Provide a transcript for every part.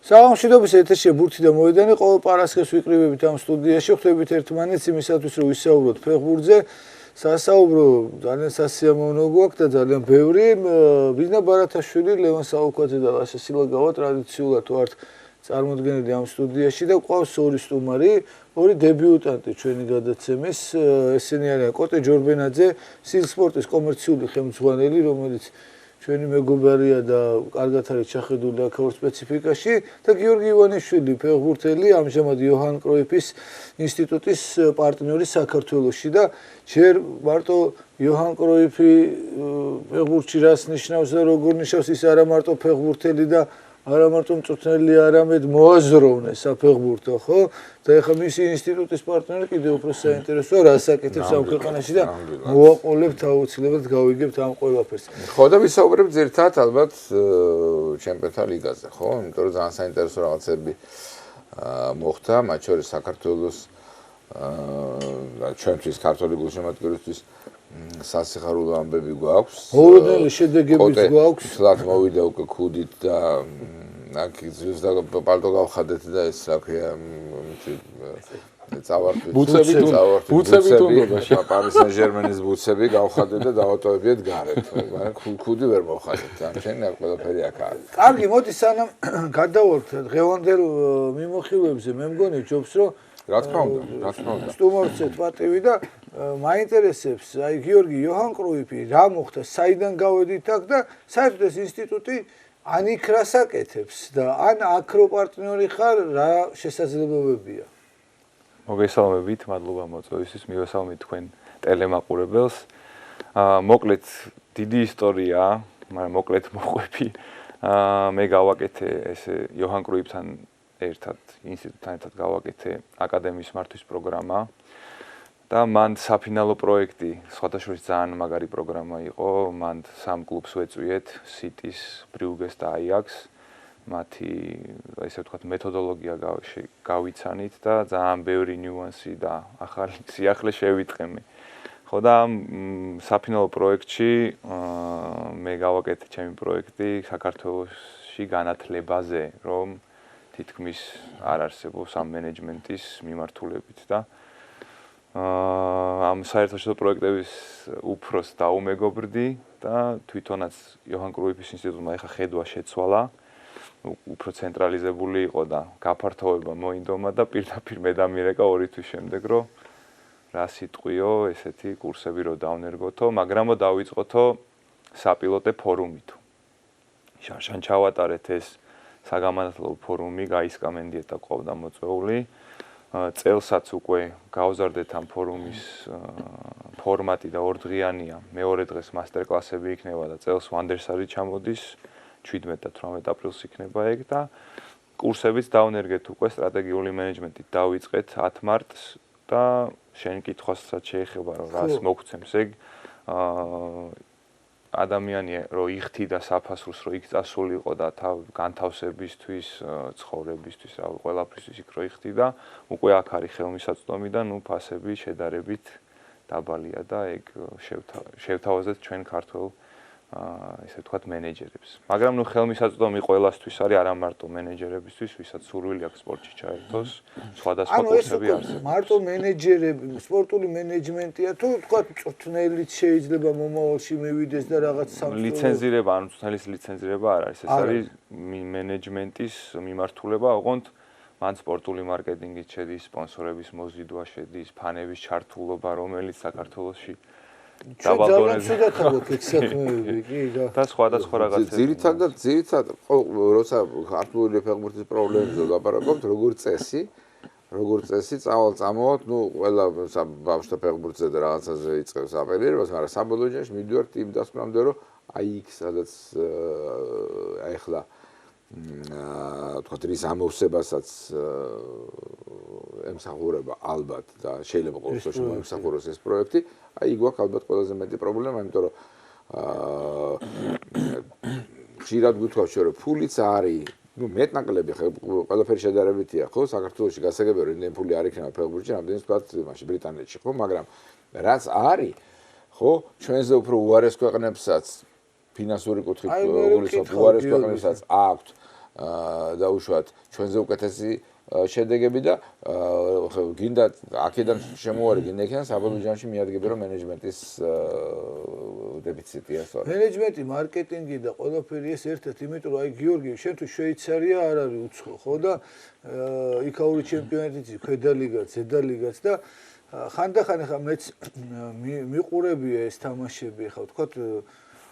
საღამოშიდობის ეთერში ბურთი და მოედანი ყოველ პარასხეს ვიკრიბებით ამ სტუდიაში, ხვდებით ერთმანეთს იმისათვის, რომ ვისაუბროთ ფეხბურთზე. სასაუბრო ძალიან სასიამოვნო გვაქვს და ძალიან ბევრი. ბიზნა ბარათაშვილი, ლევან საუკაძე და ლაშა სილაგავა ტრადიციულად ვართ წარმოდგენილი ამ სტუდიაში და ყავს ორი სტუმარი, ორი დებიუტანტი ჩვენი გადაცემის. ესენი არიან კოტე ჯორბენაძე, სილსპორტის კომერციული ხელმძღვანელი, რომელიც ჩვენი მეგობარია და კარგად არის ჩახედული აქაურ სპეციფიკაში და გიორგი ივანიშვილი, ფეხბურთელი, ამჟამად იოჰან კროიფის ინსტიტუტის პარტნიორი საქართველოში და ჯერ მარტო იოჰან კროიფი ფეხბურთში რას ნიშნავს და როგორ ნიშნავს, ის არა მარტო ფეხბურთელი და არა მარტო მწვრთნელი, არამედ მოაზროვნე საფეხბურთო, ხო? და ეხლა მისი ინსტიტუტის პარტნიორი კიდევ უფრო საინტერესოა, რას აკეთებს ამ ქვეყანაში და მოვაყოლებთ აუცილებლად გავიგებთ ამ ყველაფერს. ხო და ვისაუბრებთ ზირთად ალბათ ჩემპიონთა ლიგაზე, ხო? იმიტომ რომ ძალიან საინტერესო რაღაცები მოხდა, მათ შორის საქართველოს ჩვენთვის ქართული გულშემატკივრისთვის სასიხარულო ამბები გვაქვს. მოულოდნელი შედეგებიც გვაქვს. თლათ მოვიდა უკვე ქუდით და აქ ზუსტად პალტო გავხადეთ და ეს რა ქვია წავართ ბუცები თუნდობა პარის სენ-ჟერმენის ბუცები გავხადეთ და დავატოვებიეთ გარეთ. მაგრამ ქუდი ვერ მოვხადეთ. ამჩენ ყველაფერი აქ არის. კარგი, მოდი სანამ გადავართ დღევანდელ მიმოხილვებზე, მე მგონი ჯობს რომ რა თქმა უნდა. სტუმარცეთ პატივი და მაინტერესებს, აი გიორგი იოჰან კროიფი რა მოხდა, საიდან გავედით აქ და საერთოდ ეს ინსტიტუტი ან იქ რას აკეთებს და ან აქ რო პარტნიორი ხარ, რა შესაძლებლობებია? მოგესალმებით, მადლობა მოწვევისთვის, მივესალმებით თქვენ ტელემაყურებელს. მოკლედ დიდი ისტორიაა, მაგრამ მოკლედ მოყვები. მე გავაკეთე ესე იოჰან კროიფთან ერთად ინსტიტუტთან ერთად გავაკეთე აკადემიის მართვის პროგრამა და მან საფინალო პროექტი, სხვადასხვა ძალიან მაგარი პროგრამა იყო, მან 3 კლუბს ვეწვიეთ, სიტის, ბრიუგეს და აიაქსს. მათი, ესე ვთქვათ, მეთოდოლოგია გავიცანით და ძალიან ბევრი ნიუანსი და ახალი სიახლე შევიტყემი. ხო და საფინალო პროექტში მე გავაკეთე ჩემი პროექტი საქართველოში განათლებაზე, რომ თითქმის არ არსებობს ამ მენეჯმენტის მიმართულებით და ამ საერთაშორისო პროექტების უფროს დაუმეგობრდი და თვითონაც იოჰან კროიფის ინსტიტუტმა ეხა ხედვა შეცვალა, უფრო ცენტრალიზებული იყო და გაფართოვება მოინდომა და პირდაპირ მე დამირეკა 2 თვის შემდეგ, რომ რა სიტყვიო, ესეთი კურსები რო დავნერგოთო, მაგრამ დავიწყოთო საპილოტე ფორუმით. შარშან ჩავატარეთ ეს საგამანათლებლო ფორუმი, გაისკამენდიეთ და ყავდა მოწვეული. წელსაც უკვე გავზარდეთ ამ ფორუმის ფორმატი და 2 დღიანია. მეორე დღეს მასტერკლასები იქნება და წელს ვანდერსარი ჩამოდის, 17 და 18 აპრილს იქნება ეგ და კურსებიც დავნერგეთ უკვე სტრატეგიული მენეჯმენტით დავიწყეთ 10 მარტს და შენ კითხვასაც შეეხება რომ რას მოგცემს ეგ ადამიანი რო იხდიდა საფასურს რო იქ წასულიყო და განთავსებისთვის, ცხოვრებისთვის, რა ყველაფრისთვის იქ რო იხდიდა, უკვე აქ არის ხელმისაწვდომი და ნუ ფასები შედარებით დაბალია და ეგ შევთავაზეთ ჩვენ ქართველ ესე ვთქვათ მენეჯერებს. მაგრამ ნუ ხელმისაწვდომი ყველასთვის არის, არა მარტო მენეჯერებისთვის, ვისაც სურვილი აქვს სპორტში ჩაერთოს, სხვადასხვა კურსები არსებობს. მარტო მენეჯერები, სპორტული მენეჯმენტია თუ ვთქვათ მწვრთნელიც შეიძლება მომავალში მივიდეს და რაღაც სამწუხარო ლიცენზირება, ანუ მწვრთნელის ლიცენზირება არ არის, ეს არის მენეჯმენტის მიმართულება, ოღონდ მან სპორტული მარკეტინგით შედის, სპონსორების მოზიდვა შედის, ფანების ჩართულობა, რომელიც საქართველოში დაბალდონეზე და სხვადასხვა რაღაცები. ძირითადად როცა ქართული ფეხბურთის პრობლემებზე ლაპარაკობთ, როგორც წესი წამოვთ, ნუ ყველა ბავშვთა ფეხბურთზე და რაღაცაზე იწყებს აპელირებას, მაგრამ საბოლოო ჯამში მივიდივართ იმ დასკვნამდე, რომ აი იქ სადაც ახლა თქვათ რის ამოვსებასაც ემსახურება ალბათ და შეიძლება ყოველ შემთხვევაში მოემსახუროს ეს პროექტი, აი გვაქვს ალბათ ყველაზე მეტი პრობლემა, იმიტომ რომ ხშირად გვითხოვს რომ ფულიც არის, ნუ მეტნაკლები ყველაფერი შედარებითია, ხო, საქართველოში გასაგებია რომ იმდენი ფული არ იქნება ფეხბურთში, რამდენიც თქვათ მაშინ ბრიტანეთში, ხო, მაგრამ რაც არის, ხო, ჩვენზე უფრო უარეს ქვეყნებსაც ფინანსური კუთხით უარეს ქვეყნებსაც აქვთ და უშუალოდ ჩვენზე უკეთესი შედეგები და გინდა აქედან შემოვარი გინდა იქიდან საბოლოოში მიადგები რომ მენეჯმენტის დეფიციტია სწორედ. მენეჯმენტი, მარკეტინგი და ყველაფერი ეს ერთად, იმიტომ რომ აი გიორგი, შენ თუ შვეიცარია არ არის უცხო, ხო და იქაური ჩემპიონატიც, ქვედა ლიგაც, ზედა ლიგაც და ხანდახან ახლა მეც მიყურებია ეს თამაშები, ახლა ვთქვათ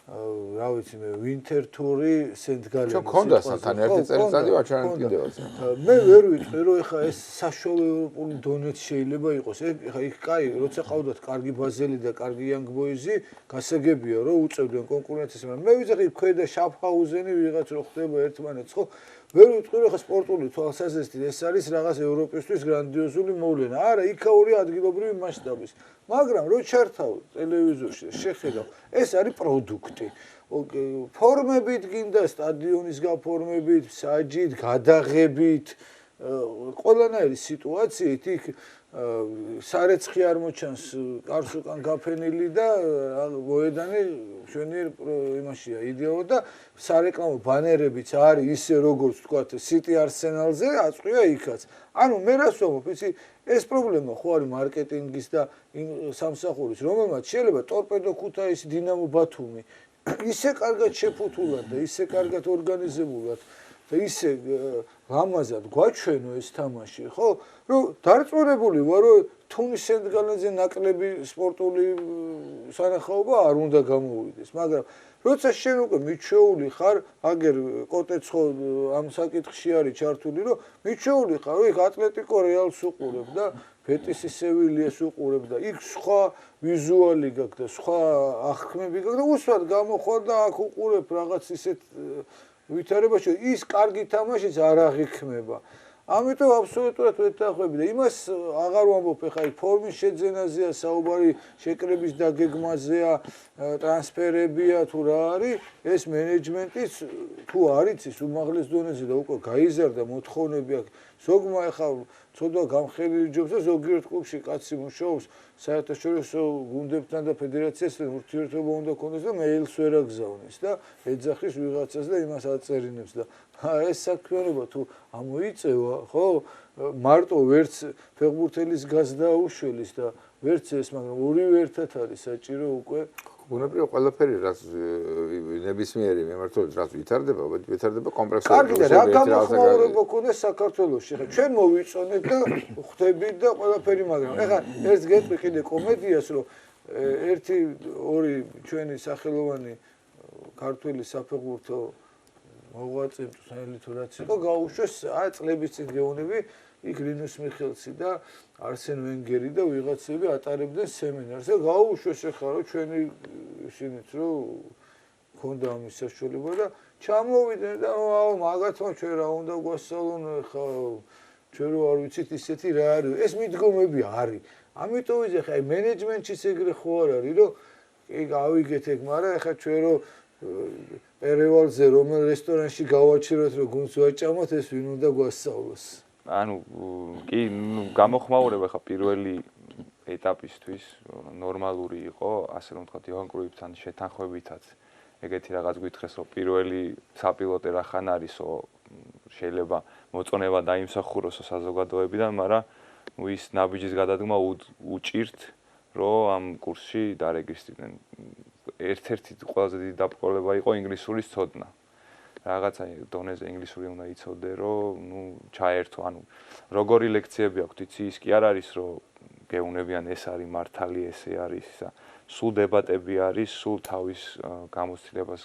რა ვიცი მე ვინტერ თური სენტ-გალენი ჩვენ ქონდა თან ერთი წელიწადი ვაჩვენეთ კიდევაც მე ვერ ვიტყვი რომ ეხა ეს საშუალო ევროპული დონეც შეიძლება იყოს ეხა იქ კაი როცა ყავდათ კარგი ბაზელი და კარგი young boys-ი გასაგებია რომ უწევდნენ კონკურენციას მაგრამ მე ვიზახი ქვედა შაფჰაუზენი ვიღაც რო ხდება ერთმანეთს ხო ვერ ვიტყვი რომ ეხა სპორტული თვალსაზრისით ეს არის რაღაც ევროპისთვის გრანდიოზული მოვლენა არა იქაური ადგილობრივი მასშტაბის მაგრამ რო ჩართავ ტელევიზორში შეხედავ ეს არის პროდუქტი ფორმებით გინდა სტადიონის გაფორმებით საჯით გადაღებით ყველანაირი სიტუაციით იქ სარეცხი არ მოჩანს კარს უკან გაფენილი და მოედანი შვენიერ იმაშია იდეო და სარეკლამო ბანერებიც არის ისე როგორც თქვათ City Arsenal-ზე აწყვია იქაც ანუ მე რას ვამბობ იცი ეს პრობლემა ხო არის მარკეტინგის და სამსახურის რომელმაც შეიძლება ტორპედო ქუთაისი დინამო ბათუმი ისე კარგად შეფუთულად და ისე კარგად ორგანიზებულად და ისე ლამაზად გვაჩვენო ეს თამაში ხო რომ დარწმუნებული ვარ რომ თუნის სენტ-გალენზე ნაკლები სპორტული სანახაობა არ უნდა გამოვიდეს მაგრამ როცა შენ უკვე მიჩვეული ხარ აგერ კოტეცხო ამ საკითხში არის ჩართული რომ მიჩვეული ხარ რომ იქ ატლეტიკო რეალს უყურებ და ბეტისი სევილიას უყურებ და იქ სხვა ვიზუალი გაქვს და სხვა აღქმები გაქვს და უსვათ გამოხარ და აქ უყურებ რაღაც ისეთ ვითარებაში ის კარგი თამაშიც არ აღიქმება ამიტომ აბსოლუტურად ვეთანხმები და იმას აღარ ვამბობ ახლა იქ ფორმის შეძენაზეა საუბარი შეკრების დაგეგმაზეა ტრანსფერებია თუ რა არის ეს მენეჯმენტის თუ არის ის უმაღლეს დონეზე და უკვე გაიზარდა მოთხოვნები აქვს ზოგმა ახლა ცოტა გამხელილი ჯობს და ზოგიერთ კლუბში კაცი მუშაობს საერთაშორისო გუნდებთან და ფედერაციასთან ურთიერთობა უნდა ქონდეს და მეილს ვერ აგზავნეს და ეძახის ვიღაცას და იმას აწერინებს და ეს საქმიანობა თუ ამოიწევა ხო მარტო ვერც ფეხბურთელის გაზდა უშველის და ვერც ეს მაგრამ ორივე ერთად არის საჭირო უკვე ბუნებრივია ყველაფერი რაც ნებისმიერი მიმართულებით რაც ვითარდება ვითარდება კომპლექსურად კარგი და რა გამოხმაურება ქონდეს საქართველოში ხა ჩვენ მოვიწონეთ და ხვდებით და ყველაფერი მაგრამ ეხლა ერთს გეტყვი კიდე კომედიას რომ ერთი ორი ჩვენი სახელოვანი ქართველი საფეხბურთო მოღვაწე მწვრთნელი თუ რაც იყო გაუშვეს წლების წინ გეუბნები იქ რინუს მიხელცი და არსენ ვენგერი და ვიღაცები ატარებდნენ სემინარს და გაუშვეს ახლა რომ ჩვენი ისინიც რომ ქონდა ამის საშუალება და ჩამოვიდნენ და აუ მაგათმა ჩვენ რა უნდა გვასწავლონ ახლა ჩვენ რო არ ვიცით ისეთი რა არის ეს მიდგომები არის ამიტომ ვიზე ხა მენეჯმენტშიც ეგრე ხო არ არის რომ კი გავიგეთ ეგ მაგრამ ახლა ჩვენ რო პერევალზე რომელ რესტორანში გავაჩეროთ რომ გუნდს ვაჭამოთ ეს ვინ უნდა გვასწავლოს ანუ კი გამოხმაურება ხა პირველი ეტაპისთვის ნორმალური იყო ასე რომ ვთქვათ იოჰან კრუიფთან შეთანხმებითაც ეგეთი რაღაც გითხრეს რომ პირველი საპილოტე რახან არისო შეიძლება მოწონება დაიმსახუროსო საზოგადოებიდან მაგრამ ის ნაბიჯის გადადგმა უჭირთ რომ ამ კურსში დარეგისტრირდნენ ერთ-ერთი ყველაზე დიდი დაპყრობლება იყო ინგლისურის ცოდნა რაღაცა დონეზე ინგლისური უნდა იცოდე რომ ნუ ჩაერთო ანუ როგორი ლექციები აქვს იცი ის კი არ არის რომ გეუნებიან ეს არის მართალი ესე არის ისა სულ დებატები არის სულ თავის გამოცდილებას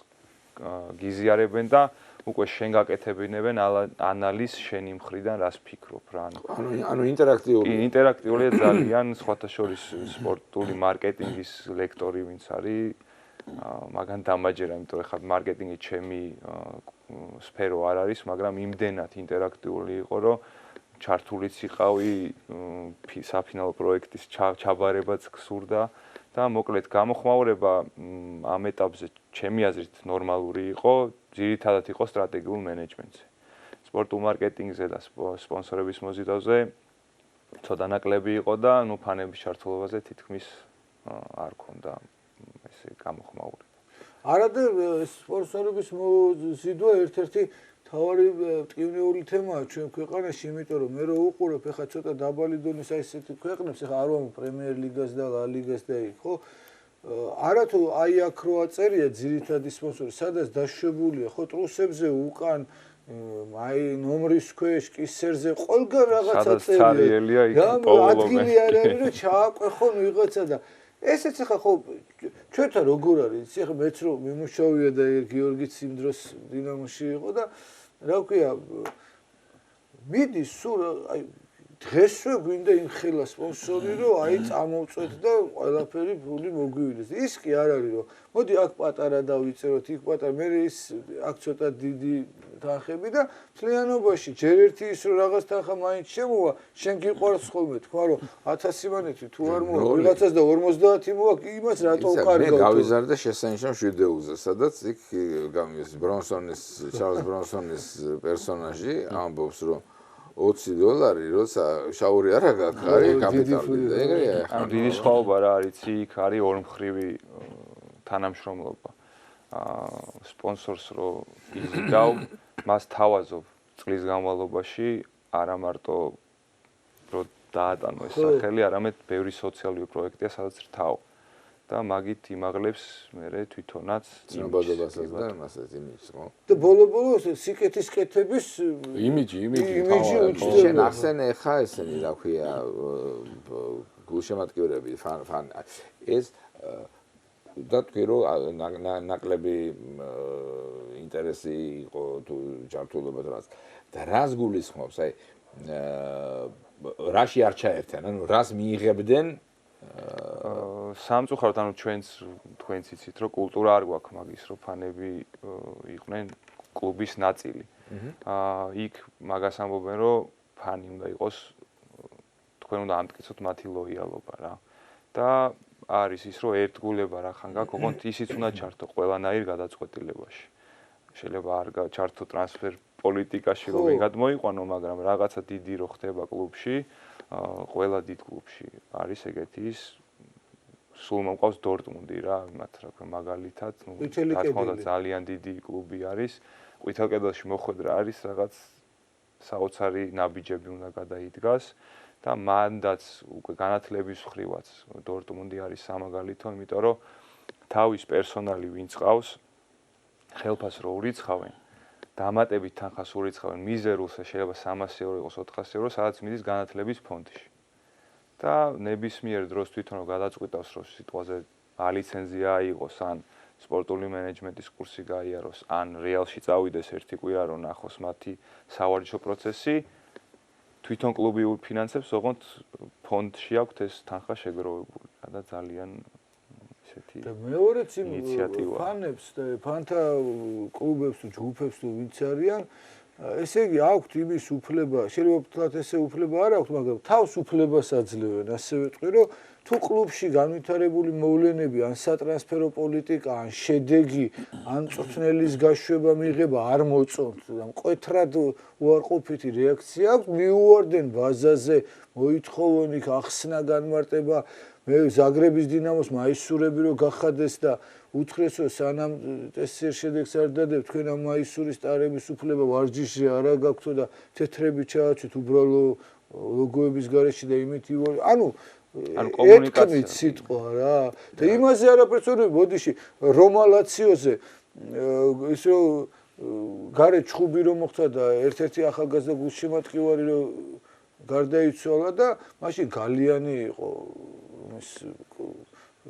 გიზიარებენ და უკვე შენ გაკეთებინებენ ანალიზს შენი მხრიდან რას ფიქრობ რა ანუ ინტერაქტიულია ძალიან სხვათა შორის სპორტული მარკეტინგის ლექტორი ვინც არის მაგან დამაჯერა იმიტომ რომ ხა მარკეტინგი ჩემი სფერო არ არის მაგრამ იმდენად ინტერაქტიული იყო რომ ჩართულიც იყავი საფინალო პროექტის ჩაბარებაც გსურდა და მოკლედ გამოხმაურება ამ ეტაპზე ჩემი აზრით ნორმალური იყო ძირითადად იყო სტრატეგიულ მენეჯმენტზე სპორტულ მარკეტინგზე და სპონსორების მოზიდავზე ცოტა ნაკლები იყო და ნუ ფანების ჩართულობაზე თითქმის არ ქონდა ესე გამოხმაურება არადა სპონსორების მოზიდვა ერთ-ერთი თავარი ტკივნეული თემაა ჩვენ ქვეყანაში, იმიტომ რომ მე რო უყურებ ეხა ცოტა დაბალი დონის აი ესეთი ქვეყნებს, ეხა არ ვამბობ პრემიერ ლიგას და ლა ლიგას და იქ, ხო? არათუ აი აქ რო აწერია ძირითადი სპონსორი, სადაც დაშვებულია, ხო, ტრუსებზე უკან აი ნომრის ქვეშ კისერზე ყველგან რაღაცა წერია. სადაც цаრიელია იქ პაულო ადგილი არ არის რომ ჩააყვეხონ ვიღაცა და ესეც ახლა ხო ჩვენთან როგორ არის? ეხლა მეც რომ მიმუშავია და გიორგიც იმ დროს დინამოში იყო და რა ვქვია მიდის სულ აი დღესვე გვინდა იმ ხელა სპონსორი რომ აი წამოვწვეთ და ყველაფერი ფული მოგვივიდეს. ის კი არ არის რომ მოდი აქ პატარა დავიწეროთ, იქ პატარა, მე ის აქ ცოტა დიდი თანხები და მთლიანობაში ჯერ ერთი ის რომ რაღაც თანხა მაინც შემოვა, შენ გიყვარს ხოლმე თქვა რომ 1000 მანეთი თუ არ მოვა ვიღაცას და 50 მოვა, იმას რატო უკარგავ? მე გავიზარდა შესანიშნავ ვიდეოზე, სადაც იქ ბრონსონის, ჩარლზ ბრონსონის პერსონაჟი ამბობს რომ $20 როცა შაური არ აქვს, არის კაპიტალი და ეგრეა. ანუ დიდი სხვაობა რა არის, იქ არის ორმხრივი თანამშრომლობა. სპონსორს რო იზიდავ, მას თავაზობ წლის განმავლობაში არა მარტო რო დაატანო ეს სახელი, არამედ ბევრი სოციალური პროექტია, სადაც რთავ. და მაგით იმაღლებს მე თვითონაც ცნობადობასაც და მასეთ იმის, ხო? და ბოლო-ბოლოს სიკეთის კეთების იმიჯი შენ ახსენე ხა ესენი რა ქვია გულშემატკივრები ფან ეს და თქვი რომ ნაკლები ინტერესი იყო თუ ჯანმრთელობა და და რას გულისხმობს აი რაში არ ჩაერთიან ანუ რას მიიღებდნენ სამწუხაროდ ანუ თქვენც იცით რომ კულტურა არ გვაქვს მაგის რომ ფანები იყვნენ კლუბის ნაწილი. იქ მაგას ამბობენ რომ ფანი უნდა იყოს თქვენ უნდა ამტკიცოთ მათი ლოიალობა რა. და არის ის რომ ერთგულება რა ხან გაქვს, ოღონდ ისიც უნდა ჩართო ყველანაირ გადაწყვეტილებაში. შეიძლება არ ჩართო ტრანსფერ პოლიტიკაში რომ გადმოიყვანო, მაგრამ რაღაცა დიდი რო ხდება კლუბში, ყველა დიდ კლუბში არის ეგეთი ის სულ მომყავს დორტმუნდი რა, მათ რა ქვია მაგალითად, რა თქმა უნდა ძალიან დიდი კლუბი არის. ყვითელ კედელში მოხვედრა არის რაღაც საოცარი ნაბიჯები უნდა გადაიდგას და მანდაც უკვე განათლების ხრივაც დორტმუნდი არის სამაგალითო, იმიტომ რომ თავის პერსონალი ვინც ყავს, ხელფას რო ურიცხავენ, დამატებით თანხას ურიცხავენ მიზერულს, შეიძლება 300 € იყოს, 400 €, სადაც მიდის განათლების ფონდში. და ნებისმიერ დროს თვითონ რომ გადაწყვიტავს, რომ სიტყვაზე ალიცენზია აიღოს, ან სპორტული მენეჯმენტის კურსი გაიაროს, ან რეალში წავიდეს ერთი კვირა რომ ნახოს მათი სავარჯიშო პროცესი, თვითონ კლუბი უფინანსებს, ოღონდ ფონდში აქვს ეს თანხა შეგროვებული და ძალიან ისეთი და მეორეც იმ ინიციატივა. ფანებს და ფანთა კლუბებს თუ ჯგუფებს თუ ვინც არიან, ესე იგი აქვთ იმის უფლება, შეიძლება ვთქვათ ესე უფლება არ აქვთ, მაგრამ თავს უფლებას აძლევენ, ასე ვიტყვი, რომ თუ კლუბში განვითარებული მოვლენები, ან სატრანსფერო პოლიტიკა, ან შედეგი, ან წვრთნელის გაშვება მიიღება არ მოწონთ და მკვეთრად უარყოფითი რეაქცია აქვს, მიუვარდნენ ბაზაზე, მოითხოვონ იქ ახსნა განმარტება, მე ზაგრების დინამოს მაისურები რომ გახადეს და უთხრეს რომ სანამ ტესტის შედეგს არ დადებ, თქვენ ამ მაისურის ტარების უფლება ვარჯიშზე არა გაქვთ და თეთრები ჩააცვით უბრალო ლოგოების გარეშე და იმით ანუ კომუნიკაცია სიტყვა რა და იმაზე არაფერს ვერ მოდიში რომალაციოზე ის რომ გარეთ ჩხუბი რომ მოხდა და ერთ-ერთი ახალგაზრდა გულშემატკივარი რომ გარდაიცვალა და მაშინ გალიანი იყო ის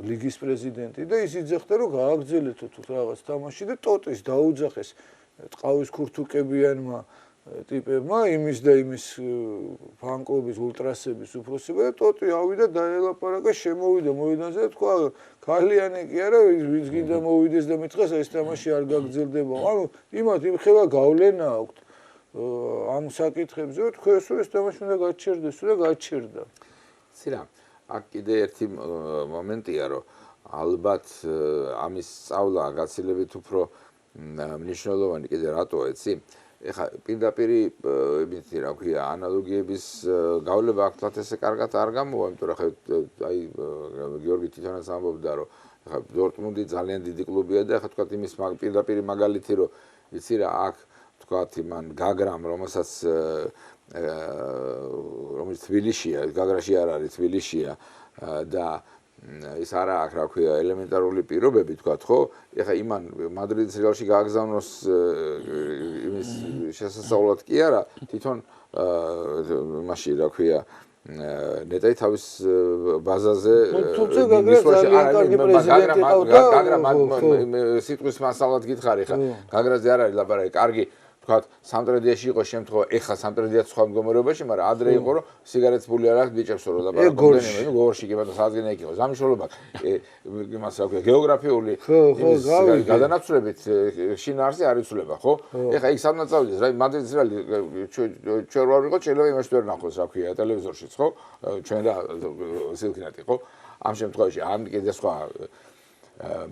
ლიგის პრეზიდენტი და ის იძახდა რომ გააგრძელეთო თუ რაღაც თამაში და ტოტის დაუძახეს ტყავის ქურთუკებიანმა ტიპებმა იმის და იმის ფანკლუბის ულტრასების უფროსება და ტოტი ავიდა დაელაპარაკა შემოვიდა მოედანზე და თქვა გალიანი კი არა ვინც გინდა მოვიდეს და მითხეს ეს თამაში არ გაგრძელდება ანუ იმათ იმ ხელა გავლენა აქვთ ამ საკითხებზე თქვენს ეს თამაში უნდა გაჩერდეს და გაჩერდა სირა აქ კიდე ერთი მომენტია რომ ალბათ ამის სწავლა გაცილებით უფრო მნიშვნელოვანი კიდე რატო ეცი ეხა პირდაპირ იმითი რა ქვია ანალოგიების გავლება აქ ესე კარგად არ გამოვა იმიტომ რომ ხა აი გიორგი თვითონაც ამბობდა რომ ეხა დორტმუნდი ძალიან დიდი კლუბია და ეხა თქვა იმის პირდაპირ მაგალითი რომ იცი რა აქ თქვათ იმან გაგრამ, რომელსაც რომელიც თბილისშია, გაგრაში არ არის, თბილისშია და ის არა აქვს, რა ქვია, ელემენტარული პირობები, თქვათ, ხო? ეხლა იმან მადრიდის რეალში გააგზავნოს იმის შესასწავლად კი არა, თვითონ იმაში, რა ქვია, ნეტაი თავის ბაზაზე თუმცა გაგრამ ძალიან კარგი პრეზიდენტი ყავდა. გაგრამ სიტყვის მასალად გითხარი ხა. გაგრაზე არ არის ლაპარაკი, კარგი თქვათ სამტრედიაში იყო შემთხვევა, ეხლა სამტრედიაც სხვა მდგომარეობაში, მაგრამ ადრე იყო რომ სიგარეტს ფული არ აქვს ბიჭებს რომ ლაპარაკობდნენ, გორში კი ბატონო საძგენი იქ იყო. სამშობლობა იმას რა ქვია, გეოგრაფიული გადანაცვლებით შინაარსი არ იცვლება, ხო? ეხლა იქ სადღაც წავიდეს, რა მადრიდის რეალი ჩვენ რა ვიყოთ, შეიძლება იმაში ვერ ნახოს, რა ქვია, ტელევიზორშიც, ხო? ჩვენ რა სილქინატი, ხო? ამ შემთხვევაში ამ კიდე სხვა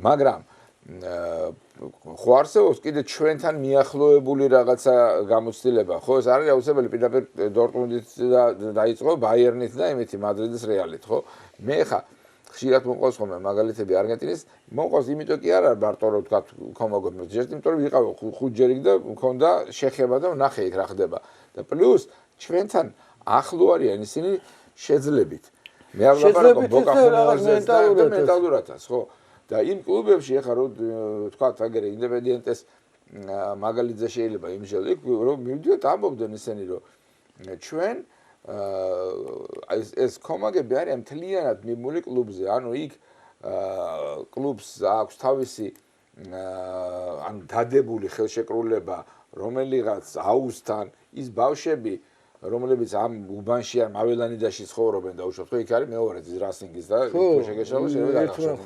მაგრამ ხო არსებობს კიდე ჩვენთან მიახლოებული რაღაცა გამოცდილება, ხო? ეს არის აუცილებელი პირდაპირ დორტმუნდით დაიწყო, ბაიერნით და იმითი მადრიდის რეალით, ხო? მე ხა ხშირად მოყავს ხოლმე მაგალითები არგენტინის, მოყავს იმიტომ კი არა მარტო რომ თქვა კომოგო, ჯერ იმიტომ რომ ვიყავ 5 ჯერ იქ და მქონდა შეხება და ვნახე იქ რა ხდება. და პლუს ჩვენთან ახლო არიან ისინი შეძლებით. მე არ ლაპარაკობ ბოკა-ხუნევარზე და მენტალურადაც, ხო? და იმ კლუბებში ახლა რომ თქვა აგერე ინდეპენდენტეს მაგალითზე შეიძლება იმჟელი რომ მივიდიოთ ამბობდნენ ისინი რომ ჩვენ ეს კომაგები არიან მთლიანად მიმული კლუბზე ანუ იქ კლუბს აქვს თავისი ანუ დადებული ხელშეკრულება რომელიღაც აუსთან ის ბავშვები რომლებიც ამ უბანში ან მაველანიდაში ცხოვრობენ და უშუალოდ ხო იქ არის მეორე რასინგის და თუ შეგეშალოს შეიძლება გაახსოვოთ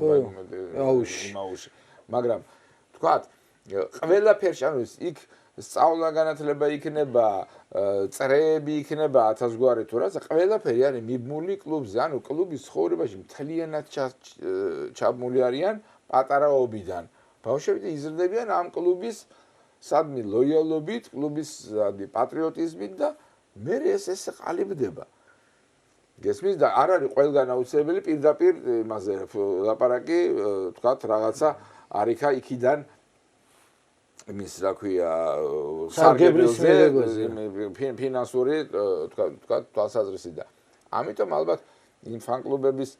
მაგრამ თქვათ ყველაფერში ანუ იქ სწავლა განათლება იქნება წრეები იქნება 1000 გვარი თუ რაც ყველაფერი არის მიბმული კლუბზე ანუ კლუბის ცხოვრებაში მთლიანად ჩაბმული არიან პატარაობიდან ბავშვები იზრდებიან ამ კლუბის სადმი ლოიალობით კლუბის პატრიოტიზმით და მე ეს ყალიბდება. გესმის და არ არის ყველგან აუცილებელი პირდაპირ იმაზე ლაპარაკი, თქვათ რაღაცა არიქა იქიდან იმის რა ქვია სარგებლზე ფინანსური თქვათ თვალსაზრისით და ამიტომ ალბათ იმ ფან-კლუბების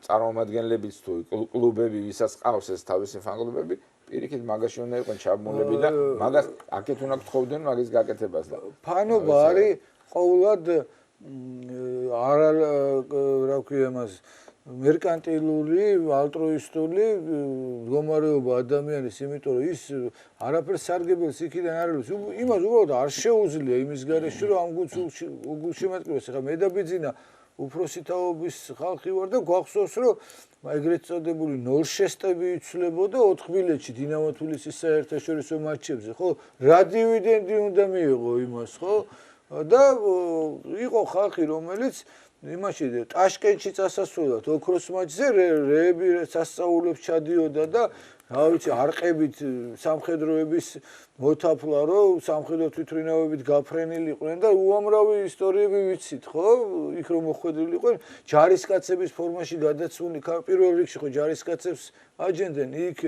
წარმომადგენლებიც თუ კლუბები ვისაც ყავს ეს თავისი ფან-კლუბები პირიქით მაგაში უნდა იყვნენ ჩაბმულები და მაგას აქეთ უნდა გთხოვდნენ მაგის გაკეთებას და ფანობა არის ყოველად არა რა ქვია მას მერკანტილური ალტრუისტული მდგომარეობა ადამიანის იმიტომ რომ ის არაფერს სარგებელს იქიდან არ არის იმას უბრალოდ არ შეუძლია იმის გარეშე რომ ამ გულში შემატკივეს ახლა მე და ბიძინა უფროსი თაობის ხალხი ვარ და გვახსოვს რომ ეგრეთ წოდებული ნოლ შეშტები იცვლებოდა 4 ბილეთში დინამო თბილისის საერთაშორისო მატჩებზე ხო რა დივიდენდი უნდა მიიღო იმას ხო და იყო ხალხი რომელიც იმაში ტაშკენტში წასასვლელად ოქროს მატჩზე რეები სასწაულებს ჩადიოდა და რა ვიცი არყებით სამხედროების მოთაფლა რომ სამხედრო თვითმფრინავებით გაფრენილიყვნენ და უამრავი ისტორიები ვიცით ხო იქ რომ მოხვედრილიყვნენ ჯარისკაცების ფორმაში გადაცული პირველ რიგში ხო ჯარისკაცებს აჯენდნენ იქ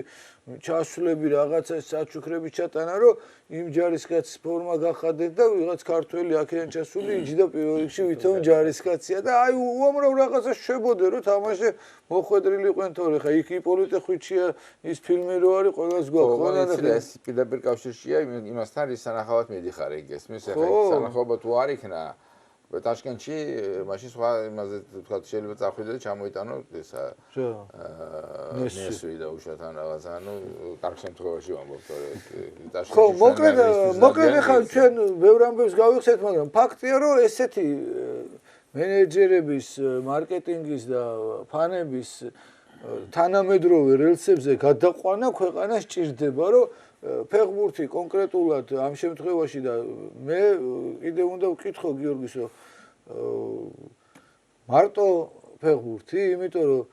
ჩასვლები რაღაცა საჩუქრები ჩატანა რომ იმ ჯარისკაცის ფორმა გახადეთ და ვიღაც ქართველი აქედან ჩასული იჯდა პირველ რიგში ვითომ ჯარისკაცია და აი უამრავ რაღაცა შვებოდე რომ თამაში მოხვედრილიყვნენ თორე ხა იქ იპოლიტე ხვიჩია ის ფილმი რო არის ყველას გვაქვს ეს პირდაპირ კავშირშია იმასთან რის სანახავად მიდიხარ ეგ ესმის ახლა ის სანახაობა თუ არ იქნა ტაშკენტში მაშინ სხვა იმაზე თქვა შეიძლება წახვიდე და ჩამოიტანო ესა ნესვი და უშათან რაღაცა ანუ კარგ შემთხვევაში ვამბობ თორე ტაშკენტში ხო მოკლედ ახლა ჩვენ ბევრ ამბებს გავიხსენეთ მაგრამ ფაქტია რომ ესეთი მენეჯერების მარკეტინგის და ფანების თანამედროვე რელსებზე გადაყვანა ქვეყანას ჭირდება რომ ფეხბურთი კონკრეტულად ამ შემთხვევაში და მე კიდე უნდა ვკითხო გიორგის რომ მარტო ფეხბურთი იმიტომ რომ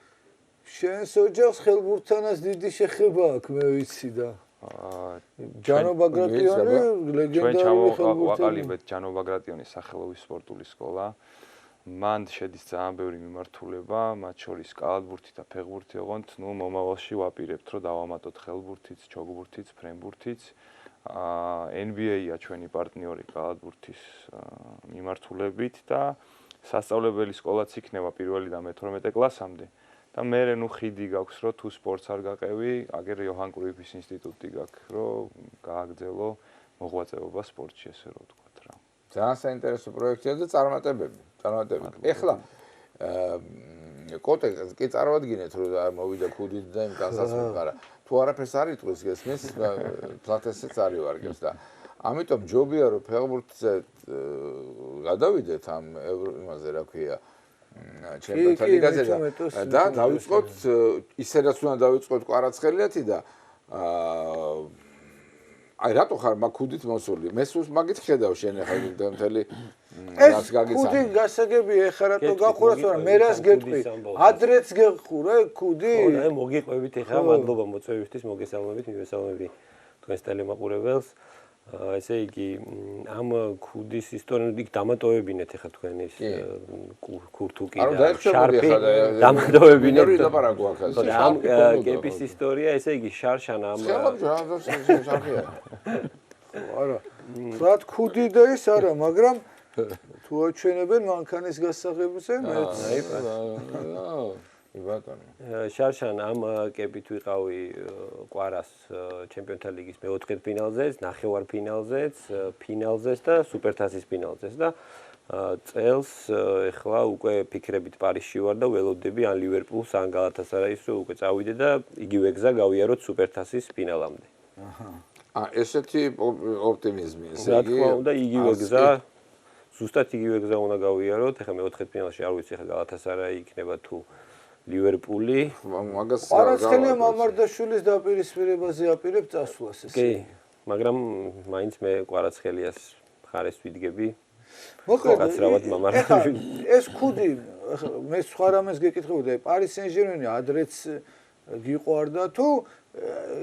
შენს ოჯახს ხელბურთთანაც დიდი შეხება აქვს მე ვიცი და ჯანო ბაგრატიონი ლეგენდარული ხელბურთელი ვაყალიბეთ ჯანო ბაგრატიონის სახელობის სპორტული სკოლა მან შედის ძალიან ბევრი მიმართულება, მათ შორის კალათბურთი და ფეხბურთი ოღონდ, მომავალში ვაპირებთ, რომ დავამატოთ ხელბურთიც, ჩოგბურთიც, ფრენბურთიც. NBA-ია ჩვენი პარტნიორი კალათბურთის მიმართულებით და სასწავლებელი სკოლაც იქნება პირველი და მე-12 კლასამდე. და მე ნუ ხიდი გაქვს, რომ თუ სპორტს არ გაყევი, აგერ იოჰან კრუიფის ინსტიტუტი გაქვს, რომ გააგრძელო მოღვაწეობა სპორტში, ესე რომ ვთქვათ რა. ძალიან საინტერესო პროექტია და წარმატებები. ეხლა კოტე კი წარმოადგინეთ, რომ მოვიდა ქუდით და იმ განსაზღვრად, მაგრამ თუ არაფერს არ იტყვის გესმის, ფლატესეც არ ივარგებს და ამიტომ ჯობია რომ ფეხბურთზე გადავიდეთ ამ იმაზე რა ქვია ჩემპიონთა ლიგაზე და დავიწყოთ ისედაც უნდა დავიწყოთ კვარაცხელიათი და აი რატო ხარ მაგ ქუდით მოსული? მე სულ მაგით ხედავ შენ ახლა მთელი ეს ქუდი გასაგები ეხა რატო გახურას, მაგრამ მე რას გეტყვი? ადრეც გეხურე ქუდი? ხო, აი მოგიყვებით ეხა, მადლობა მოწვევისთვის, მოგესალმებით, მივესალმები თქვენს ტელემაყურებელს. ესე იგი, ამ ქუდის ისტორიით იქ დამატოვებინეთ ეხა თქვენის ქურთუკი და შარფი დამატოვებინეთ. ამ კეპის ისტორია, ესე იგი, შარშან ამ არა. რა ქუდი და ის არა, მაგრამ თუ აჩვენებენ მანქანის გასაღებზე, მეც შარშან ამ კეპით ვიყავი ყვარას ჩემპიონთა ლიგის მე-4 ფინალზეც, ნახევარფინალზეც, ფინალზეც და სუპერთასის ფინალზეც და წელს ეხლა უკვე ფიქრებით პარიზში ვარ და ველოდები ან ლივერპულს ან გალათასარაის რომ უკვე წავიდე და იგივე გზა გავიაროთ სუპერთასის ფინალამდე. ესეთი ოპტიმიზმი, ესე იგი. რა თქმა უნდა, იგივე გზა ზუსტად იგივე გზა უნდა გავიაროთ. ეხლა მე-4 ფინალში არ ვიცი ხა გალათასარაი იქნება თუ ლივერპული. მაგას კვარაცხელია მამარდაშვილის დაპირისპირებაზე აპირებ წასვლას ესე. კი, მაგრამ მაინც მე კვარაცხელიას მხარეს ვიდგები. მოკლედ ეს ქუდი მე სხვა რამეს გეკითხებოდი, პარის სენ-ჟერმენი ადრეც გიყვარდა თუ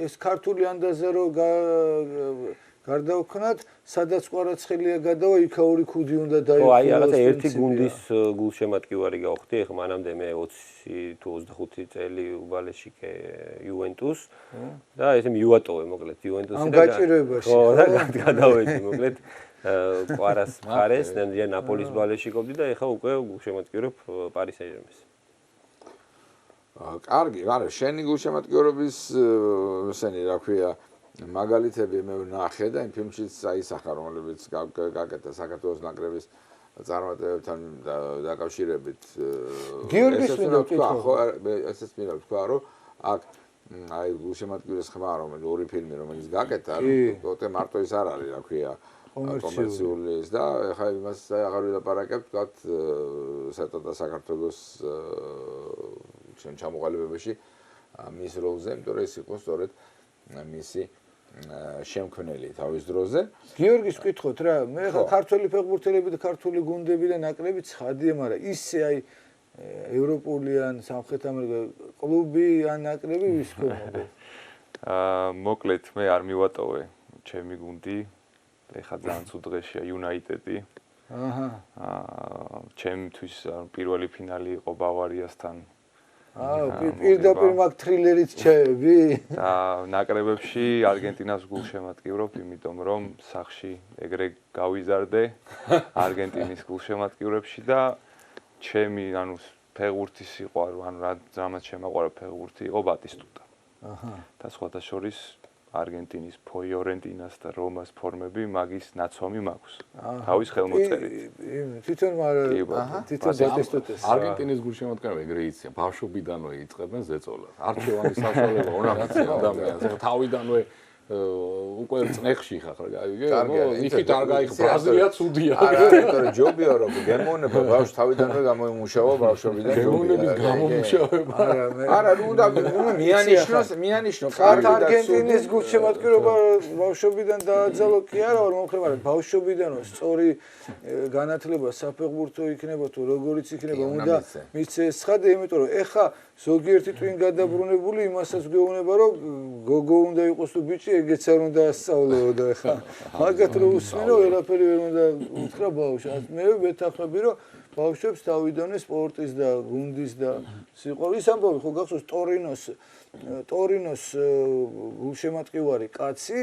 ეს ქართული ანდაზა რო გარდავქნათ, სადაც კვარაცხელია გადავა, იქაური ქუდი უნდა დაიხუროს. ხო, აი რაღაცა ერთი გუნდის გულშემატკივარი გავხდი, ეხლა მანამდე მე 20 თუ 25 წელი უბალეში იუვენტუს და ესე მივატოვე მოკლედ იუვენტუსი და გაჭიროებაში. ხო, და გადავედი მოკლედ კვარას მხარეს, და ნაპოლის უბალეში ყოფდი და ეხლა უკვე გულშემატკივრობ პარის სენ-ჟერმენს. კარგი, მაგრამ შენი გულშემატკივრობის ესენი რა ქვია მაგალითები მე ვნახე და იმ ფილმშიც აისახა, რომელიც გაკეთა საქართველოს ნაკრების წარმატებებთან დაკავშირებით. გიორგის მინდა ვკითხო. ხო, ესეც მინდა ვთქვა, რომ აქ აი გულშემატკივრის ხმა, რომელიც ორი ფილმი, რომელიც გაკეთა, თორე მარტო ის არ არის, რა ქვია, კომერციული ის და ეხლა იმას აღარ ვილაპარაკებ, თქვათ, საერთოდ საქართველოს ჩამოყალიბებაში მის როლზე, იმიტომ რომ ეს იყო სწორედ მისი შემქმნელი თავის დროზე. გიორგის ვკითხოთ რა, მე ხა ქართველი ფეხბურთელები და ქართული გუნდები და ნაკრები ცხადია, მაგრამ ისე აი ევროპული ან სამხრეთ ამერიკული კლუბი ან ნაკრები ვის ქვემოთ? მოკლედ მე არ მივატოვე ჩემი გუნდი, ეხლა ძალიან ცუდ დღეშია იუნაიტედი. ჩემთვის პირველი ფინალი იყო ბავარიასთან. პირდაპირ მაგ თრილერით ჩაები და ნაკრებებში არგენტინას გულშემატკივრობ, იმიტომ რომ სახში ეგრე გავიზარდე არგენტინის გულშემატკივრებში და ჩემი ანუ ფეხბურთის სიყვარული, ანუ რამაც შემაყვარა ფეხბურთი იყო ბატისტუტა. და სხვათა შორის არგენტინის ფიორენტინას და რომას ფორმები მაგის ნაცვამი მაქვს. თავის ხელმოწერით. თვითონ თვითონ ბატისტუტას. არგენტინის გულშემატკივრები ეგრე იციან, ბავშვობიდანვე იწყებენ ზეწოლას. არჩევანის საშუალება უნაღაცია ადამიანს. თავიდანვე უკვე წნეხში ხარ, იქით არ გაიხ ბრაზილია ცუდია. არა, ჯობია რომ გემოვნება ბავშვ თავიდანვე გამოიმუშავა ბავშვობიდან. გემოვნების გამომუშავება. არა, უნდა მიანიშნოს კარგი არგენტინის გულშემატკივრობა ბავშვობიდან დააძალო კი არა, მაგრამ ბავშვობიდანვე სწორი განათლება საფეხბურთო იქნება თუ როგორიც იქნება, უნდა მისცეს ცხადე, იმიტომ რომ ეხა ზოგიერთი ტვინ გადაბრუნებული იმასაც გეუბნება, რომ გოგო უნდა იყოს თუ ბიჭი, ეგეც არ უნდა ასწავლეო და ეხა მაგათ რო უსმენო, ვერაფერი ვერ უნდა უთხრა ბავშვს. მე ვეთანხმები, რომ ბავშვებს თავიდანვე სპორტის და გუნდის და სიყვარულის ამბავი ხო გახსოვს ტორინოს გულშემატკივარი კაცი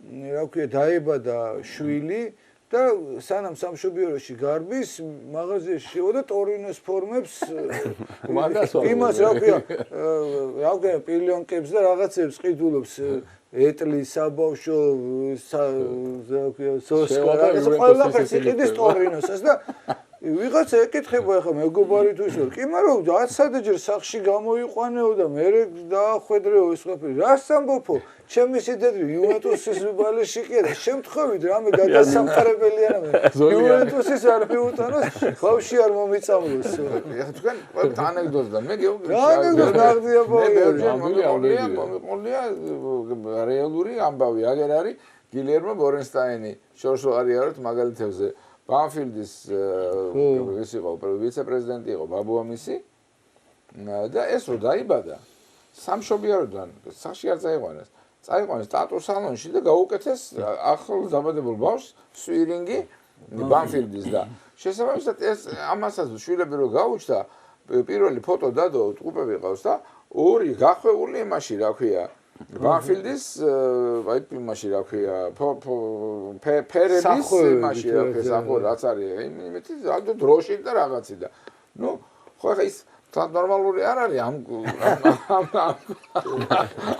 რა ქვია, დაებადა შვილი და სანამ სამშობიაროში გარბის, მაღაზიაში შევიდა ტორინოს ფორმებს იმას რა ქვია, პილიონკებს და რაღაცებს ყიდულობს ეტლის, საბავშვო, რა ქვია, სოსკა, რაღაც ყველაფერს იყიდეს ტორინოსას და ვიღაცა ეკითხება ახლა მეგობარი თუ ისე კი მაგრამ 10-საჯერ სახში გამოიყვანეო და მე დაახვედრეო ეს ყველაფერი რას ამბობო ჩემი სიდედრი იუვენტუსის ბალეში კი და შემთხვევით რამე გადასამყარებელია რამე იუვენტუსის არ მიუტანოს ბავში არ მომიწამლოს ეხლა თქვენ ყველთ ანეკდოტს და მე მომიყოლია რეალური ამბავი აგერ არის გილერმო ბორენსტაინი შორშო არიაროთ მაგალითებზე ბანფილდის ის იყო ვიცე-პრეზიდენტი იყო ბაბუამისი და ეს რო დაიბადა სამშობიაროდან სახში არ წაიყვანეს სტატუს სალონში და გაუკეთეს ახლოს დაბადებულ ბავშვს სვირინგი ბანფილდის და შესაბამისად ეს ამასაც შვილები რო გაუჩნდა პირველი ფოტო დადო ტყუპები ყავს და ორი გახვეული იმაში რა ქვია ბანფილდის აი იმაში რა ქვია ფერების იმაში რა ქვია სახო რაც არის იმითი ზოგადად დროში და რაღაცი და ნუ ხო ხა ის ნორმალური არ არის ამ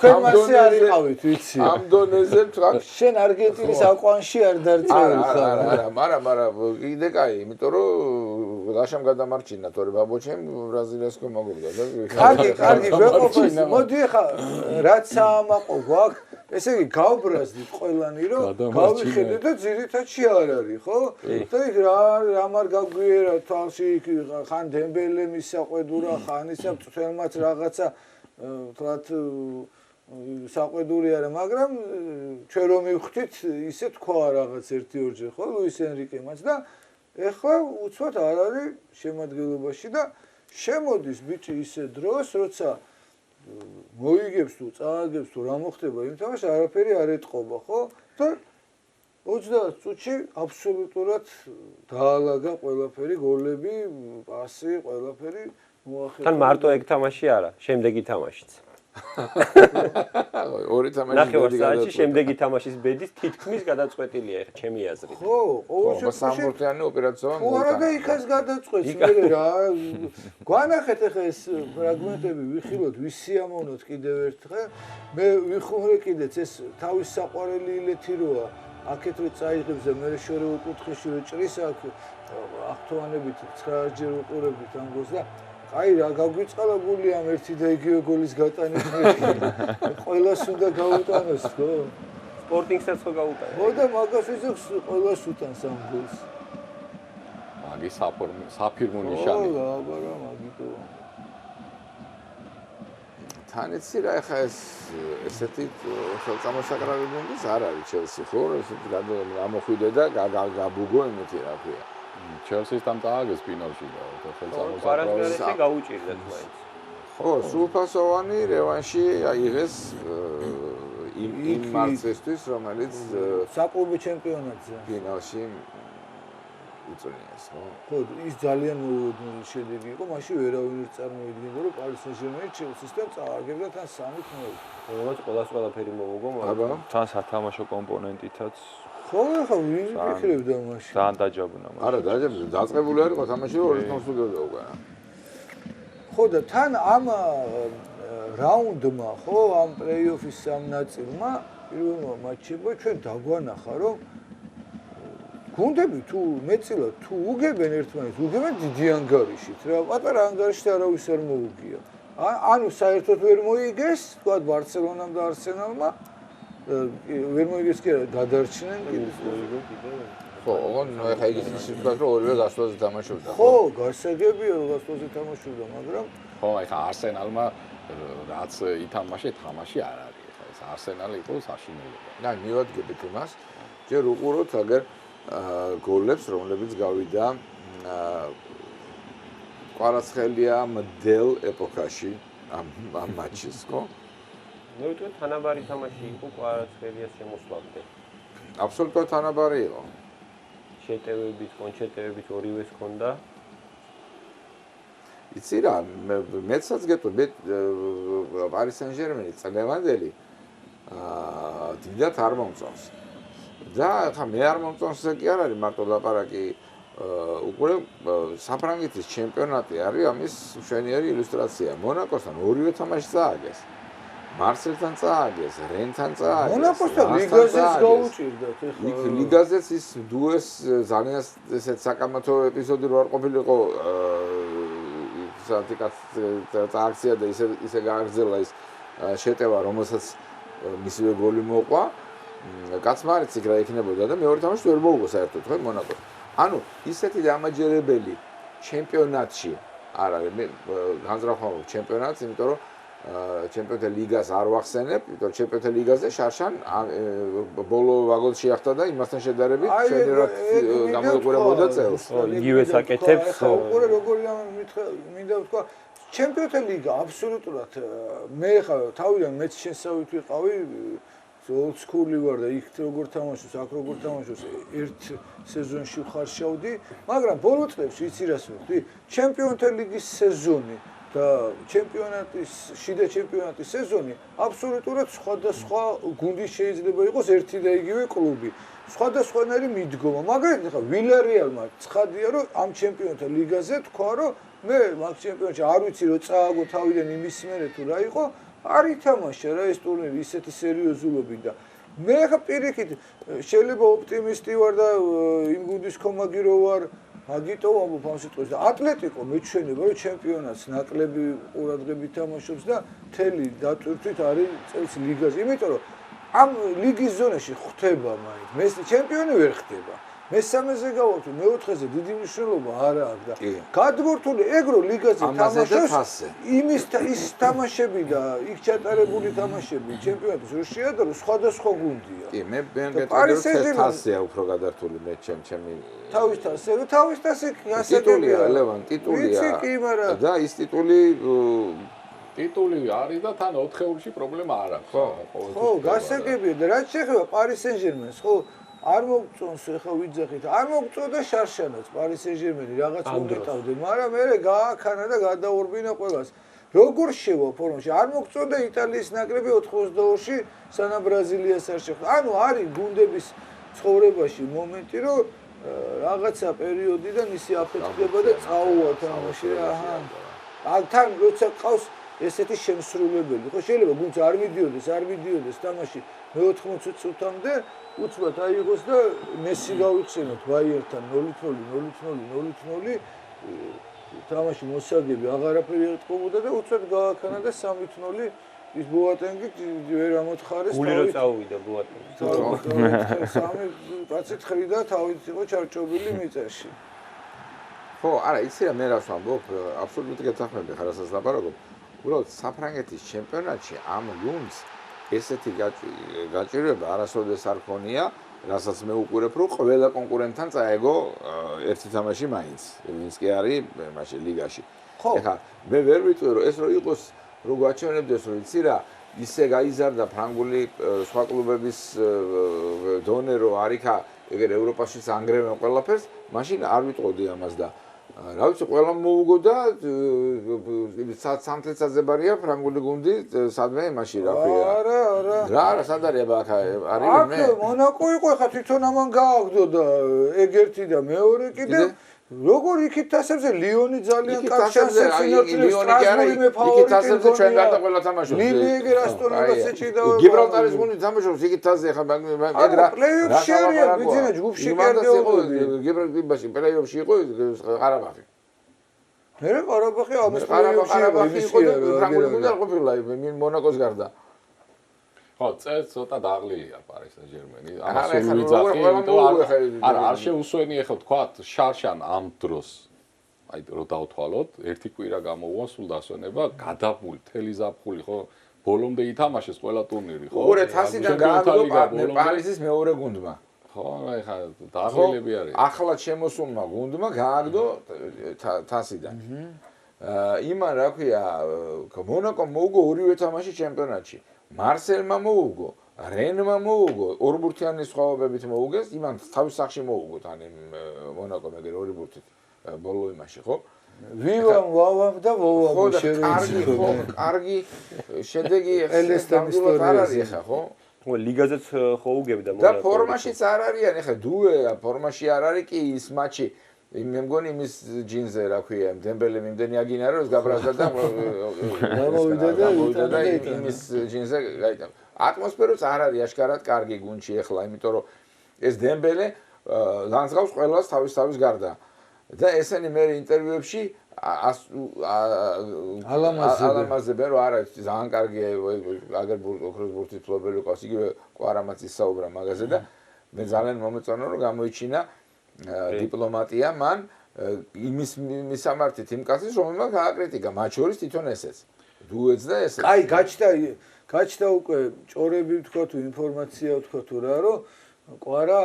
თქვენ მასე არ იყავით ვიცი ამ დონეზე თქვა შენ არგენტინის აკვანში არ დარწეული ხარ არა კიდე კაი იმიტომ რომ გაშამ გადამარჩინა თორე ბაბოჩემ ბრაზილიას მოგებდა და კარგი გვეყოფას მოდი ხა რაც ამაყო გვაქვს ესე იგი გავბრაზდით ყველანი რომ გავიხედეთ და ძირითადში არ არის ხო და იქ რა არ გაგვიერა თვალში ხან დემბელემის საყვედურა ხან ისა წელმაც რაღაცა თვათ საყვედური არა მაგრამ ჩვენ რომ მივხვდით ისე თქვა რაღაც 1-2 ხო ლუის ენრიკემაც და ეხლა უცბად არ არის შემადგენლობაში და შემოდის ბიჭი ისე დროს როცა მოიგებს თუ წააგებს თუ რა მოხდება იმ თამაში არაფერი არ ეტყობა ხო და 30 წუთში აბსოლუტურად დაალაგა ყველაფერი გოლები პასი ყველაფერი მოახერხა თან მარტო ეგ თამაში არა შემდეგი თამაშიც ორი თამაში ნახევარ-საათში შემდეგი თამაშის ბედის თითქმის გადაწყვეტილია ახლა ჩემი აზრით ხო ყოველ შემთხვევაში სამბურთიანი ოპერაცია ხო და იქაც გადაწყვეტს მე რა გვანახეთ ახლა ეს ფრაგმენტები ვიხილოთ ვისიამოვნოთ კიდევ ერთხელ მე ვიხუმრე კიდეც ეს თავის საყვარელი ილეთი როა აქეთ რო წაიღებს და მე შორე უკუთხეში რო ჭრის აქ აქტუანებით 9-ჯერ უყურებით ამ გოლს და აი რა გაგვიწყალა გული ამ ერთი და იგივე გოლის გატანით ყველას უნდა გაუტანოს ხო სპორტინგსაც ხო გაუტანა ხო და მაგას ვიზახს ყველას უტანს ამ გოლს მაგი საფირმო ნიშანი ხო აბარა მაგიტო თანიცი რა ხა ესეთი ხელწამოსაკრავი გუნდის არ არის ჩელსი ხო ესეთი გამოხვიდე და გაბუგო იმითი რა ქვია ჩელსისთან დააგეს ფინალში და ხელწამოსაკრავი პარასგარეთი გაუჭირდათ მაინც ხო სულფასოვანი რევანში აიღეს იმ მარცესთვის რომელიც საკლუბო ჩემპიონატზე ფინალში იწვიეს ხო ის ძალიან შედეგი იყო მაშინ ვერავინ არ წარმოიდგენდა რომ პარი სენ-ჟერმენი ჩელსისთან წააგებდა თან 3-0 რომელიც ყველაფერი მომოგო აბა თან სათამაშო კომპონენტითაც ხო ახლა ვინ ფიქრებდა მაშინ ძალიან დაჯაბუნა მაშინ არა დაჯაბუნა დაწყებული არ იყო თამაში 2-0 გოლდა უკან ხო და თან ამ რაუნდმა ხო ამ პლეი-ოფის სამ ნაწილმა პირველმა მატჩებმა ჩვენ დაგვანახა რომ გუნდები თუ მეწილად თუ უგებენ ერთმანეთს უგებენ დიდი ანგარიშით რა პატარა ანგარიშით არავის არ მოუგია ანუ საერთოდ ვერ მოიგეს თქვა ბარსელონამ და არსენალმა ვერ მოიგეს კი არა გადარჩნენ ხო ხა ის ისე რომ ორივე გასვლაზე თამაშობდა ხო გასაგებია რომ გასვლაზე თამაშობდა მაგრამ ხო ხა არსენალმა რაც ითამაშე თამაში არ არის ხა ეს არსენალი იყო საშინელება და მივადგებით იმას ჯერ უყუროთ აგერ გოლებს რომლებიც გავიდა კვარაცხელია მდელ ეპოქაში ამ მატჩის ხო მე ვიტყვი თანაბარი თამაში იყო კვარაცხელიას შემოსვლამდე აბსოლუტურად თანაბარი იყო შეტევებით კონჩეტევებით ორივეს ჰქონდა იცი რა მეცაც გეტყვი პარი სენ-ჟერმენი წლევანდელი დიდად არ მომწონს. და ხა მე არ მომწონს კი არ არის მარტო ლაპარაკი უკვე საფრანგეთის ჩემპიონატი არის ამის მშვენიერი ილუსტრაცია. მონაკოსთან ორივე თამაში წააგეს. მარსელთან წააგეს, რენთან წააგეს. მონაკოსთან ლიგაზეც გაუჭირდათ ეხლა. ლიგაზეც ის დუეს ძალიან ესეთ საკამათო ეპიზოდი რო არ ყოფილიყო საათიკაც აქცია და ისე გააგრძელა ის შეტევა, რომელსაც მისივე გოლი მოყვა. კაცმა არ იცი რა იქნებოდა და მეორე თამაში ვერ მოუგო საერთოდ ხო მონაკოს. ანუ ისეთი დამაჯერებელი ჩემპიონატში არ არის მე განზრახავ ჩემპიონატს, იმიტომ რომ ჩემპიონთა ლიგას არ ვახსენებ, იმიტომ რომ ჩემპიონთა ლიგაზე შარშან ბოლო ვაგონს შეახტა და იმასთან შედარებით შენერად გამოიყურებოდა წელს. იგივე საკეთებს. უყურე როგორი მინდა ვთქვა ჩემპიონთა ლიგა აბსოლუტურად მე ხა თავიდან მეც შენსავით ვიყავი old school-ი ვარ და იქ როგორ თამაშობს, აქ როგორ თამაშობს, ერთ სეზონში ვხარშავდი, მაგრამ ბოლო წლებში იცი რას ვთქვი? ჩემპიონთა ლიგის სეზონი და ჩემპიონატის შიდა ჩემპიონატის სეზონი აბსოლუტურად სხვადასხვა გუნდის შეიძლება იყოს ერთი და იგივე კლუბი. სხვადასხვანაირი მიდგომა, მაგალითად ხა ვილარეალმა ცხადია რომ ამ ჩემპიონთა ლიგაზე თქვა რომ მე მაგ ჩემპიონატში არ ვიცი რომ წააგო თავიდან იმის მერე თუ რა იყო არ ითამაშა რა ეს ტურნირი ისეთი სერიოზულობით და მე ხა პირიქით შეიძლება ოპტიმისტი ვარ და იმ გუნდის კომაგი რო ვარ აგიტო ამბობ ამ სიტყვას და ატლეტიკო მეჩვენება რომ ჩემპიონატს ნაკლები ყურადღებით თამაშობს და მთელი დატვირთვით არის წელს ლიგაზე იმიტომ რომ ამ ლიგის ზონაში ხვდება მაინც მე ჩემპიონი ვერ ხდება მესამეზე გავართ მეოთხეზე დიდი მნიშვნელობა არ აქვს და გადმორთული ეგრო ლიგაზე თამაშობს იმის ის თამაშები და იქ ჩატარებული თამაშები ჩემპიონატის რო შეადრო სხვადასხვა გუნდია კი მე მეკითხები თასია უფრო გადართული მე ჩემი თავის თასი ტიტულია ლევან ტიტულია და ის ტიტული არის და თან ოთხეულში პრობლემა არ აქვს ხო გასაგებია და რაც შეეხება პარი სენ-ჟერმენს ხო არ მოგწონს ახლა ვიძახით არ მოგწონდა შარშანაც პარი სენ-ჟერმენი რაღაც მომიტავდა მაგრამ მე გააქანა და გადაურბინა ყველას როგორ შევა ფორმაში არ მოგწონდა იტალიის ნაკრები 82-ში სანამ ბრაზილიას არ შეხვდა ანუ არის გუნდების ცხოვრებაში მომენტი რომ რაღაცა პერიოდიდან ისი აფეთქდება და წაუვა თამაში აჰა თან როცა ყავს ესეთი შემსრულებელი ხო შეიძლება გუნდს არ მიდიოდეს თამაში მე-80 წუთამდე უცბად აიღოს და მესი გავიხსენოთ ბაიერთან 0-0 თამაში მოსაგები აღარაფერი ეთყობოდა და უცბად გააქანა და 3-0 ის ბოატენგი ვერ ამოთხარეს გული რო წაუვიდა ბოატენგი სამი კაცი ხრიდა თავით იყო ჩარჩობილი მიწაში ხო არა იცი რა მე რას ვამბობ აბსოლუტურად გეთანხმები ხარ რასაც ლაპარაკობ უბრალოდ საფრანგეთის ჩემპიონატში ამ გუნდს ესეთი გაჭირვება არასოდეს არ ქონია, რასაც მე უყურებ, რომ ყველა კონკურენტთან წაეგო ერთი თამაში მაინც, ვინც კი არის მაშინ ლიგაში. ეხლა მე ვერ ვიტყვი რომ ეს რო იყოს, რო გვაჩვენებდეს რომ იცი რა, ისე გაიზარდა ფრანგული სხვა კლუბების დონე რო არიქა, ეგერ ევროპაშიც ანგრევენ ყველაფერს, მაშინ არ ვიტყოდი ამას და რა ვიცი, ყველა მოუგო და სამთლეთსაძე ბარია ფრანგული გუნდი სადმე მაშინ რა ქვია. რა, სად არის აქ არის მე? აქ მონაკო იყო, ხა თვითონ ამან გააგდო და ეგერთი და მეორე კიდე როგორ იქით თასებზე ლიონი ძალიან კარგ შანსებს ინერტიოს სტრასბურგი მეფავრიტი იქით თასებზე ჩვენ გარდა ყველა თამაშობს ლილი ეგერ ასტონებას ეჭიდა გიბრალტარის გუნდი თამაშობს იქით თასზე ხა ეგ რა პლეიოფში არიან ბიძინა ჯგუფში კერდეობები გიბრალტარში პლეიოფში იყო ყარაბაღი მე ყარაბაღი ამის პლეიოფში იყო და ფრანგული გუნდი არ ყოფილა მონაკოს გარდა ხო, წელს ცოტა დაღლილია პარი სენ-ჟერმენი. ამას ვიძახი, არ შეუსვენი ახლა თქვა შარშან ამ დროს. აი რო დავთვალოთ, ერთი კვირა გამოუვა სულ დასვენება, გადაბული, თელი ზაფხული, ხო? ბოლომდე ითამაშეს ყველა ტურნირი, ხო? უყურე თასიდან გააგდო პარიზის მეორე გუნდმა. ხო, ახლა დაღლილები არის. ახლად შემოსულმა გუნდმა გააგდო თასიდან. იმან რა ქვია, მონაკომ მოუგო ორივე თამაში ჩემპიონატში. მარსელმა მოუგო, რენმა მოუგო, ორბურთიანის სხვაობებით მოუგეს, იმან თავის სახში მოუგო თან იმ მონაკომ ეგერ ორი ბურთით ბოლო იმაში, ხო? ვივამ, ვავამ და ვოვამ ხო და კარგი შედეგი ელესთან ისტორიაზე ხა ხო? ხო, ლიგაზეც ხო უგებდა და ფორმაშიც არ არიან, ეხლა დუეა, ფორმაში არ არის კი ის მატჩი. მე მგონი იმის ჯინზე რა ქვია, დემბელე მიმდენი აგინა რომ გაბრაზდა და გამოვიდა და იმის ჯინზე გაიტანა. ატმოსფეროც არ არის აშკარად კარგი გუნდში ეხლა, იმიტომ რომ ეს დემბელე ლანძღავს ყველას თავის გარდა. და ესენი მე ინტერვიუებში ალამაზებენ რომ არა ძალიან კარგია აგერ ოქროს ფლობელი ყავს იგივე კვარამაც ისაუბრა მაგაზე და მე ძალიან მომეწონა რომ გამოიჩინა დიპლომატია მან იმის მისამართით იმ კაცის რომელმაც გააკრიტიკა მათ შორის თვითონ ესეც დუეც და ესეც აი გაჩნდა უკვე ჭორები ვთქვა თუ ინფორმაცია ვთქვა თუ რა რომ კვარა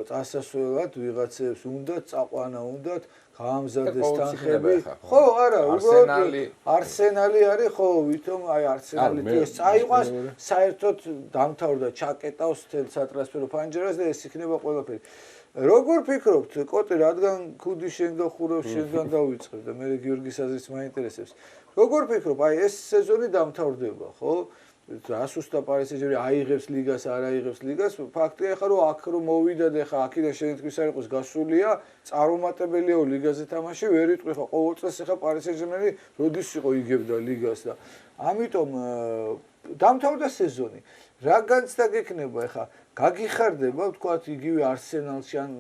წასასვლელად ვიღაცებს უნდათ წაყვანა უნდათ გაამზადეს თანხები ხო არა უბრალოდ არსენალი არის ხო ვითომ აი არსენალი თუ ეს წაიყვას საერთოდ დამთავრდა ჩაკეტავს თელ სატრანსფერო ფანჯარას და ეს იქნება ყველაფერი როგორ ფიქრობთ კოტე რადგან ქუდი შენ გახურავს შენგან დავიწყებ და მე გიორგის აზრიც მაინტერესებს როგორ ფიქრობ აი ეს სეზონი დამთავრდება ხო რასუსტა პარი სენ-ჟერმენი აიღებს ლიგას არ აიღებს ლიგას ფაქტია ხა რომ აქ რომ მოვიდა და ხა აქიდან შენთვის არ იყოს გასულია წარუმატებელიაო ლიგაზე თამაში ვერ იტყვი ხა ყოველ წელს ხა პარი სენ-ჟერმენი როდის იყო იგებდა ლიგას და ამიტომ დამთავრდა სეზონი რა განცდა გექნება ხა გაგიხარდება ვთქვათ იგივე არსენალში ან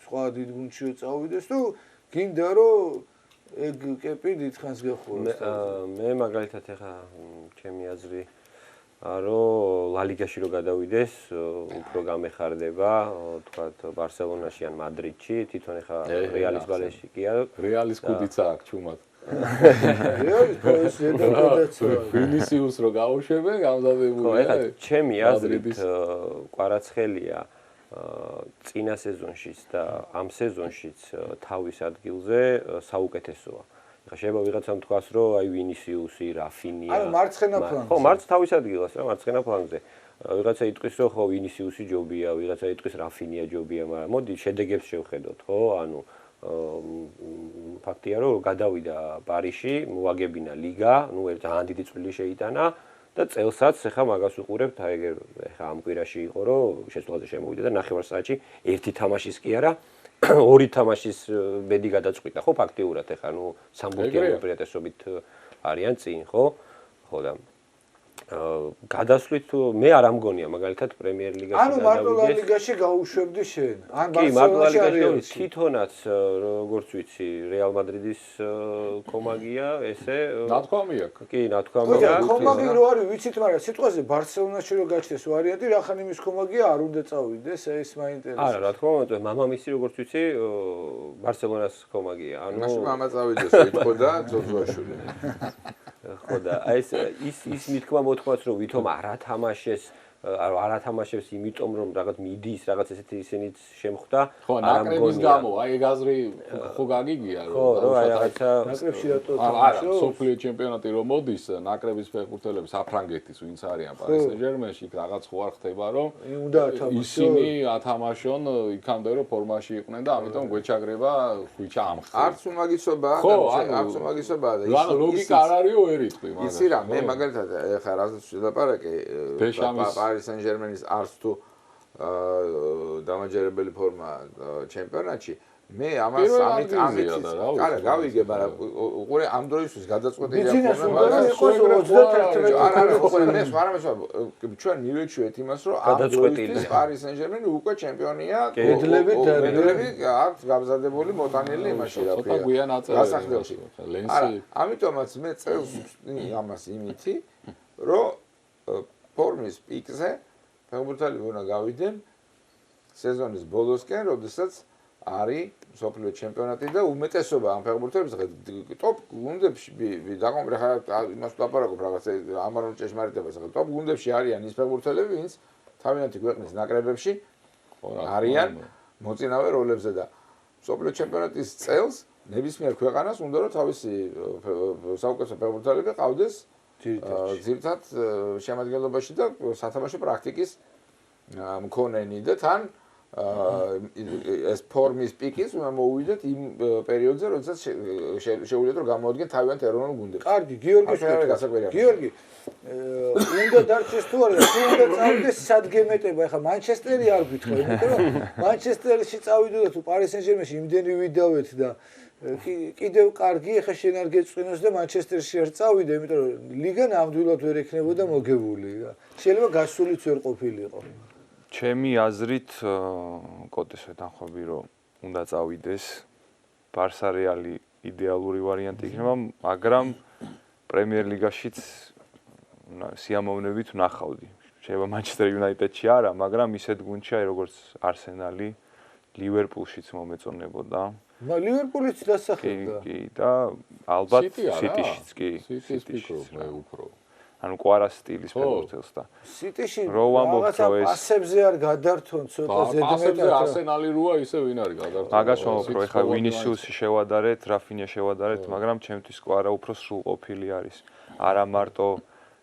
სხვა დიდ გუნდში წავიდეს თუ გინდა რომ ეგ კეპი დიდხანს გეხუროს მე მაგალითად ხა ჩემი აზრი რომ ლა ლიგაში რო გადავიდეს უფრო გამეხარდება თქვათ ბარსელონაში ან მადრიდში თვითონ ხა რეალის ბალეში კი არა რეალის კუდიცა აქვს ჩუმად რეალის ბალეში დედაცაა ვინისიუს რო გაუშვებენ გამზადებულია ხო ეხლა ჩემი აზრით კვარაცხელია წინა სეზონშიც და ამ სეზონშიც თავის ადგილზე საუკეთესოა ხა შეიძლება ვიღაცამ თქვას რომ აი ვინისიუსი რაფინია ანუ მარცხენა ფლანგზე ხო მარცხ თავის ადგილას რა მარცხენა ფლანგზე ვიღაცა იტყვის რომ ხო ვინისიუსი ჯობია ვიღაცა იტყვის რაფინია ჯობია მაგრამ მოდი შედეგებს შევხედოთ ხო ანუ ფაქტია რომ გადავიდა პარიში მოაგებინა ლიგა ნუ ძალიან დიდი წვლილი შეიტანა და წელსაც ახლა მაგას უყურებთ აი ეგ ახლა ამ კვირაში იყო რომ შეცვლაზე შემოვიდა და ნახევარსაათში ერთი თამაშის კი არა ორი თამაშის ბედი გადაწყვიტა ხო ფაქტიურად ახლა ნუ სამბურთიანი უპირატესობით არიან წინ ხო ხო და გადასვლით მე არ ამგონია მაგალითად პრემიერ ლიგაში ანუ მარტო ლა ლიგაში გაუშვებდი შენ ან ბარსელონაში თვითონაც როგორც ვიცი რეალ მადრიდის კომაგია ესე ნათქვამი აქვს კი ნათქვამი აქვს კომაგი რო არის ვიცით მაგრამ სიტყვაზე ბარსელონაში რო გაჩნდეს ვარიანტი რახან იმის კომაგია არ უნდა წავიდეს ეს მაინტერესებს არა რა თქმა უნდა მამამისი როგორც ვიცი ბარსელონას კომაგია ანუ მაშინ მამა წავიდეს იტყო და ძოძუაშვილი ხო და ეს მithkma მოთქვას რომ ვითომ არ ათამაშებს იმიტომ რომ რაღაც მიდის რაღაც ესეთი ისინიც შემხვდა ხო ნაკრების გამო აი ეგ აზრი ხო გაგიგია ხო რომ აი რაღაცა ნაკრებში რატო არა სოფლიო ჩემპიონატი რომ მოდის ნაკრების ფეხბურთელები საფრანგეთის ვინც არიან პარი სენ-ჟერმენში რაღაც ხო არ ხდება რომ ისინი ათამაშონ იქამდე რომ ფორმაში იყვნენ და ამიტომ გვეჩაგრება ხვიჩა ამხსნა არც უმაგისობა არც უმაგისობა და ის ლოგიკა არ არისო ვერ იტყვი მაგრამ იცი რა მე მაგალითად ეხლა რასაც შედაპარაკე პარი სენ-ჟერმენის არც თუ დამაჯერებელი ფორმა ჩემპიონატში მე ამას ამით არა გავიგე მაგრამ უყურე ამ დროისთვის გადაწყვეტილია ფორმა მე ჩვენ მივეჩვევთ იმას რომ ამ დროისთვის პარი სენ-ჟერმენი უკვე ჩემპიონია კედლები აქვს გამზადებული მოტანილი იმაში რა ქვია გასახდელში ამიტომაც მე წელს ამას იმითი რომ ფორმის პიკზე ფეხბურთელები უნდა გავიდნენ სეზონის ბოლოსკენ, როდესაც არის სოფლიო ჩემპიონატი და უმეტესობა ამ ფეხბურთელებს ტოპ გუნდებში დაგომრე ხარ იმას ვაპარაკობ რაღაც ამარო ჭეშმარიტებას ხარ ტოპ გუნდებში არიან ის ფეხბურთელები, ვინც თავიანთი ქვეყნის ნაკრებებში არიან მოწინავე როლებზე და სოფლიო ჩემპიონატის წელს ნებისმიერ ქვეყანას უნდა რომ თავისი საუკეთესო ფეხბურთელები ყავდეს ძირითად შემადგენლობაში და სათამაშო პრაქტიკის მქონენი და თან ეს ფორმის პიკის მოუვიდეთ იმ პერიოდზე, როდესაც შეუძლიათ რომ გამოადგენ თავიანთ ეროვნულ გუნდებს. კარგი, გიორგი, უნდა დარჩეს თუ არა, თუ უნდა წავიდეს სად გემეტება, ეხლა მანჩესტერი არ გვითხოვ, იმიტომ რომ მანჩესტერში წავიდო და თუ პარი სენ-ჟერმენში იმდენი ვიდავეთ და კიდევ კარგი, ეხლა შენ არ გეწვინოს და მანჩესტერში არ წავიდე, იმიტომ რომ ლიგა ნამდვილად ვერ ექნებოდა მოგებული. შეიძლება გასულიც ვერ ყოფილიყო. ჩემი აზრით კოტეს ვეთანხმები რომ უნდა წავიდეს ბარსა რეალი იდეალური ვარიანტი იქნება, მაგრამ პრემიერ ლიგაშიც სიამოვნებით ვნახავდი. შეიძლება მანჩესტერ იუნაიტედში არა, მაგრამ ისეთ გუნდში როგორც არსენალი, ლივერპულშიც მომეწონებოდა. ლივერპულიც დასახელდა. კი, და ალბათ სიტიშიც კი. სიტიშიც მე უფრო. ანუ კვარას სტილის ფეხბურთელს და სიტიში რაღაცა პასებზე არ გადართონ ცოტა ზედმეტად. პასებზე არსენალი როა ისე ვინ არის გადართული. მაგას ვამბობ, ეხლა ვინისიუსი შევადარეთ, რაფინია შევადარეთ, მაგრამ ჩემთვის კვარა უფრო სრულყოფილი არის. არა მარტო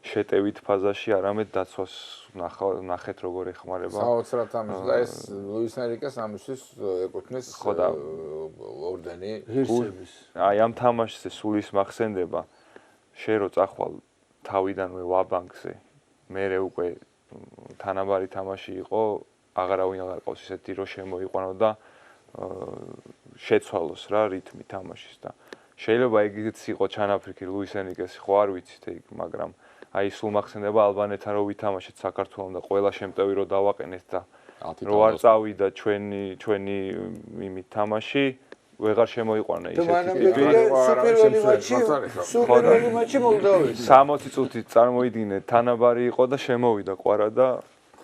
შეტევით ფაზაში, არამედ დაცვას ნახეთ როგორ ეხმარება. საოცრად ამის და ეს ლუის ენრიკეს ამისთვის ეკუთვნის ორდენი ღირსების. აი ამ თამაშზე სულ ის მახსენდება. შენ რო წახვალ თავიდანვე ვაბანკზე, მერე უკვე თანაბარი თამაში იყო, აღარავინ აღარ ყავს ისეთი რომ შემოიყვანო და შეცვალოს რა რითმი თამაშის და შეიძლება ეგეც იყო ჩანაფრიქი ლუის ენრიკესი ხო არ ვიცით ეგ, მაგრამ აი სულ მახსენდება ალბანეთთან რო ვითამაშეთ საქართველოს და ყველა შემტევი რო დავაყენეთ და რო არ წავიდა ჩვენი იმით თამაში ვეღარ შემოიყვანა ისეთი სუპერველი მატჩი მოლდოვეთში 60 წუთით წარმოიდგინე თანაბარი იყო და შემოვიდა ყვარა და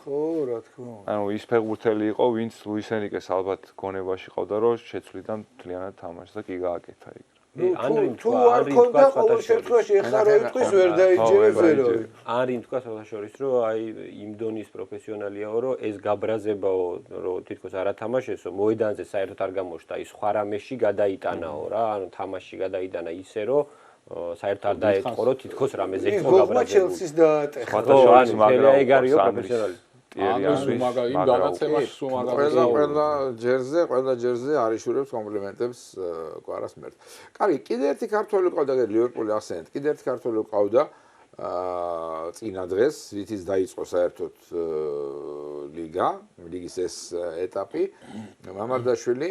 ხო რა თქმა უნდა ანუ ის ფეხბურთელი იყო ვინც ლუის ენრიკეს ალბათ გონებაში ყავდა რომ შეცვლიდა მთლიანად თამაშს და კი გააკეთა ეგ თუ არ ქონდა ყოველ შემთხვევაში ეხლა რო იტყვის ვერ დაიჯერებდერო არის თქვა საერთაშორის რომ აი იმ დონის პროფესიონალიაო რომ ეს გაბრაზებაო რომ თითქოს არ ათამაშესო მოედანზე საერთოდ არ გამოშთა ის სხვა რამეში გადაიტანაო რა ანუ თამაში გადაიტანა ისე რომ საერთოდ არ დაეწყო რომ თითქოს რამეზე იყო გაბრაზებული ჩელსის დაატეხა ფათაშორის მაგრამ ეგ არისო პროფესიონალი იმ გადაცემაში სულ მაგაზე ყველა ჯერზე არიშურებს კომპლიმენტებს კვარას მერტ. კარგი, კიდე ერთი ქართველი ყავდა ლივერპული ახსენეთ. კიდე ერთი ქართველი ყავდა წინა დღეს, რითიც დაიწყო საერთოდ ლიგის ეს ეტაპი. მამარდაშვილი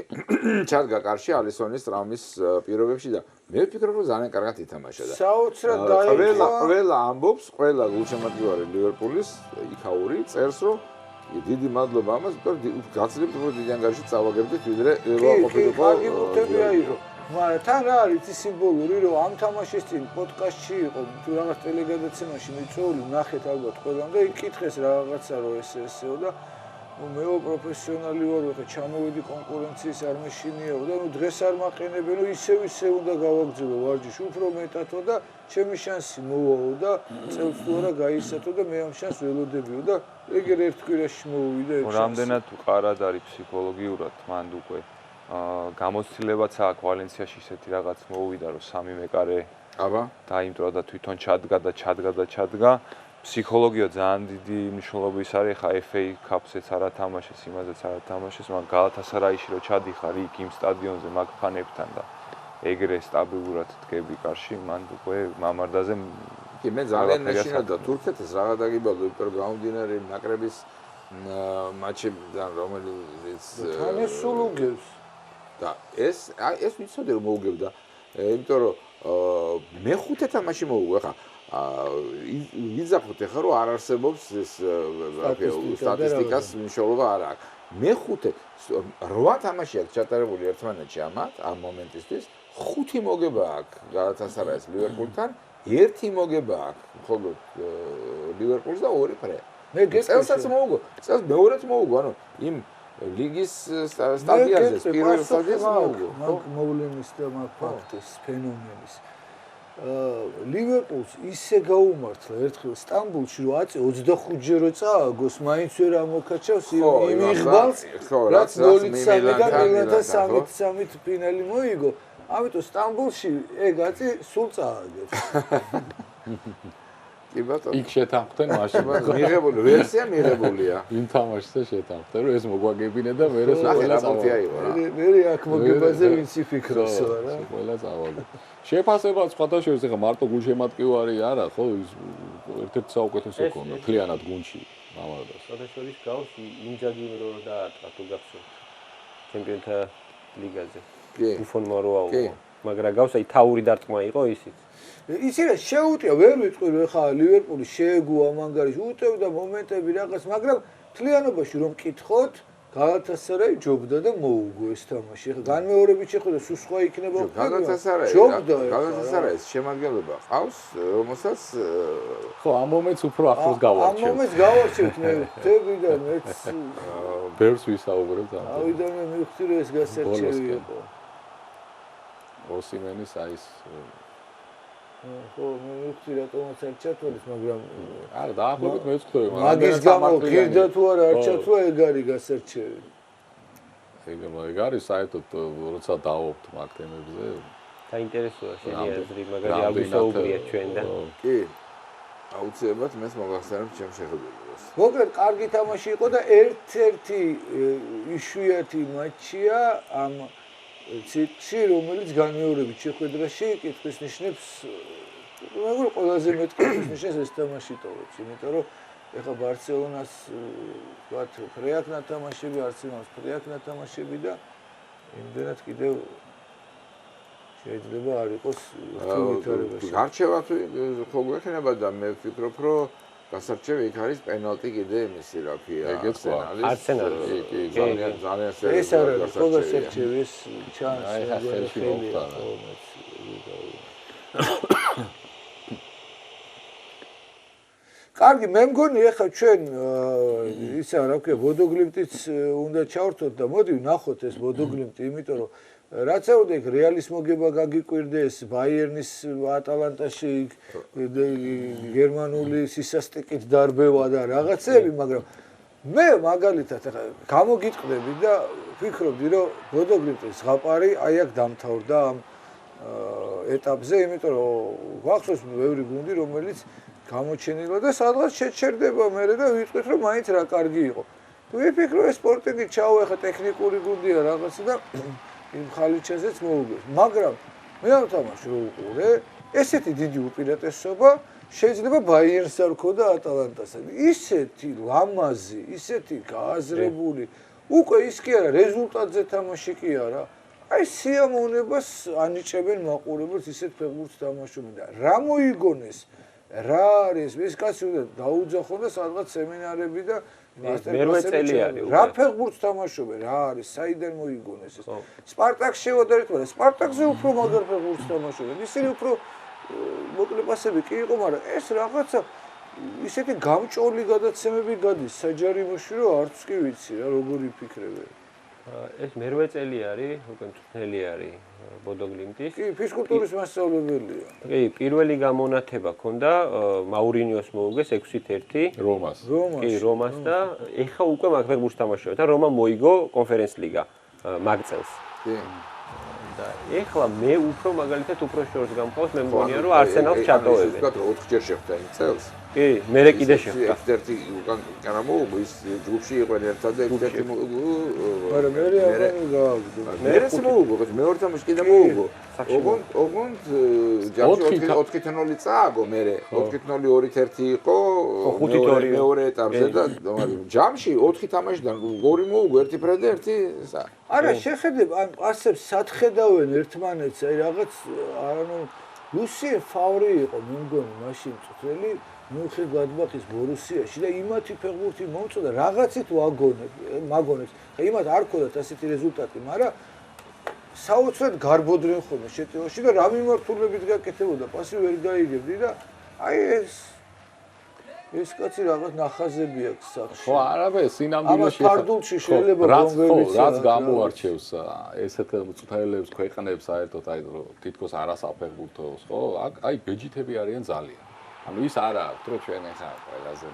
ჩადგა კარში ალისონის ტრავმის პირობებში და მე ვფიქრობ რომ ძალიან კარგად ითამაშა და საოცრად დაიწყო. ყველა ამბობს, ყველა გულშემატკივარი ლივერპულის იქაური წერს რომ დიდი მადლობა ამას, რომ გაცლებთ უფრო დიდი ანგარიში წავაგებდით ვიდრე ყოფილიყო. კარგი ბურთები აიღო. მაგრამ თან რა არის ის სიმბოლური რომ ამ თამაშის წინ პოდკასტში იყო თუ რაღაც ტელეგადაცემაში მიწვეული ნახეთ ალბათ ყველამ და იკითხეს რაღაცა რომ ესეო და მეო პროფესიონალი ვარ ხა ჩამოვედი კონკურენციის არ მეშინიაო და დღეს არ მაყენებენ რომ ისე უნდა გავაგრძელო ვარჯიში უფრო მეტათო და ჩემი შანსი მოვაო და წელს თუ არა გაისათო და მე ამ შანსს ველოდებიო და ეგერ ერთ კვირაში მოვიდა ეს რამდენად უყარად არის ფსიქოლოგიურად მანდ უკვე გამოცდილებაც აქვს ვალენსიაში ისეთი რაღაც მოუვიდა რომ სამი მეკარე აბა დაიმტვრა და თვითონ ჩადგა ფსიქოლოგია ძალიან დიდი მნიშვნელობის არის ხა FA Cup-საც არა თამაშეს იმაზეც არა თამაშეს მაგრამ გალათასარაიში რომ ჩადიხარ იქ იმ სტადიონზე მაგ ფანებთან და ეგრე სტაბილურად დგები კარში მან უკვე მამარდაზე კი მე ძალიან მეშინოდა თურქეთის რაღა დაგიბალო იმიტომ გამომდინარე ნაკრების მატჩებიდან რომელიც თან ეს სულ უგევს და ეს ვიცოდი რომ მოუგებდა იმიტომ რომ მეხუთე თამაში მოუგო ხა ვიზახოთ ახლა რომ არ არსებობს ეს სტატისტიკას მნიშვნელობა არ აქვს მეხუთე 8 თამაში აქვს ჩატარებული ერთმანეთში ამ მომენტისთვის 5 მოგება აქვს გალათასარაის ლივერპულთან 1 მოგება აქვს მხოლოდ ლივერპულს და 2 ფრე მე წელსაც მოუგო წელს მეორეც მოუგო ანუ იმ ლიგის სტადიაზე პირველ სტადიაზე მოუგო მოვლენის და მაგ ფაქტის ფენომენის ლივერპულს ისე გაუმართლა ერთხელ სტამბოლში რომ აწე 25-ჯერ რო წააგოს მაინც ვერ ამოქაჩავს იმ იღბალს რაც 0-3 და პილათა 3-3 ფინალი მოიგო ამიტომ სტამბოლში ეგ აწე სულ წააგებს კი ბატონო. იქ შეთანხმდნენ მაშინ. მიღებული ვერსია მიღებულია. ვინ თამაშს და შეთანხმდნენ, რომ ეს მოგვაგებინე და მე ნახე რა მოტი აიღო რა. მე აქ მოგებაზე ვინც იფიქროს რა. ყველა წავალ. შეფასება სხვადასხვა ეხა მარტო გულშემატკივარი არა, ხო? ერთ-ერთი საუკეთესო ქონდა მთლიანად გუნდში. მამადას. სხვადასხვა გავს ინჯაგიმრო და ატყა თუ გახსოვთ. ჩემპიონთა ლიგაზე. კი. ბუფონმა რო აუღო. მაგრამ გავს აი თაური დარტყმა იყო ისიც. იცი რა შეუტია ვერ ვიტყვი რომ ხა ლივერპული შეეგუა მანგარიში უტევდა მომენტები რაღაც მაგრამ თლიანობაში რომ მკითხოთ გალათასარაი ჯობდა და მოუგო ეს თამაში. ხა განმეორებით შეხვდა სულ სხვა იქნება. გალათასარაის შემადგენლობა ყავს, რომელსაც ხო, ამ მომენტს უფრო ახლოს გავარჩევ. ამ მომენტს გავარჩევთ მე ვთები და მეც ბევრს ვისაუბრებ ამ. ავიდან მე მივხვდი რომ ეს გასარჩევი იყო. ოსიმენის აი ეს ხო, მე ვთქვი რატომაც არ ჩათვალეს, მაგრამ არა, დაახლოებით მე ვთქვი, მაგის გამო გირდა თუ არა არ ჩათვლა ეგ არის გასარჩევი. ეგ არის საერთოდ როცა დავობთ მაგ თემებზე. დაინტერესოა შენი აზრი, მაგარი არ ვისაუბრია ჩვენ და. კი. აუცილებლად მეც მოგახსენებ ჩემ შეხედულებას. მოკლედ, კარგი თამაში იყო და ერთ-ერთი იშვიათი მატჩია ამ ციკლში, რომელიც განმეორებით შეხვედრაში კითხვის ნიშნებს, მეგობრებო, ყველაზე მეტ კითხვის ნიშნებს ეს თამაში ტოვებს, იმიტომ რომ ეხლა ბარსელონას ვთქვათ, ფრეაქნა თამაშები, არსენალს ფრეაქნა თამაშები და იმდენად კიდევ შეიძლება არ იყოს ვითარებაში. გარჩევა თუ ხო გვექნება და მე ვფიქრობ, რომ გასარჩევი იქ არის პენალტი კიდე იმისი რა ქვია არსენალის. კი, ძალიან ეს არის ხო გასარჩევი ეს ჩანს. აი ხა ხელში მოხდა. კარგი, მე მგონი ახლა ჩვენ ისა რა ქვია ბოდოგლიმტიც უნდა ჩავერთოთ და მოდი ვნახოთ ეს ბოდოგლიმტი, იმიტომ რომ რაც აუდა იქ რეალის მოგება გაგიკვირდეს, ბაიერნის ატალანტაში გერმანული სისასტიკით დარბევა და რაღაცები, მაგრამ მე მაგალითად ახლა გამოგიტყდები და ვფიქრობდი, რომ ბოდოგლიმტის ზღაპარი აი აქ დამთავრდა ამ ეტაპზე, იმიტომ რომ გვახსოვს ბევრი გუნდი, რომელიც გამოჩენილა და სადღაც შეჩერდება მერე და ვიტყვით, რომ მაინც რა კარგი იყო. ვიფიქრო ეს სპორტინგი ჩაუეხა ტექნიკური გუნდია რაღაცა და იმ ხალიჩაზეც მოუგეს. მაგრამ მე ამ თამაშს რო უყურე, ესეთი დიდი უპირატესობა შეიძლება ბაიერნს არ ქონდა ატალანტასთან. ისეთი ლამაზი, ისეთი გააზრებული, უკვე ის კი არა რეზულტატზე თამაში კი არა. აი სიამოვნებას ანიჭებენ მაყურებელს ისეთ ფეხბურთს თამაშობენ და რა მოიგონეს? რა არის? ეს კაცი უნდა დაუძახონ და სადღაც სემინარები და მასტერკლასები არის. რა ფეხბურთს თამაშობენ? რა არის? საიდან მოიგონეს ეს? სპარტაკს შევადარეთ, მაგრამ სპარტაკზე უფრო მაგარ ფეხბურთს თამაშობენ. ისინი უფრო მოკლე პასები კი იყო, მაგრამ ეს რაღაცა ისეთი გამჭოლი გადაცემები გადის საჯარიმოში, რომ არც კი ვიცი რა როგორი ფიქრები. ეს მერვე წელი არის, უკვე მწვრთნელი არის ბოდოგლიმტის. კი, ფიზკულტურის მასწავლებელია. კი, პირველი გამონათება ქონდა მაურინიოს მოუგეს 6-1 რომას. კი, რომას და ეხა უკვე მაგ ფეხბურთს თამაშობენ და რომა მოიგო კონფერენს ლიგა მაგ წელს. კი. და ეხლა მე უფრო მაგალითად უფრო შორს გამყავს, მე მგონია რომ არსენალს ჩატოვებენ. ვთქვათ, რომ 4 ჯერ შეხვდა იმ წელს. კი, მერე კიდე შეხვდა. ერთ-ერთი უკან კანა მოუგო ის ჯგუფში იყვნენ ერთად და ერთ-ერთი მოუგო. მაგრამ მე გავაგზავნე. მერე მოუგო, მეორე თამაში კიდე მოუგო. ოღონდ ჯამში 4-0 წააგო მერე. 4-0 2-1 იყო მეორე ეტაპზე და ჯამში 4 თამაშიდან 2 მოუგო, ერთი ფრედა, ერთი სა. არა, შეხედებ ან პასებს სათხედავენ ერთმანეთს, აი რაღაც ანუ ლუსიე ფავრი იყო, მე მგონი მაშინ წვრთნელი მიუხედავად ბორუსიაში და იმათი ფეხბურთი მომწოდა რაღაცით მაგონებს. ხა იმათ არ ქონდათ ასეთი რეზულტატი, მაგრამ საოცრად გარბოდრენ ხოლმე შეტევაში და რა მიმართულებით გაკეთებოდა, პასი ვერ გაიგებდი და აი ეს კაცი რაღაც ნახაზები აქვს სახში. ხო, არაბე, სინამდვილეში ფარდულში შეიძლება რომლებიც რაც გამოარჩევს ესეთ მწვრთნელებს ქვეყნებს საერთოდ აი თითქოს არასაფეხბურთოს, ხო? აი ბეჯითები არიან ძალიან. ანუ ის არა აქვს, რომ ჩვენ ახლა ყველაზე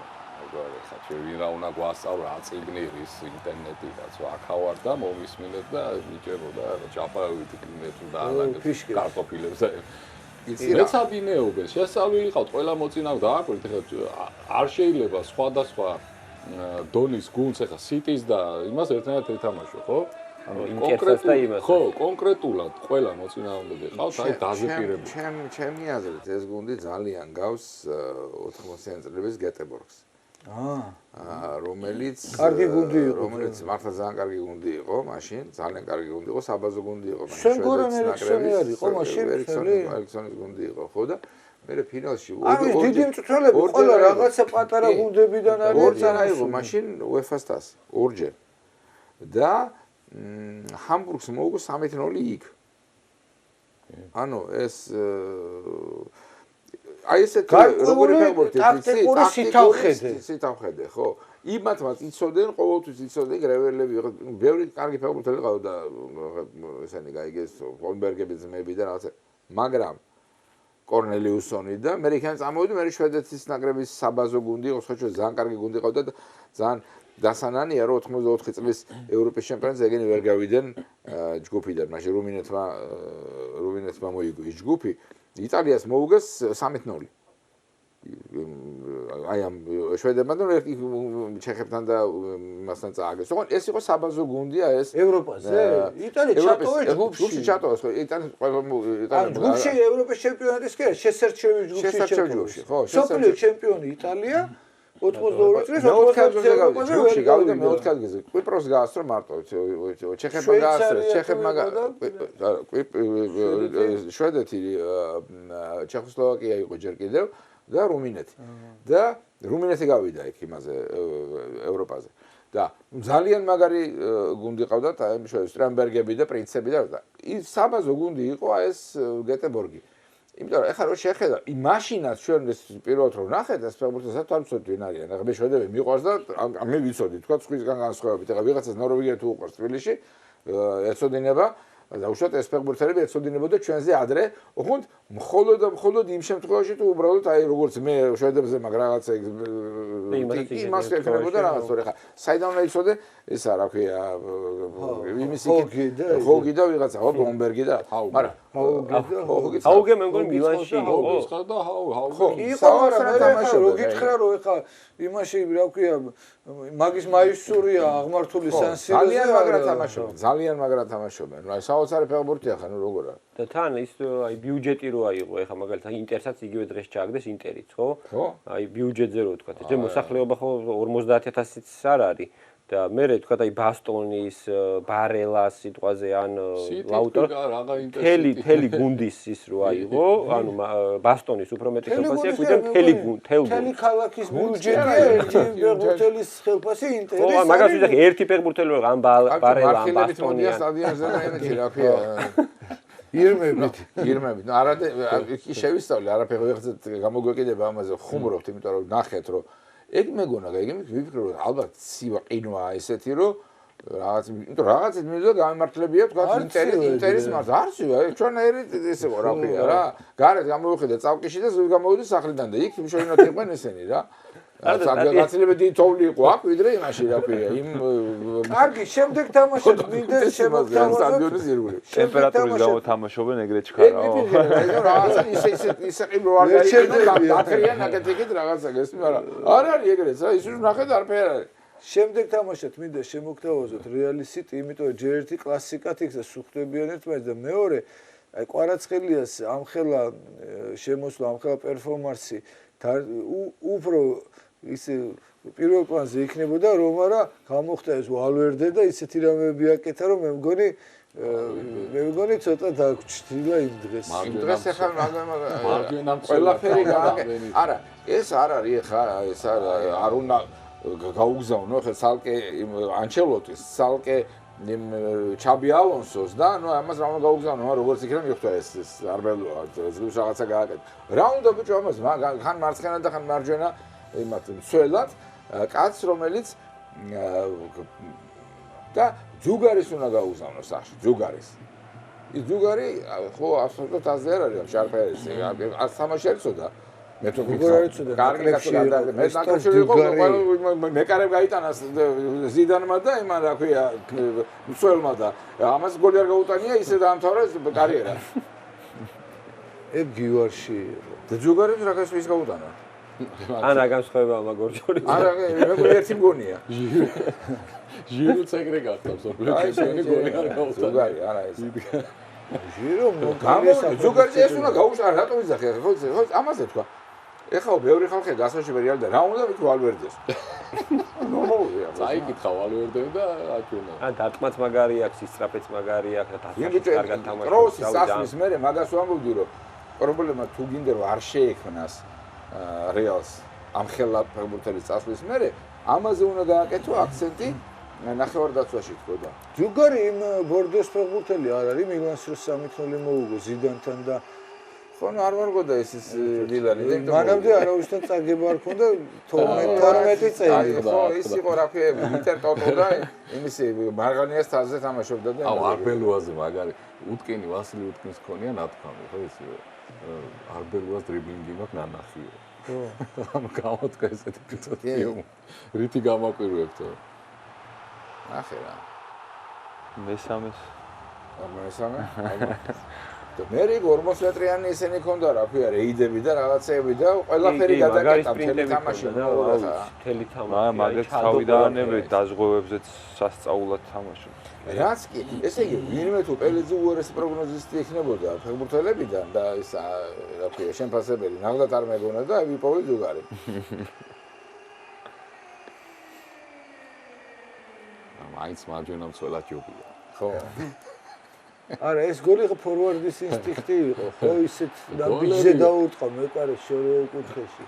ხა ჩვენ ვინ უნდა გვასწავლა აწიგნირის ინტერნეტი რაც აქავარ და მომისმინეთ და მიჭეროდა ჭაპავით კლიმეთს და კარტოფილებს. მეცადინეობენ, შესწავლილი ყავთ ყველა მოწინავე დააკვირდით, ეხლა არ შეიძლება სხვადასხვა დონის გუნდს ეხლა სიტის და იმას ერთნაირად ეთამაშო, ხო? ხო, კონკრეტულად ყველა მოწინააღმდეგე ყავთ, აი დაზეპირებული. ჩემი აზრით ეს გუნდი ძალიან გავს 80-იან წლების გეტებორგს. რომელიც კარგი გუნდი იყო, რომელიც მართლა ძალიან კარგი გუნდი იყო მაშინ, ძალიან კარგი გუნდი იყო, საბაზო გუნდი იყო მაშინ. შენგორან ერიქსონი არ იყო მაშინ, ერიქსონის გუნდი იყო, ხო და მე ფინალში დიდი მწვრთნელები ყველა რაღაცა პატარა გუნდებიდან არის. ორჯერ აიღო მაშინ UEFA-ს თასი, ორჯერ. და ჰამბურგს მოუგო 3-0 იქ. ანუ ეს აი ესეთ როგორი ფეხბურთი სიტავხედე ხო იმათმაც იცოდნენ ყოველთვის იცოდნენ გრეველები ბევრი კარგი ფეხბურთელი ყავდა და ესენი გაიგეს ჰოლმბერგები ძმები და რაღაცა მაგრამ კორნელიუსონი და მე იქიდან წამოვიდი მე შვედეთის ნაკრების საბაზო გუნდი იყო სხვა ძალიან კარგი გუნდი ყავდა და ძალიან დასანანია რომ 84 წლის ევროპის ჩემპიონატზე ეგენი ვერ გავიდნენ ჯგუფიდან მაშინ რუმინეთმა მოიგო ის ჯგუფი იტალიას მოუგეს 3-0. აი ამ შვედებმა და ჩეხებთან და მასთან წააგეს. ოღონდ ეს იყო საბაზო გუნდია ეს ევროპაზე. იტალია ჩატოვეს ჯგუფში ჩატოვეს ხო იტალია ჯგუფში ევროპის ჩემპიონატის კი შესარჩევი ჯგუფში ხო სოფლიო ჩემპიონი იტალია 82 წლის 4-ზე გავიდა მე-4 ადგილზე. კვიპროსს გაასწრო მარტო ჩეხებმა გაასწრო ჩეხებმა შვედეთი ჩეხოსლოვაკია იყო ჯერ კიდევ და რუმინეთი. და რუმინეთი გავიდა იქ იმაზე ევროპაზე. და ძალიან მაგარი გუნდი ყავდათ აი შტრამბერგები და პრინცები და ის საბაზო გუნდი იყო ეს გეტებორგი. იმიტომ რომ ეხლა რო შეხედა იმაშინაც ჩვენ ეს პირველად რომ ნახეთ ეს ფეხბურთის თვალსაჩინო ვინ არიან. ეხლა მე შვედები მიყვარს და მე ვიცოდი თქვა სხვისგან განსხვავებით. ეხლა ვიღაცას ნორვეგია თუ უყვარს თბილისში ეცოდინება და უშუალოდ ეს ფეხბურთელები ეცოდინებოდა ჩვენზე ადრე. ოღონდ მხოლოდ იმ შემთხვევაში თუ უბრალოდ აი როგორც მე შვედებზე მაგ რაღაცა იმას ეკრებოდა რაღაც თორე ხა საიდან აიცოდე ესა რა ქვია იმისი ჰოგი და ვიღაცა ხო ბომბერგი და მაგრამ ჰაუგე მე მგონი მილანში იყო ხო და ჰაუგე იყო მაგრამ რო გითხრა რომ ეხა იმაში რა ქვია მაგის მაისურია აღმართული სანსიროზე ძალიან მაგრად თამაშობენ აი საოცარი ფეხბურთია ხა ნუ როგორ არის და თან ის აი ბიუჯეტი რო აიღო ეხა მაგალითად ინტერსაც იგივე დღეს ჩააგდეს ინტერიც ხო აი ბიუჯეტზე რო თქვა ჯერ მოსახლეობა ხო 50000-იც არ არის და მე თქვა აი ბასტონის ბარელას სიტყვაზე ან ლაუტარ თელი გუნდის ის რო აიღო ანუ ბასტონის უფრო მეტი ხელფასია გვიდან თელი ქალაქის ბიუჯეტია ერთი ფეხბურთელის ხელფასი ინტერესი ხო მაგას ვიზახი ერთი ფეხბურთელი რო ამ ბარელა ამ ბასტონია სტადიონზე და იმეთი რა ქვია ირმებით ნუ არა კი შევისწავლე არაფერი ვიღაცად გამოგვეკიდება ამაზე ხუმრობთ იმიტომ რომ ნახეთ რომ ეგ მეგონა და ეგ ვიფიქრო რომ ალბათ ცივა ყინვაა ესეთი რომ რაღაცით მინდა გამართლებია თქვა ინტერის მართ არც ჩვენერი ესე რა ქვია რა გარეთ გამოვიხედე წავკიში და ზუსტ გამოვიდი სახლიდან და იქ შევინოთ იყვნენ ესენი რა გაცილებით თოვლი იყო აქ ვიდრე იმაში რა ქვია იმ კარგი შემდეგ თამაშობ მინდა სტადიონის ირგვლივ ტემპერატურის გამო თამაშობენ ეგრეთ ჩქარაო რაღაცა ისე ყინვა არ გაიგო დახრიან ნაკეთიკით რაღაცა გესმის მაგრამ არ არის ეგრეც რა ის ნახეთ არაფერი არის შემდეგ თამაშობთ მინდა შემოგთავაზოთ რეალი სიტი იმიტომ რომ ჯერ ერთი კლასიკად იქცა სუხდებიან ერთმანეთს და მეორე აი კვარაცხელიას ამხელა შემოსვლა ამხელა პერფორმანსი უფრო ის პირველ პლანზე იქნებოდა რომ არა გამოხდა ეს ვალვერდე და ისეთი რამეები აკეთა რომ მე მგონი ცოტა დაგჭირდა იმ დღეს დღეს ახლა ყველაფერი არა ეს არ არის ხა ეს არ უნდა გაუგზავნო ხა სალკე ანჩელოტის სალკე ჩაბი ალონსოს და ნუ ამას რა უნდა გაუგზავნო როგორც იქნება მიხვდა ეს არბელოა ზრუს რაღაცა გააკეთე რა უნდა ბიჭო ამას ხან მარცხენა და ხან მარჯვენა იმათ მცველად კაცს რომელიც და ჯუგარის უნდა გაუგზავნო სახში ჯუგარის ის ჯუგარი ხო აბსოლუტურად აზე არ არის შარფერისი არ თამაშერიცოდა მე თუ ვიცი კარგი კაცია მე ნაკრებში იყო მეკარებ გაიტანა ზიდანმა და იმან რა ქვია მცველმა და ამას გოლი არ გაუტანია ისე დაამთავრა კარიერა ეგ გივარში იყო. და ჯუგარებს რა გასვის გაუტანა? ან რა განსხვავება მაგორჯორი? არა, მე ერთი მგონია. ჟირო ეგრე გახდა სოფლიო გოლი არ გაუტანა. ჯუგარი, არა ეს. ჟირო გამოვიდა ჯუგარი ეს უნდა გაუშვა რატო ვიზახე ხო ამაზე თქვა. ეხლა ბევრი ხალხი გასვაში ვერიალ და რა უნდა ვიქო ალვერდეს. ნორმალურია. წაიკითხა ალვერდები და აჩვენა. ან დარტყმაც მაგარი აქვს, ისტრაფეც მაგარი აქვს და თასაში კარგად თამაშობს. პროსის სახლის მერე მაგას ვამბობდი რომ პრობლემა თუ გინდა რომ არ შეექმნას რეალს ამ ხელა ფეხბურთელის წასვლის მერე ამაზე უნდა გააკეთო აქცენტი ნახევარდაცვაში თქო და ჯუგარი იმ ბორდოს ფეხბურთელი არ არის მილანს რო 3-0 მოუგო ზიდანთან და ხო არ ვარგოდა ეს ვილანი მანამდე არავისთან წაგება არ ქონდა 12 წელი ხო ის იყო რა ქვია ინტერ ტოტო და იმისი მარგანიას თაზე თამაშობდა და აუ არბელუაზე მაგარი უტკინი ვასილი უტკინს ქონია ნათქვამი ხო ის არბელუას დრიბლინგი მაქვს ნანახიო ხო ანუ გამოთქა ესეთი პიცოტიო რითი გამაკვირვებთო ნახე რა მესამეს და მე 40 მეტრიანი ისინი ქონდა რა ქვია რეიდები და რაღაცეები და ყველაფერი გადაკეტა მთელი თამაში მთელი თამაში მაგაც თავიდანვე დაზღვევებზეც სასწაულად თამაშობს რაც კი ესე იგი ვინმე თუ პელეზე უარესი პროგნოზისტი იქნებოდა ფეხბურთელებიდან და ის რა ქვია შემფასებელი ნამდვილად არ მეგონა და ვიპოვე ჯუგარი მაინც მარჯვენა მცველად ჯობია ხო არა ეს გოლი ხო ფორვარდის ინსტინქტი იყო ხო ისეთ ნაბიჯზე დაუწყა მეკარე შორეულ კუთხეში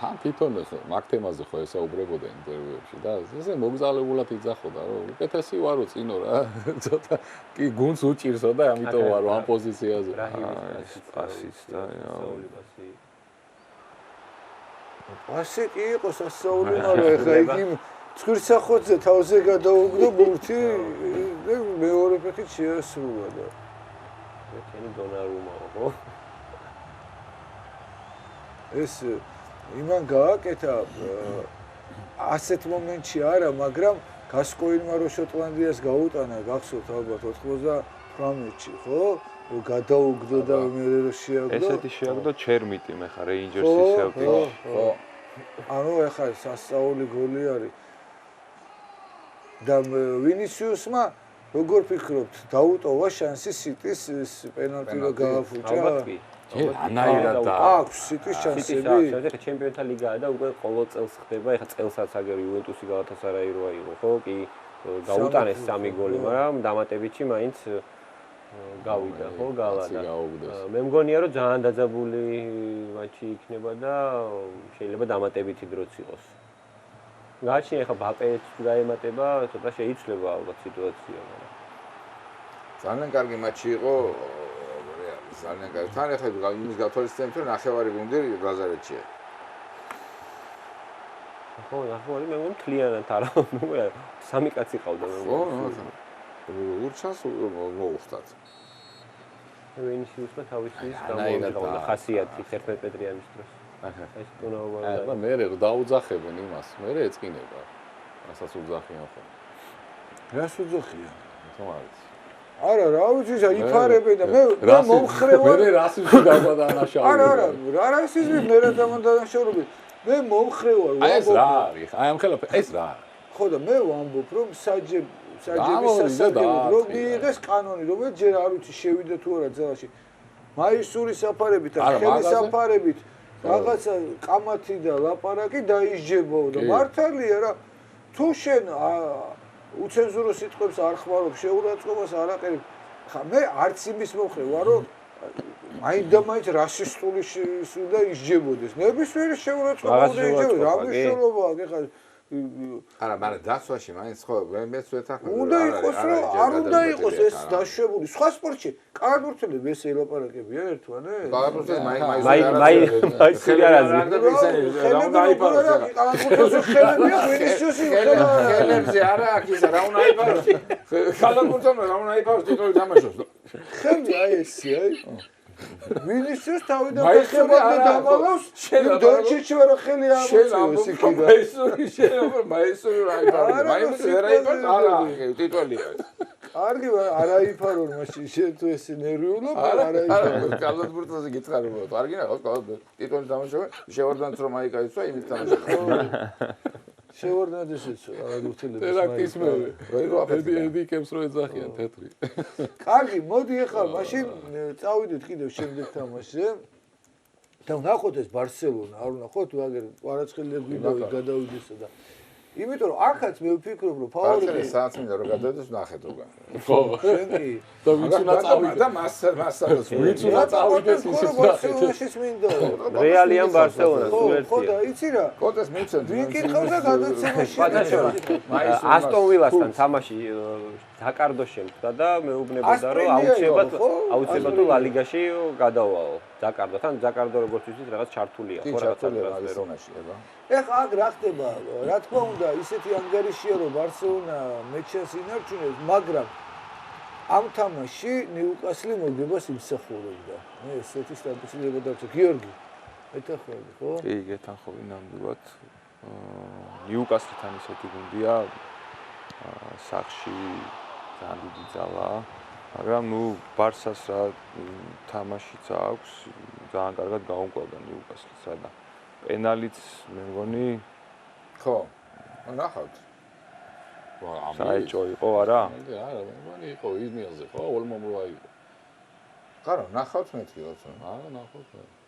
თან თვითონ მაგ თემაზე ხო ესაუბრებოდა ინტერვიუებში და ესე მოგზალებულად იძახოდა რომ უკეთესი ვარო წინო რა ცოტა კი გუნდს უჭირსო და ამიტომ ვარო ამ პოზიციაზე პასიც და პასი კი იყო სასწაული მაგრამ ეხლა იგი ცხვირსახოძე თავზე გადაუგდო ბურთი და მეორე ფეხით შეასრულა და ეთენი დონარუმაო ხო ეს იმან გააკეთა ასეთ მომენტში არა მაგრამ გასკოინმა რო შოტლანდიას გაუტანა გახსოვთ ალბათ 98-ში ხო რომ გადაუგდო და მე რო შეაგდო ესეთი შეაგდო ჩერმიტი მე ხარ რეინჯერსის სელტიკში ხო ანუ ეხლა სასწაული გოლი არის და ვინისიუსმა როგორ ფიქრობთ დაუტოვა შანსი სიტის პენალტი რო გააფუჭა ალბათ კი ანაირად და აქვს სიტის შანსები ეს ჩემპიონთა ლიგაა და უკვე ყოველ წელს ხდება ეხლა წელსაც აგერ იუვენტუსი გალათასარაი როა იყო ხო კი გაუტანეს 3 გოლი მაგრამ დამატებითში მაინც გავიდა ხო გალა და მე მგონია რომ ძალიან დაძაბული მატჩი იქნება და შეიძლება დამატებითი დროც იყოს გააჩნია ეხლა ბაპეც დაემატება ცოტა შეიცვლება ალბათ სიტუაცია მაგრამ ძალიან კარგი მატჩი იყო ძალიან კარგი თან ეხლა იმის გათვალისწინებთ რომ ნახევარი გუნდი გაზარეთშია ხო ნახევარი მე მგონი მთლიანად არა მე 3 კაცი ყავდა მე ხო ურჩას მოუხდათ ვინისიუსმა თავისი გამოიყენა ხასიათი 11 მეტრიანის დროს ეს ტუნაობა და მე რო დაუძახებენ იმას მე ეწყინება რასაც უძახიან ხო რას უძახიან თომარიც არა რა ვიცი იფარებენ და მე მომხრევარ მე რასიზმი დავადანაშაულე არა რა რასიზმი მე რა დავადანაშაულე მე მომხრევარ აი ეს რა არის აი ამ ხელა ეს რა ხო და მე ვამბობ რომ საჯების სასარგებლოდ რომ მიიღეს კანონი რომელიც ჯერ არ ვიცი შევიდა თუ არა ძალაში მაისური საფარებით და ხელი საფარებით რაღაცა კამათი და ლაპარაკი დაისჯებო და მართალია რა თუ შენ უცენზურო სიტყვებს არ ხმარობ შეურაცხყოფას არ აყენებ ხა მე არც იმის მომხრე ვარ რომ მაინდა-მაინც რასისტული და ისჯებოდეს ნებისმიერი შეურაცხყოფა უნდა ისჯებოდეს რა მნიშვნელობა აქვს ეხლა არა მაგრამ დაცვაში მაინც ხო მეც ვეთანხმები უნდა იყოს რომ არ უნდა იყოს ეს დაშვებული სხვა სპორტში კალათბურთელები ეს ელაპარაკებია ერთმანეთს კალათბურთელი მაისური არ არის რა უნდა იპაროს კალათბურთელზე ხელებია ვინისიუსი ხელებზე არა აქ ისა რა უნდა იპაროს კალათბურთელმა რა უნდა იპაროს ტიტული თამაშობს ხელი აი ესე აი ვინისიუს თავიდან ხებად დამალავს დონჩიჩი ვარა ხელი ამოწევს იქიდან მაისური რა იპაროს მაისური რა იპაროს არა ტიტულია კარგი არაიფარო მაშინ შენ თუ ეს ნერვიულობ არაიფარო კარლოს ბურთაზე გითხარ რომ კარგი რა ხო ტიტონის დამაშავე შევარდანს რომ აიკაიცვა იმით დამაშავე შევარდანაძესაც ურთულებს ტერაქტის მე ედიკებს რო ეძახიან თეთრი კარგი მოდი ახლა მაშინ წავიდეთ კიდევ შემდეგ თამაშზე და ნახოთ ეს ბარსელონა არ ნახოთ ვაგერ კვარაცხელია გვინდა გადავიდესო და იმიტომ რომ ახაც მე ვფიქრობ რომ ფავორიტი საათს მინდა რომ გადავიდეს ნახეთ უგან ხო შენ კი და ვინც უნდა წავიდეს და მასალას ვინც უნდა წავიდეს ისიც ბარსელონაშიც მინდა რეალი ან ბარსელონა სულ ხო და ერთია იცი რა კონტეს მიცემ ვინ კითხავდა გადაცემაში ასტონ ვილასთან თამაში დაკარდო შემდგა და მეუბნებოდა რომ აუცილებლად ლა ლიგაში გადავალო დაკარდო დაკარდო როგორც ვიცით რაღაც ჩართულია ხო რაღაც ბარსელონაში ება ეხლა აქ რა ხდება რა თქმა უნდა ისეთი ანგარიშია რომ ბარსელონა მეჩას ინარჩუნებს მაგრამ ამ თამაში ნიუკასლი მოგებას იმსახურებდა მე ესეთი სტატისტიკა დავწერე გიორგი ეთახმები ხო კი გეთანხმები ნამდვილად ნიუკასლთან ისეთი გუნდია სახში ძალიან დიდი ძალაა მაგრამ ნუ ბარსას რა თამაშიც აქვს ძალიან კარგად გაუმკლავდა ნიუკასლს რა და პენალიც მე მგონი ხო ნახავთ საეჭო იყო არა არა მე მგონი იყო იზმიელზე ხო ოლმომროა იყო ხარო ნახავთ მეთქი როცა არა ნახავთ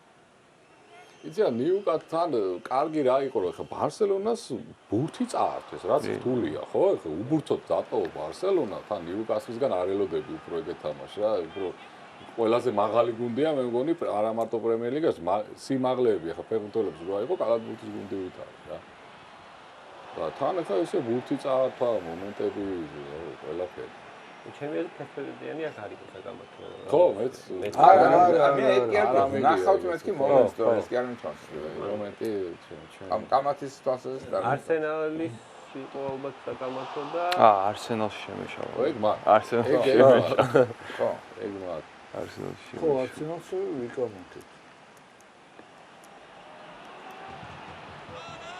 იცი ნიუკასლთან კარგი რა იყო რომ ხა ბარსელონას ბურთი წაართვეს რაც რთულია ხო ხა უბურთოდ დატოვა ბარსელონა თან ნიუკასლისგან არ ელოდები უფრო ეგეთ თამაშს რა უფრო ყველაზე მაღალი გუნდია მე მგონი არა მარტო პრემიერ ლიგაში სიმაღლეები ხა ფეხბურთელებს რა იყო კალათბურთის გუნდი ვითარი რა და თან ხა ესე ბურთი წაართვა მომენტები ყველაფერი ჩემი ფეხბურთიანი აქ არის საკამათო ხო მეც არა მე ეგ ნახავთ მეთქი მომენტს თუ ეს კი არ მithავს მომენტი ამ კამათის თვალსაზრისით არსენალის იყო ალბათ საკამათო და არსენალში შემეშავა ხო ეგ მაგ არსენალში შემეშავა ხო ეგ მაგ არსენალში ხო არსენალში ვიკამათეთ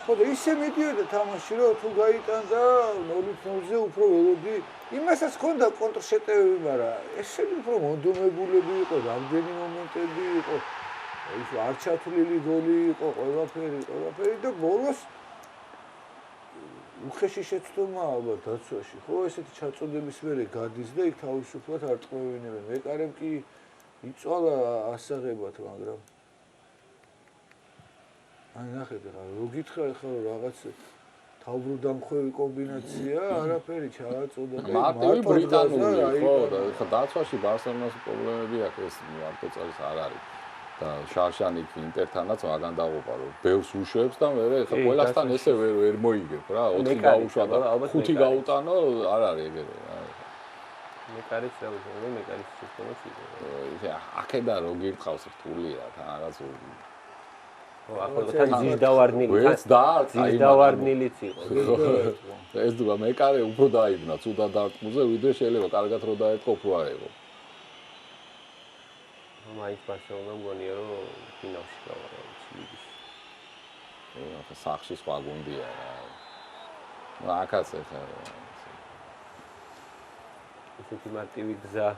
ხო და ისე მიდიოდა თამაში რომ თუ გაიტანდა 0-0-ზე უფრო ველოდი იმასაც ჰქონდა კონტრშეტევები მაგრამ ესენი უფრო მონდომებულები იყო რამდენი მომენტები იყო ის არ ჩათვლილი გოლი იყო ყველაფერი და ბოლოს უხეში შეცდომა ალბათ დაცვაში ხო ესეთი ჩაწოდების მერე გადის და იქ თავისუფლად არ ტყვევინებენ მეკარემ კი იწვალა ასაღებად მაგრამ აი ნახეთ ახლა რო გითხრა ახლა რაღაც თავბრუდამხვევი კომბინაცია არაფერი ჩააწოდა და მარტივი ბრიტანული ხო და ხა დაცვაში ბარსელონას პრობლემები აქვს ეს მარტო წელს არ არის და შარშანი ინტერთანაც მაგან დაუყვა რომ ბევრს უშვებს და მე ხა ყველასთან ესე ვერ მოიგებ რა 4 გაუშვა და 5 გაუტანო არ არის ეგრე მეკარიც დაუშვე მეკარიც შეცდომაც იყო აქედან რო გირთყავს რთულია თან რაღაც ხო ახლა თან ძიჟდავარნილი ვერც ძიჟდავარნილიც იყო ეს დუა მეკარე უფრო დაიბნა ცუდა დარტყმზე ვიდრე შეიძლება კარგად რო დაეთყო უფრო აეღო მაინც ბარსელონა მგონია რომ ფინალში გავარა ლიგის ახლა სახში სხვა გუნდია რა აქაც ახლა ისეთი მარტივი გზა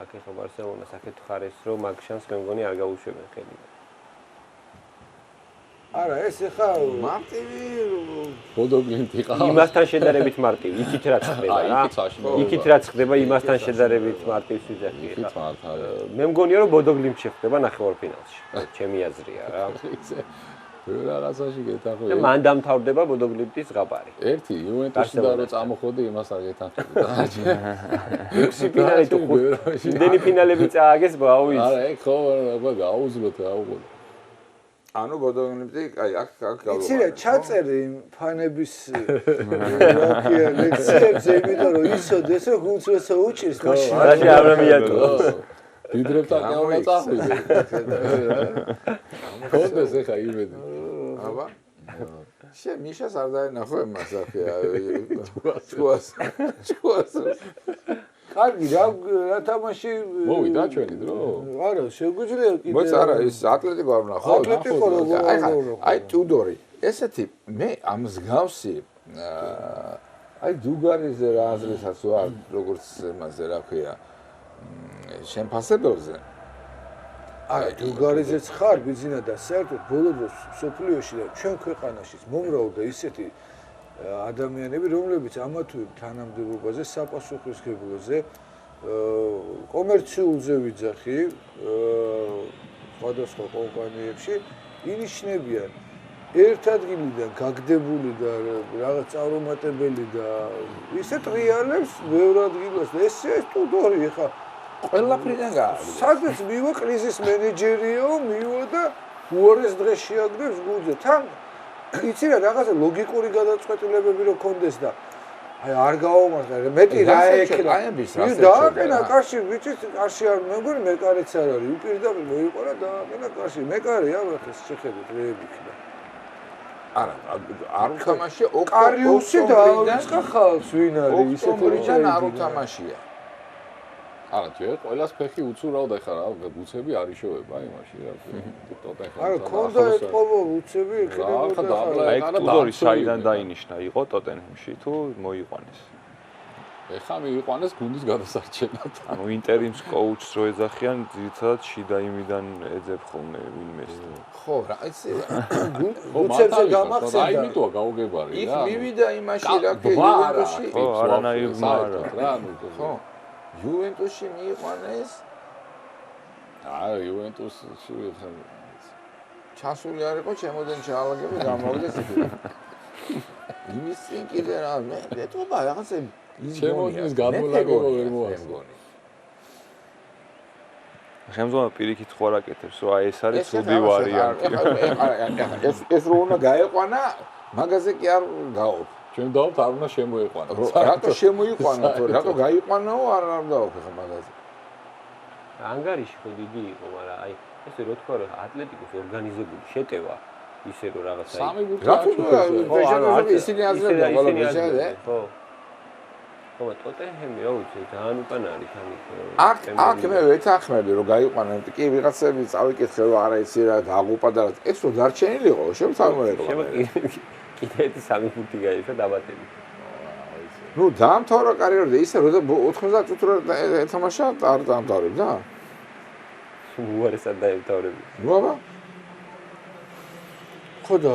აქ ახლა ბარსელონას აქეთ ხარეს რომ მაგ შანსს მე მგონი არ გაუშვებენ ხელი არა ეს ახლა მარტივი ბოდოგლინტი ყავს იმასთან შედარებით მარტივი იქით რაც ხდება რა იქით რაც ხდება იმასთან შედარებით მარტივი სიძახი ხა მე მგონია რომ ბოდოგლინტში ხდება ნახევარფინალში ჩემი აზრია რა რაღაცაში გეთანხმები და მან დამთავრდება ბოდოგლინტის ზღაპარი ერთი იუვენტუსიდან რო წამოხოდი იმას არ გეთანხმები ექვსი ფინალი თუ იმდენი ფინალები წააგეს ბაუის არა ეგ ხო გააუძლოთ აუღო ანუ ბოდოგლინტი აი აქ გავლა იცი რა ჩაწერე იმ ფანების რაკია ლექციებზე იმიტომ რომ იცოდეს რომ გუნცროსა უჭირს მაშინ რაში აბრამიატო დიდრებთან გაუნა წახვიდე კონდეს ახლა იმედი აბა შე მიშას არ დაენახო იმას ახლა ჩუას კარგი რა თამაში მოვიდა ჩვენი დრო არა შეგვიძლია კიდე მოიც არა ის ატლეტიკო არ ვნახო ატლეტიკო აი ტუდორი ესეთი მე ამ მსგავსი აი დუგარიზე რა აზრისაც ვარ, როგორც მასე რა ქვია, შემფასებელზე. არა, დუგარიზეც ხარ ბიძინა და საერთოდ ბოლო დროს სოფლიოში და ჩვენ ქვეყანაშიც მომრავლდა ისეთი ადამიანები, რომლებიც ამა თუ იმ თანამდებობაზე, საპასუხისმგებლოზე, კომერციულზე ვიძახი, სხვადასხვა კომპანიებში ინიშნებიან ერთ ადგილიდან გაგდებული და რაღაც წარუმატებელი და ისე ტრიალებს ბევრ ადგილას და ესე სტუდორი ხა ყველაფრიდან გააქვს. სადაც მივა კრიზის მენეჯერიო, მივა და უორეს დღეს შეაგდებს გულზე. თან იცი რა რაღაცა ლოგიკური გადაწყვეტილებები რო კონდეს და აი არ გაომართა მეტი რა ექლაების ასე დააყენა კარში ვიცით კარში არ მეგონი მეკარეც არ არის უპირდაპირ მოიყარა დააყენა კარში მეკარე აბრახეს შეხედეთ რეები ხდა არა არ უთამაშია კარიუსი დაიწყა ხალხს ვინ არის ისეთი ოქტომბრიდან არ უთამაშია არა ჯერ ყველას ფეხი უცურავდა ხა რა ბუცები არ იშოვება იმაში რა ტოტე ხა არა კონდა ეთყობა ბუცები ეკრებოდა აი ტუდორი საიდან დაინიშნა იყო ტოტენჰემში თუ მოიყვანეს ეხა მიიყვანეს გუნდის გადასარჩენად ანუ ინტერიმს კოუჩს რო ეძახიან ძირითადად შიდა იმიდან ეძებ ხოლმე ვინმეს ხო რა იცი ბუცებზე გამახსენდა აი მიტოა გაუგებარი რა იქ მივიდა იმაში რა იუვენტუსში ხო არანაირ მარა რა ხო იუვენტუსში მიიყვანეს აა იუვენტუსში ჩასული არ იყო ჩემოდენ ჩაალაგები გამოვიდეს იქ იმის წინ კიდე რა მე ეთყობა რაღაცა ჩემოდის გამოლაგება ვერ მოასწორი ხელმძღვანელი პირიქით ხო არ აკეთებს რომ აი ეს არის ცუდი ვარიანტი ეს რო უნდა გაეყვანა მაგაზე კი არ გაოფ ჩვენ დავთ არ უნდა შემოიყვანა რატო შემოიყვანა თორე რატო გაიყვანაო არ დავოფ ხა მაგაზე ანგარიში ხო დიდი იყო მაგრამ აი ესე რო თქვა რომ ატლეტიკოს ორგანიზებული შეტევა ისე რომ რაღაცა სამი ბურთი რატო ისინი აზრებდა ყველა ხო ხო ტოტენჰემი რა ვიცი ძალიან უკან არის აქ მე ვეთანხმები რომ გაიყვანა კი ვიღაცები წავიკითხე რომ არა იცი რა დაღუპა და ეს რო დარჩენილიყო შემთხვევით კიდე სამი ბურთი გაიშვა დაბატები ნუ დაამთავრა კარიერა და ისე რომ 90 წუთი რო ეთამაშა არ დაამთავრებდა უარესად დაემთავრებია ნუ აბა ხო და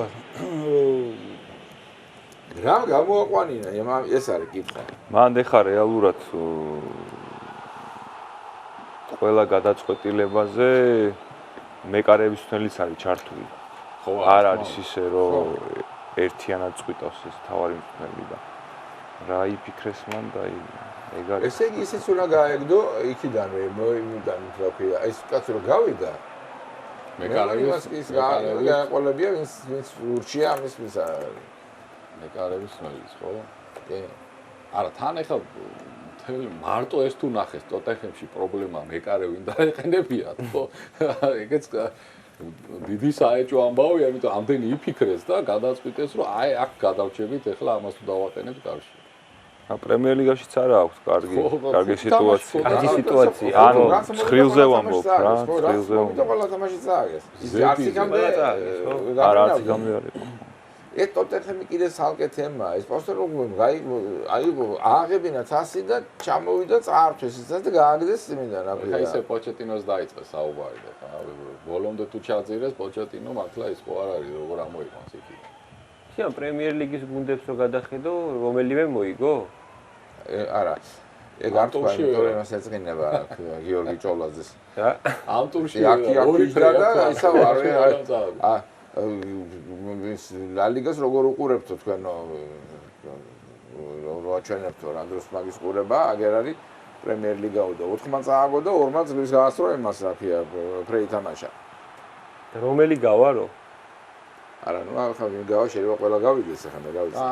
რა გამოაყვანინა ეს არის კითხვა მან ეხა რეალურად ყველა გადაწყვეტილებაზე მეკარების თვალის არის ჩართული ხო არ არის ისე რომ ერთიანად წვიტავს ეს თავარი მწვრთნელი და რა იფიქრეს მან და ეგ არის ესე იგი ისიც უნდა გაეგდო იქიდანვე მოიმიდან რა ქვია ეს კაცი რომ გავიდა მეკარების ის გაყოლებია ვინც ურჩია ამის ვის მეკარების ნოლის ხო კი არა თან ეხლა თელი მარტო ეს თუ ნახეს ტოტენჰემში პრობლემა მეკარე ვინ დაეყენებიათ ხო ეგეც დიდი საეჭვო ამბავი ამიტომ ამდენი იფიქრეს და გადაწყვიტეს რომ აი აქ გადავჭებით ეხლა ამას თუ დავაყენებთ კარში პრემიერ ლიგაშიც არა აქვს კარგი სიტუაცია კარგი სიტუაცია ანუ ხრილზე ვამბობ რა ხრილზე ვამბობ ყველა თამაში წააგეს ის არციკამდე არა არციკამდე არ იყო ეს ტოტენჰემი კიდე სალკე თემაა ეს პოსტეროგლუმ აი ააღებინა თასი და ჩამოვიდა წაართვეს ისაც და გააგდეს იმიდან რა ხა ისე პოჩეტინოს დაიწყეს საუბარი და ხა ბოლომდე თუ ჩაძირეს პოჩეტინო მართლა ის ხო არ არის როგორ ამოიყვანს იქ შენ პრემიერ ლიგის გუნდებს რო გადახედო რომელიმე მოიგო არა ეგ არ თქვა იმიტომ რომ ეწინება გიორგი ჭოლაძეს რა ამ ტურში ორი ფრა და ისა არ ლა ლიგას როგორ უყურებთო თქვენო რო აჩვენებთო რა დროს მაგის ყურება აგერ არის პრემიერ ლიგაო და 4 წააგო და 2 წლის გაასწრო იმას რა ქვია ფრეი თამაშა და რომელი გავარო არა ნუ ახლა ვინ გავა შეიძლება ყველა გავიდეს ახლა მე რა ვიცი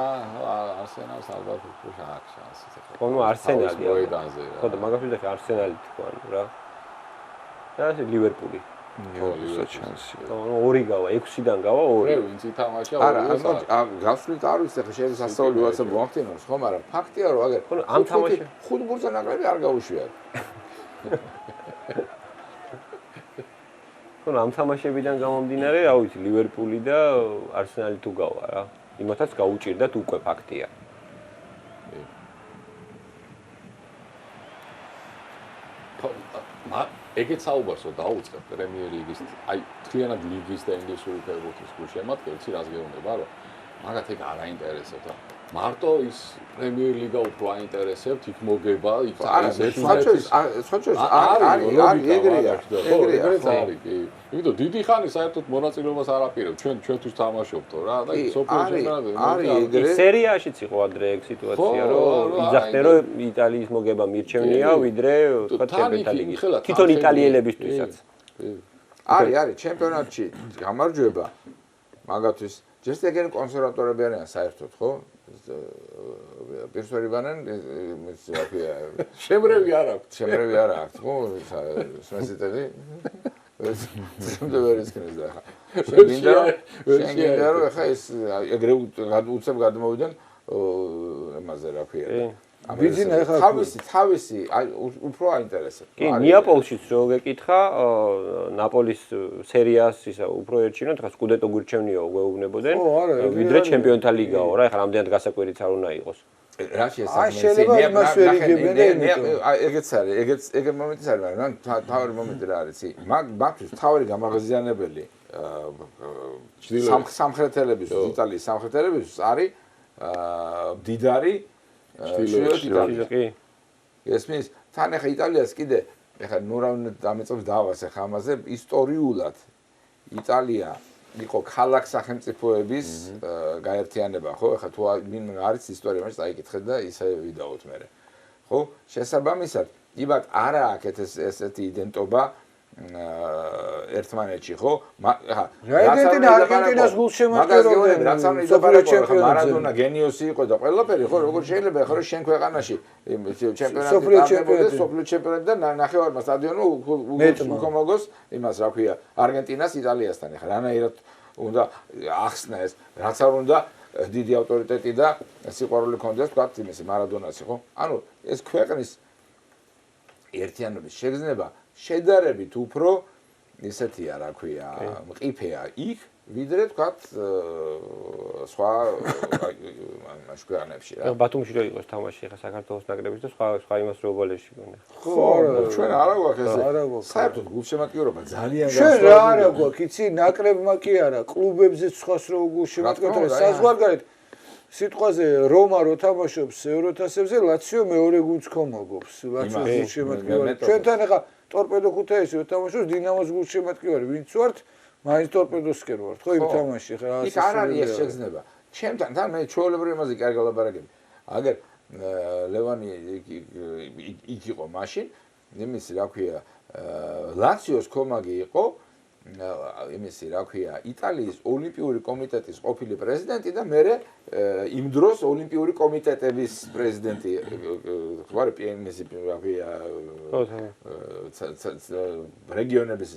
არსენალს ალბათ უფრო აქვს შანსი ხო ნუ არსენალი მოედანზე ხო და მაგაფრით ახლა არსენალი თქვა რა და ეს ლივერპული იოსაც შანსი ხო ნუ 2 გავა 6-დან გავა 2 მე ვინც ითამაშა არა გასვლით არ ვიცი ახლა შეიძლება სასწაული ვაცებ მოახდინოს ხო მაგრამ ფაქტია რომ აგერ ხო ამ თამაში ფუტბოლზე ნაკრები არ გაუშვიათ ხო ამ თამაშებიდან გამომდინარე რა ვიცი ლივერპული და არსენალი თუ გავა რა იმათაც გაუჭირდათ უკვე ფაქტია ეგეც საუბარსო დაუწყებ პრემიერ ლიგის, აი მთლიანად ლიგის და ინგლისური ფეხბურთის გულშემატკივრებს რას გეუბნება, რომ მაგათ ეგ არ აინტერესებთ. მარტო ის პრემიერ ლიგა უფრო აინტერესებთ, იქ მოგება, იქ არის იმიტომ დიდი ხანი საერთოდ მონაწილეობას არ აპირებ ჩვენთვის თამაშობთო რა და სოფლიო ჩემპიონატზე ის სერიაშიც იყო ადრე ეგ სიტუაცია რომ იძახდნენ რომ იტალიის მოგება მირჩევნია ვიდრე თქვა ჩემპიონთა ლიგის თვითონ იტალიელებისთვისაც არის ჩემპიონატში გამარჯვება მაგათთვის ჯესტეგენ კონსერვატორები არიან საერთოდ ხო პირსვერიბანენ შემრევი არ აქვს ხო სმესიტები ზემდე ვერისკნეს და შეგინდა რომ ხა ეს ეგრე უცებ გადმოვიდნენ იმაზე რა ქვია ბიძინა ხა თავისი უფრო აინტერესებს კი ნეაპოლშიც რო გეკითხა ნაპოლის სერიას ისა უფრო ერჩინოთ ხა სკუდეტო გურჩევნიო გვეუბნებოდნენ ვიდრე ჩემპიონთა ლიგაო რა ხა რამდენად გასაკვირიც არ უნდა იყოს რა შეიძლება იმას ვერ იგებენ ეგეც არის ეგ მომენტიც არის მაგრამ თავი მომენტი რა არის მაგთვის თავი გამაღაზიანებელი სამხრეთელების იტალიის სამხრეთელების არის დიდარი ჩრდილოეთი ესმის თან ახლა იტალიას კიდე ახლა ნუ რა დამეწობს დავას ახლა ამაზე ისტორიულად იტალია იყო ქალაქ სახელმწიფოების გაერთიანება ხო ახლა თუ არის ისტორია მას დაიკითხეთ და ისე ვიდაოთ მე ხო შესაბამისად იბათ არა აქეთ ესეთი იდენტობა ერთმანეთში ხო ახლა არგენტინას გულშემატკივრობენ რაც ამ იდაპარაკო მარადონა გენიოსი იყო და ყველაფერი ხო როგორ შეიძლება ახლა შენ ქვეყანაში ჩემპიონატი სოფლიო ჩემპიონატი და ნახევარმა სტადიონო უკვე მოგოს იმას რა ქვია არგენტინას იტალიასთან ახლა რანაირად უნდა ახსნა ეს რაც არ უნდა დიდი ავტორიტეტი და სიყვარული ქონდეს თქვა იმისი მარადონასი ხო ანუ ეს ქვეყნის ერთიანობის შეგრძნება შედარებით უფრო ისეთია რა ქვია მყიფეა იქ ვიდრე თქვათ სხვა მაშკანებში რა ბათუმში რო იყოს თამაში ხა საქართველოს ნაკრების და სხვა იმას რო ვალეში გონია ხო ჩვენ არა გვაქვს ესე საერთოდ გულშემატკივრობა ძალიან ჩვენ რა არა გვაქვს იცი ნაკრებმა კი არა კლუბებზეც სხვას რო გულშემატკივრობა საზღვარგარეთ სიტყვაზე რომა რო თამაშობს ევროთასებზე ლაციო მეორე გუნდს ხომოგობს ლაციოს გულშემატკივარი ჩვენთან ახლა ტორპედო ქუთაისი რო თამაშობს დინამოს გულშემატკივარი ვინც ვართ მაინც ტორპედოსკენ ვართ ხო იმ თამაში ხა ის არ არის ეს შეგრძნება ჩემთან თან მე ჩვეულებრივ იმაზე კარგი ლაპარაკები აგერ ლევანი იქ იყო მაშინ იმისი რა ქვია ლაციოს კომაგი იყო იმისი რა ქვია იტალიის ოლიმპიური კომიტეტის ყოფილი პრეზიდენტი და მე იმ დროს ოლიმპიური კომიტეტების პრეზიდენტი ვარ პიემისი რა ქვია რეგიონების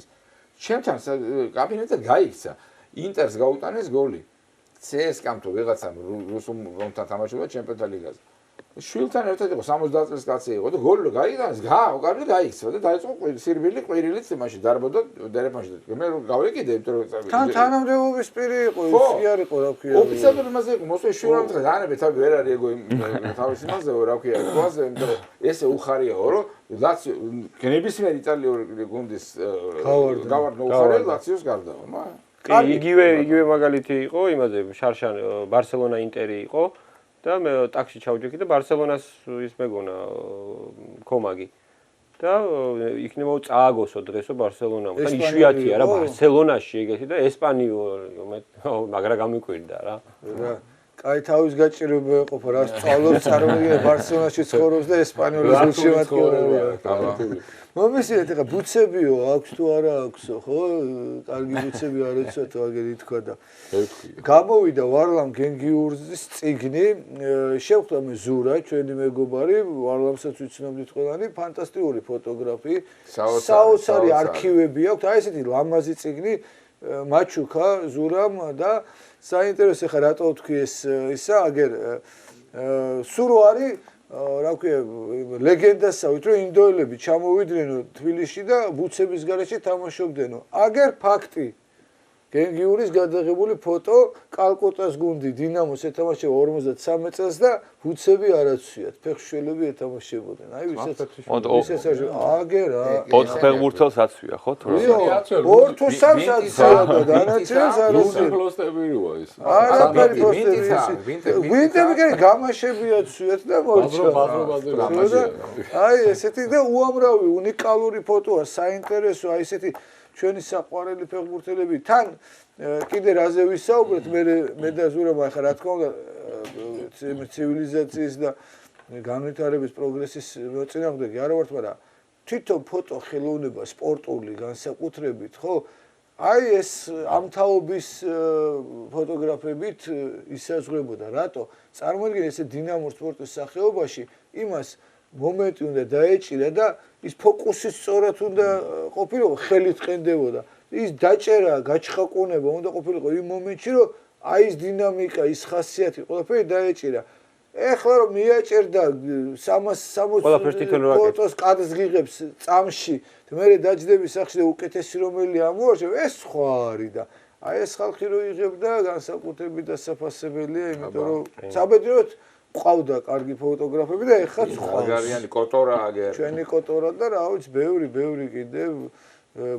ჩემთან კაბინეტზე გაიქცა ინტერს გაუტანეს გოლი CSKA-მ თუ ვიღაცამ რუსულ რომთან თამაშობდა ჩემპიონთა ლიგაზე შვილთან ერთად იყო 70 წლის კაცი იყო და გოლი გაიგანეს კარგი გაიქცა და დაიწყო სირბილი ყვირილიც იმაში დარბოდა დერეფანში მე გავეკიდე იმიტომ რომ თანამდებობის პირი იყო ის არ იყო რა ქვია ოფიციალური მასე იყო მოსვე შვილთან განები თავი ვერ არის ეგო თავის იმაზე რა ქვია ქვაზე იმიტომ რომ ესე უხარიაო რომ ლაციო ნებისმიერ იტალიური გუნდის გავარდნა უხარია ლაციოს გარდაო იგივე მაგალითი იყო იმაზე შარშან ბარსელონა ინტერი იყო და მე ტაქსი ჩავჯექი და ბარსელონას ის მეგონა კომაგი და იქნება წააგოსო დღესო ბარსელონამ და იშვიათია რა ბარსელონაში ეგეთი და ესპანიო მაგრა გამიკვირდა რა კაი თავის გაჭირება ეყოფა რა სწავლობს წარმოგიდგენთ ბარსელონაში ცხოვრობს და ესპანიოლის გულშემატკივრია მომისინეთ ახლა ბუცებიო აქვს თუ არა აქვსო ხო კარგი ბუცები არ ეცოთ ვაგერ ითქვა და გამოვიდა ვარლამ გენგიურზის წიგნი შევხვდა მე ზურა ჩვენი მეგობარი ვარლამსაც ვიცნობდით ყველანი ფანტასტიკური ფოტოგრაფი საოცარი არქივები აქვს აი ესეთი ლამაზი წიგნი მაჩუკა ზურამ და საინტერესო ხა რატო ვთქვი ეს ისა აგერ სურო არის რა ქვია ლეგენდასავით რომ ინდოელები ჩამოვიდნენ თბილისში და ბუცების გარეშე თამაშობდნენო აგერ ფაქტი გენგიურის გადაღებული ფოტო, კალკუტას გუნდი დინამოს ეთამაშება 53 წელს და ბუცები არ აცვიათ. ფეხშველები ეთამაშებოდნენ. აი ვისაც აგერა 4 ფეხბურთელს აცვია ხო თუ რა? ორ თუ სამს აცვია და დანარჩენს არ აცვია. ფლოსტები როა ის. არაფერი ფლოსტები. ვინტები კი გამაშები აცვიათ და მორჩა. აი ესეთი და უამრავი უნიკალური ფოტოა, საინტერესო, აი ესეთი ჩვენი საყვარელი ფეხბურთელები თან კიდე რაზე ვისაუბრეთ მე და ზურაბ ახლა რა თქმა უნდა ცივილიზაციის და განვითარების პროგრესის მოწინააღმდეგე არ ვართ, მაგრამ თვითონ ფოტო ხელოვნება სპორტული განსაკუთრებით, ხო? აი ეს ამ თაობის ფოტოგრაფებით ისაზღვრებოდა, რატო? წარმოიდგინე ესე დინამოს სპორტის სახეობაში იმას მომენტი უნდა დაეჭირა და ის ფოკუსი სწორად უნდა ყოფილიყო, ხელით ყენდებოდა. ის დაჭერა, გაჩხაკუნება უნდა ყოფილიყო იმ მომენტში, რომ აი ეს დინამიკა, ის ხასიათი ყველაფერი დაეჭირა. ეხლა რომ მიაჭერდა 360 ფოტოს კადრს გიღებს წამში, მე დაჯდები სახში და უკეთესი რომელი ამოვარჩევ, ეს სხვა არის და აი ეს ხალხი რო იღებდა განსაკუთრებით დასაფასებელია, იმიტომ რომ საბედნიეროდ ყავდა კარგი ფოტოგრაფები და ეხაც ყავს. მაგარიანი კოტორა აგერ. ჩვენი კოტორა და რა ვიცი, ბევრი კიდევ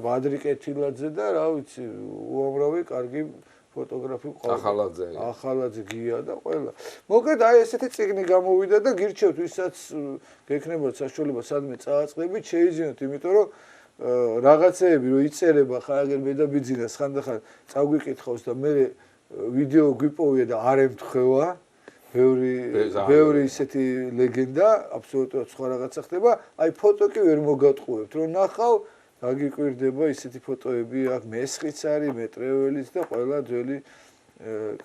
ბადრი კეთილაძე და რა ვიცი, უამრავი კარგი ფოტოგრაფი ყავს. ახალაძე გია და ყველა. მოკლედ აი ესეთი წიგნი გამოვიდა და გირჩევთ ვისაც გექნებათ საშუალება სადმე წააწყდებით, შეიძინოთ, იმიტომ რომ რაღაცეები რო იწერება ხა აგერ მე და ბიძინას ხანდახან წაგვიკითხავს და მე ვიდეო გვიპოვია და არ ემთხვევა. ბევრი ისეთი ლეგენდა, აბსოლუტურად სხვა რაღაცა ხდება, აი ფოტო კი ვერ მოგატყუებთ, რომ ნახავ, გაგიკვირდება ისეთი ფოტოები, აქ მესხიც არის, მეტრეველიც და ყველა ძველი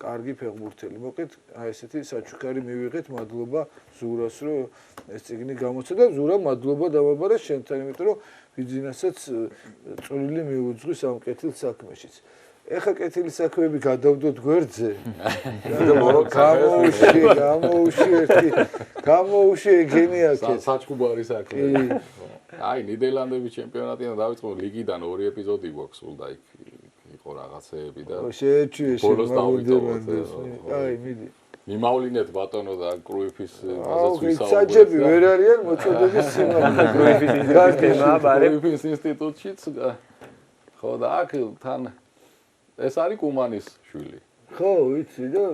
კარგი ფეხბურთელი. მოკლედ, აი ესეთი საჩუქარი მივიღეთ, მადლობა ზურას, რომ ეს წიგნი გამოცდა და ზურა მადლობა დავაბარა შენთან, იმიტომ რომ ბიძინასაც წვლილი მიუძღვის ამ კეთილ საქმეშიც. ეხა კეთილი საქმეები გადავდოთ გვერდზე. გამოუში ეგენიაკეთ. საჩხუბარი საქმე. აი, ნიდერლანდების ჩემპიონატიდან დავიწყო ლიგიდან 2 ეპიზოდი გვაქვს სულ და იქ იყო რაღაცეები და შეეჩვიე ბოლოს დავიტოვოთ. აი, მიდი. მიმავლინეთ ბატონო და კრუიფის მასაც ვისაუბრეთ. საჯები ვერ არიან მოწოდების სიმაღლე კრუიფის კრუიფის ინსტიტუტშიც. ხო და აქ თან ეს არის კუმანის შვილი. ხო, ვიცი და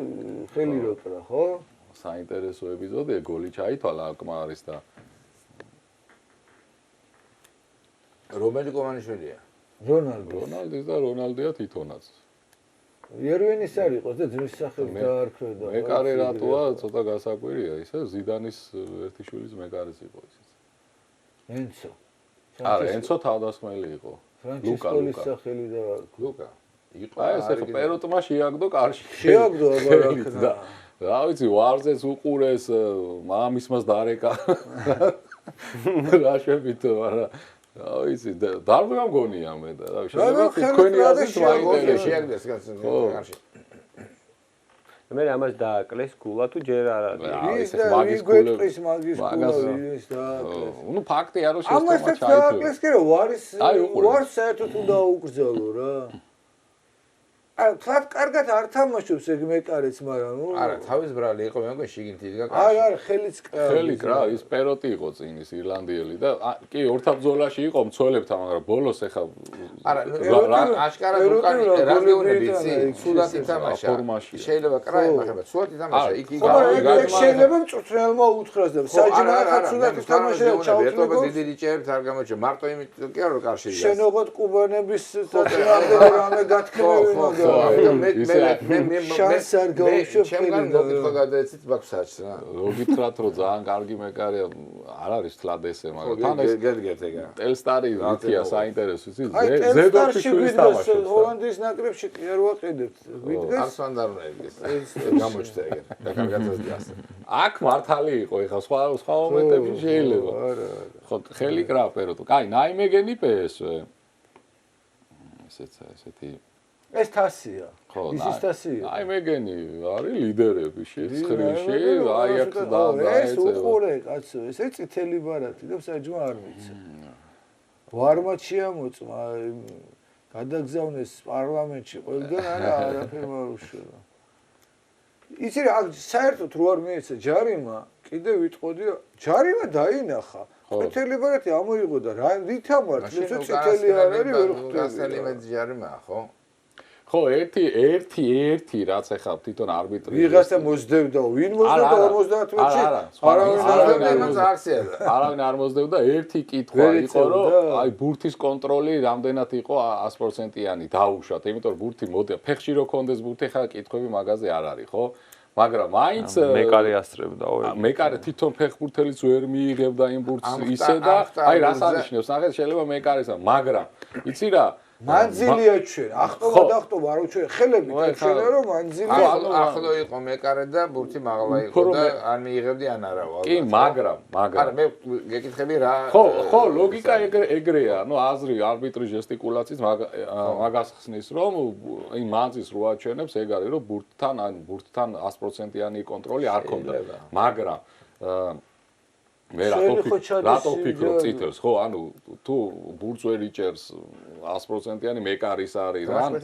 ხელი როტრა, ხო? საინტერესო ეპიზოდია, გოლი ჩაითვალა აკმარის და რომელი კუმანიშვილია? რონალდის და რონალდია თვითონაც. ერვინის არ იყოს და ძმის სახელს დაარქვე და მეკარე რატოა, ცოტა გასაკვირია ისე ზიდანის ერთი შვილის მეკარეს იყო ისიც. ენცო. არა, ენცო თავდასხმელი იყო. ფრანჩესკოლის სახელი და ლუკა. იყო აი ეს ახლა პეროტმა შეაგდო კარში. შეაგდო აბა რა ქნა. რა ვიცი, ვარზეც უყურეს, მამისმას დარეკა. რა შევით, არა. რა ვიცი, დარბა გამგონია მე და რა შეიძლება თქვენი აზრით მაინტერესებს. შეაგდეს კარში. მე ამას დააკლეს გულა თუ ჯერ არ არის. ის მაგის გულები. მაგის გულები დააკლეს. ნუ ფაქტია რომ შეცდომა ამასაც ჩაითვალა. დააკლეს კი რომ ვარს საერთოდ უნდა აუკრძალო რა. აი, თათ კარგად არ თამაშობს ეგ მეკარეც, მაგრამ ნუ არა, თავის ბრალი იყო, მე მგონი შიგნით იდგა კარში. არა, ხელიც ხელი კრა, ის პეროტი იყო წინ ის ირლანდიელი და კი ორთაბძოლაში იყო მცველებთან, მაგრამ ბოლოს ეხა არა, აშკარად უკანი რა გეუბნები იცი? სულად ითამაშა. შეიძლება კრა იმახება, სულად ითამაშა. იქ შეიძლება მწვრთნელმა უთხრას და საჯინა ახლა სულად ითამაშა ჩაუთმო. დიდი რიჭერთ არ გამოჩე, მარტო იმით კი არა კარში. შენოღოთ კუბანების საწინააღმდეგო რამე გათქმევინა მე შანს არ გავუშვებ ჩემგან მოგითხო გადაეცით ბაქსაჩს რა. მოგითხრათ რომ ძალიან კარგი მეკარეა, არ არის თლადესე, მაგრამ თან ეს გერგეთ ეგა. ტელსტარი ვიქია საინტერესო, იცი? ზედორში ვიდგას ჰოლანდიის ნაკრებში კი არ ვაყიდებთ. ვიდგას არსვანდარნა ეგეს. გამოჩნდა ეგა. და კარგადაც დიასე. აქ მართალი იყო, ეხა სხვა მომენტებში შეიძლება. არა. ხო, ხელი კრა პეროტო. კაი, ნაიმეგენი PSV. ესეთი ეს თასია. ის თასია. აი მეგენი არის ლიდერები შეცხრილში, აიაქსს და ეს უყურე კაცო, ესე წითელი ბარათი და საჯმა არ ვიცი. ვარმად შეამოწმა გადაგზავნეს პარლამენტში ყველგან არაფერი მოუშვა. იცი რა, საერთოდ რო არ მიეცა ჯარიმა, კიდე ვიტყოდი, ჯარიმა დაინახა. წითელი ბარათი ამოიღო და რა რით ამართლებს, წითელი არ არის ვერ ხვდები. გასალი მე ჯარიმაა, ხო? ხო, ერთი რაც ახლა თვითონ არბიტრი ვიღაცა მოსდევდა, ვინ მოსდევდა 50 მეტრში? არავინ არ მოსდევდა, ერთი კითხვა იყო, რომ აი ბურთის კონტროლი რამდენად იყო 100%-იანი დაუშვათ, იმიტომ რომ ბურთი მოდი, ფეხში რო კონდეს ბურთი, ხა კითხვები მაგაზე არ არის, ხო? მაგრამ მაინც მეკარე ასწრებდაო. მეკარე თვითონ ფეხბურთელიც ვერ მიიღებდა იმ ბურთს ისე და აი რას ანიშნებს, ნახეთ შეიძლება მეკარესა, მაგრამ იცი რა მანძილია ჩვენ. ახტობა დახტობა არ უჩვენ ხელები ჩვენ რომ მანძილია. ახლო იყო მეკარე და ბურთი მაღლა იყო და ან მიიღებდი ან არა. კი, მაგრამ არა მე გეკითხები რა. ხო, ლოგიკა ეგრეა, ნუ აზრი არბიტრი ჟესტიკულაციის მაგას ხსნის, რომ იმ მანძილს რო აჩვენებს, ეგ არის რომ ბურთთან 100%-იანი კონტროლი არ ქონდა. მაგრამ მე რატო ფიქრობ წითელს, ხო, ანუ თუ ბურთს ვერ იჭერს 100%-იანი მეკარის არის რა.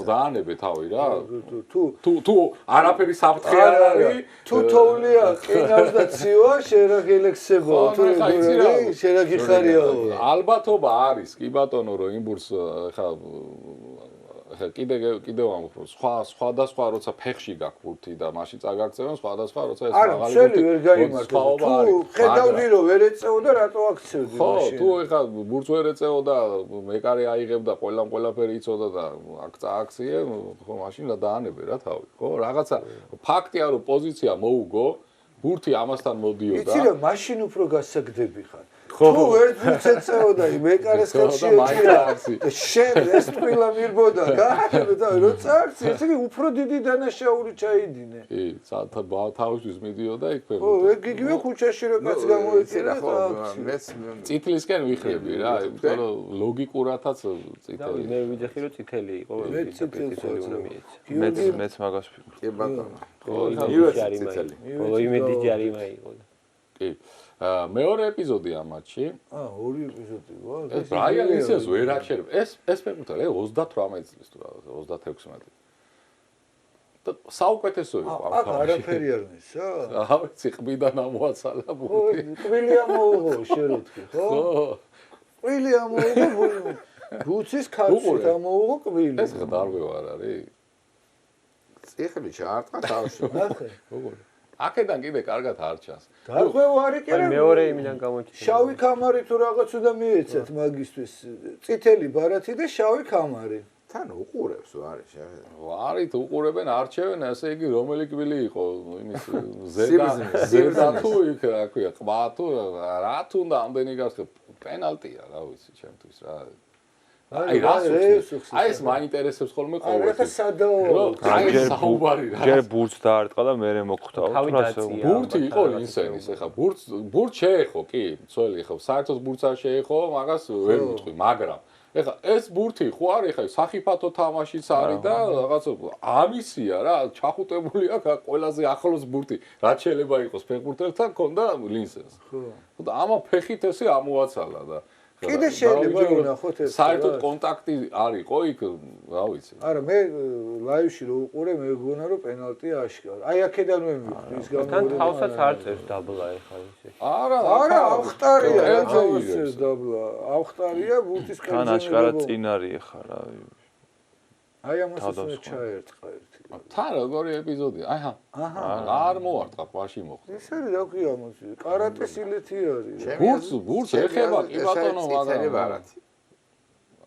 დაანებე თავი რა. თუ არაფერი საფრთხე არ არის, თუ თოვლია ყინავს და ცივა, შერაგელექსებო, თუ შერაგიხარიაო. ალბათობა არის, კი ბატონო, რომ იმ ბურთს ხა კიდევ ამბობ, სხვადასხვა როცა ფეხში გაქვს ბურთი და მაშინ წაგაქცევენ, სხვადასხვა როცა ეს მაღალი ბურთი. არ ვერ გაიმართება. თუ ხედავდი რომ ვერ ეწეოდა, რატო აქცევდი ხო, მაშინ? თუ ეხა ბურთს ვერ ეწეოდა, მეკარე აიღებდა, ყველაფერი იცოდა და აქ წააქციე, ხო, მაშინ დაანებე რა თავი, ხო? რაღაცა ფაქტია რომ პოზიცია მოუგო, ბურთი ამასთან მოდიოდა. იცი რა, მაშინ უფრო გასაგდები ხარ. თუ ვერ ბურთს ეწეოდა, მეკარეს ხელში ეჭირა. შენ ეს თბილა მირბოდა, გააჩერე და როცა აქცი, ესე იგი უფრო დიდი დანაშაული ჩაიდინე. კი, თავისთვის მიდიოდა იქ ფეხბურთი. ხო, ეგ იგივე ქუჩაში რო კაც გამოიწირა ხო, მეც წითლისკენ ვიხდები რა, იმიტომ რომ ლოგიკურათაც წითელი. მე ვიძახი რომ წითელი იყო, მე წითელი უნდა მიეცა. მეც მაგას ვფიქრობ. კი ბატონო. ხო, იმედი ჯარიმა იყო. კი. მეორე ეპიზოდი ამ მატჩში. ორი ეპიზოდი ვա. ეს ბრაიან ისეს ვერ აჩერებ. ეს ფეხბურთელი 38 წლის თუ რა, 36. და საუკეთესო იყო ამ აქ არაფერი არ ნიშა? რა ვიცი, ყბიდან ამოაცალა ბურთი. ტვილი ამოუღო შეროთქი, ხო? ხო. ტვილი ამოუღო, ბუცის ქალში ამოუღო ტვილი. ეს გადარვე არ არის. წიხლი ჩაარტყა თავში. ნახე. როგორ? აქედან კიდე კარგად არ ჩანს. დარღვევა არის კი რა. მეორე იმიდან გამოჩნდა. შავი კამარი თუ რაღაც უნდა მიეცათ მაგისთვის. წითელი ბარათი და შავი კამარი. თან უყურებს არის შევედა. ვარით უყურებენ, არჩევენ, ასე იგი რომელი კბილი იყო იმის ზედა თუ იქ რა ქვია, ყბა თუ რა თუ უნდა ამდენი გასხე პენალტია რა ვიცი ჩემთვის რა. აი ეს მაინტერესებს ხოლმე ყოველთვის. არა ხა სადაო. ჯერ ბურთს დაარტყა და მერე მოხვდა. ბურთი იყო ინსენის, ეხა ბურთს შეეხო, კი, ძველი ხო, საერთოდ ბურთს არ შეეხო, მაგას ვერ ვიტყვი, მაგრამ ეხა ეს ბურთი ხო არის, ეხა საფათო თამაშიც არის და რაღაც ამისია რა, ჩახუტებული აქვს ყველაზე ახლოს ბურთი, რაც შეიძლება იყოს ფეხბურთელთან, ქონდა ლინსენს. ხო. და ამა ფეხით ესე ამოაცალა და კიდე შეიძლება ვნახოთ ეს. საერთოდ კონტაქტი არისო იქ, რა ვიცი. არა, მე ლაივში რო უყურე, მე მგონა რომ პენალტია აშკარა. აი აქედანვე მივხვდი ის გამო. თან თავსაც არ წერს დაბლა ეხლა ისე. არა, ავხტარია, ეს დაბლა. ავხტარია ბურთის კერძო. თან აშკარა წინ არის ეხლა რა. აი ამასაც მე ჩაერტყა ერთი. თან როგორი ეპიზოდია? აჰა. არ მოარტყა, მაშინ მოხდა. ეს არის რა ქვია მოსი. კარატე სილეთი არის. ბურთს ეხება კი ბატონო, მაგრამ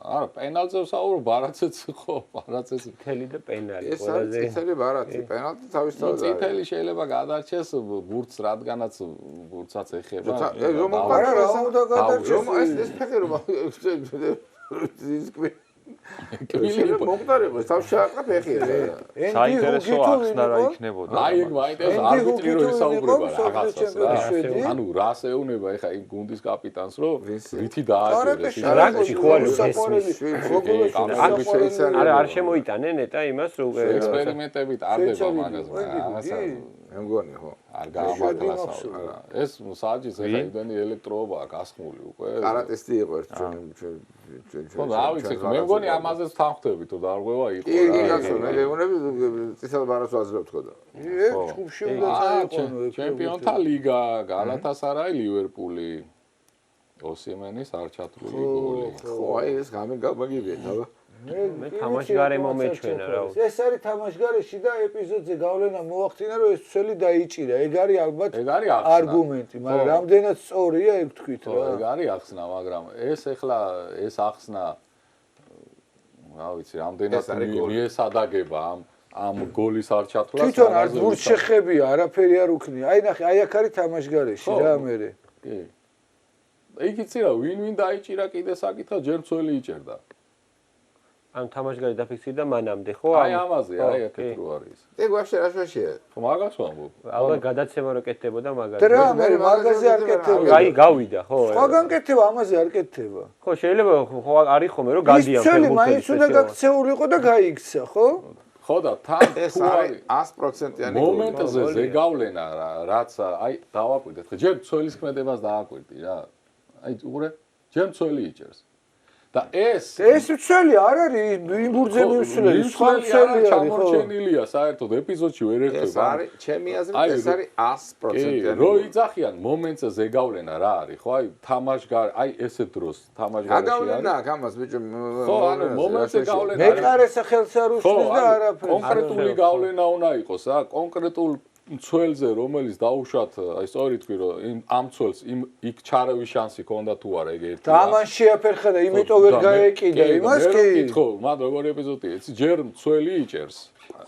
არა, პენალტზე ვსაუბრობ, ბარათიც ხო, ბარათიც თელი და პენალი ეს არის წითელი ბარათი, პენალტი თავისთავად არის. წითელი შეიძლება გადარჩეს ბურთს, რადგანაც ბურთსაც ეხება. არა, რა უნდა გადარჩეს? ეს ფეხი რომ ის კბილი მომყარება, თავში აყრა ფეხი. საინტერესო ახსნა რა იქნებოდა. აი ეგ მაინტერესებს არბიტრი რო ისაუბრება რაღაცას რა. ანუ რას ეუნება ეხა იმ გუნდის კაპიტანს რომ რითი დააჭერეს ის რაგში ხო არის ეს არა არ შემოიტანენ ეტა იმას რომ ექსპერიმენტები ტარდება მაგაზე. მე მგონი ხო. არ გაამართლასავ. ეს საჯის ეხა იმდენი ელექტროობაა გასხმული უკვე. კარატისტი იყო ერთ ჩვენ. ხო, რა ვიცი, მე მგონი ამაზეც თანხდები თუ დარღვევა იყო რა. კი, კაცო, მე მეგონები წითელ ბარას ვაძლევთ ხო და. ჯგუფში უნდა წაიყვანო. ჩემპიონთა ლიგა, გალათასარაი, ლივერპული, ოსიმენის არ ჩათვლილი გოლი. ხო, აი ეს გამიგებია, აბა. მე თამაშგარე მომეჩვენა რა. ეს არის თამაშგარეში და ეპიზოდზე გავლენა მოახდინა რომ ეს ცველი დაიჭირა. ეგ არის ალბათ არგუმენტი, მაგრამ რამდენად სწორია ეგ თქვით რა. ეგ არის ახსნა, მაგრამ ეს ეხლა ეს ახსნა რა ვიცი, რამდენად მიესადაგება ამ გოლის არ ჩათვლას. თვითონ არ ბურთს შეხებია, არაფერი არ უქნია. აი ნახე, აი აქ არის თამაშგარეში რა მე. კი. ეგ იცი რა, ვინ დაიჭირა კიდე საკითხა, ჯერ ცველი იჭერდა. ამ თამაშგარი დაფიქსირდა მანამდე, ხო? აი ამაზე, აი აქეთ რო არის. ეგ ვაფშე რა შეშია? ხო, მაგას ვამბობ. ალბათ გადაცემა რო კეთდებოდა მაგაზე. და მე მაგაზე არ კეთდება. აი გავიდა, ხო? სხვაგან კეთდება, ამაზე არ კეთდება. ხო, შეიძლება ხო არის ხოლმე რომ გადიან ფეხბურთელი. ცველი მაინც უნდა გაქცეულიყო და გაიქცა, ხო? ხო და თან ეს არის 100%-იანი მომენტზე ზეგავლენა რაც აი დავაკვირდეთ. ხო, ჯერ ცველის ქმედებას დააკვირდი რა. აი უყურე, ჯერ ცველი იჭერს. და ეს ცველი არ არის იმბურძები უსვლელი, სხვა ცველი არის, ხო? ჩამორჩენილია საერთოდ ეპიზოდში ვერ ერთვება. ეს არის ჩემი აზრით ეს არის 100%-იანი. რო იძახიან მომენტზე ზეგავლენა რა არის, ხო? აი თამაშგარ, აი ესეთ დროს თამაშგარში არის. გაგავლენა აქ ამას ბიჭო. ხო, ანუ მომენტზე გავლენა. მეკარეს ხელს არ უსვლის და არაფერს. კონკრეტული გავლენა უნდა იყოს, რა, კონკრეტულ ცველზე რომელიც დაუშვათ, აი სწორი თქვი რომ ამ ცველს იქ ჩარევის შანსი ქონდა თუ არა ეგ ერთი. და ამან შეაფერხა და იმიტომ ვერ გაეკიდა იმას კი. ხო, მაგრამ როგორი ეპიზოდია, ეს ჯერ ცველი იჭერს.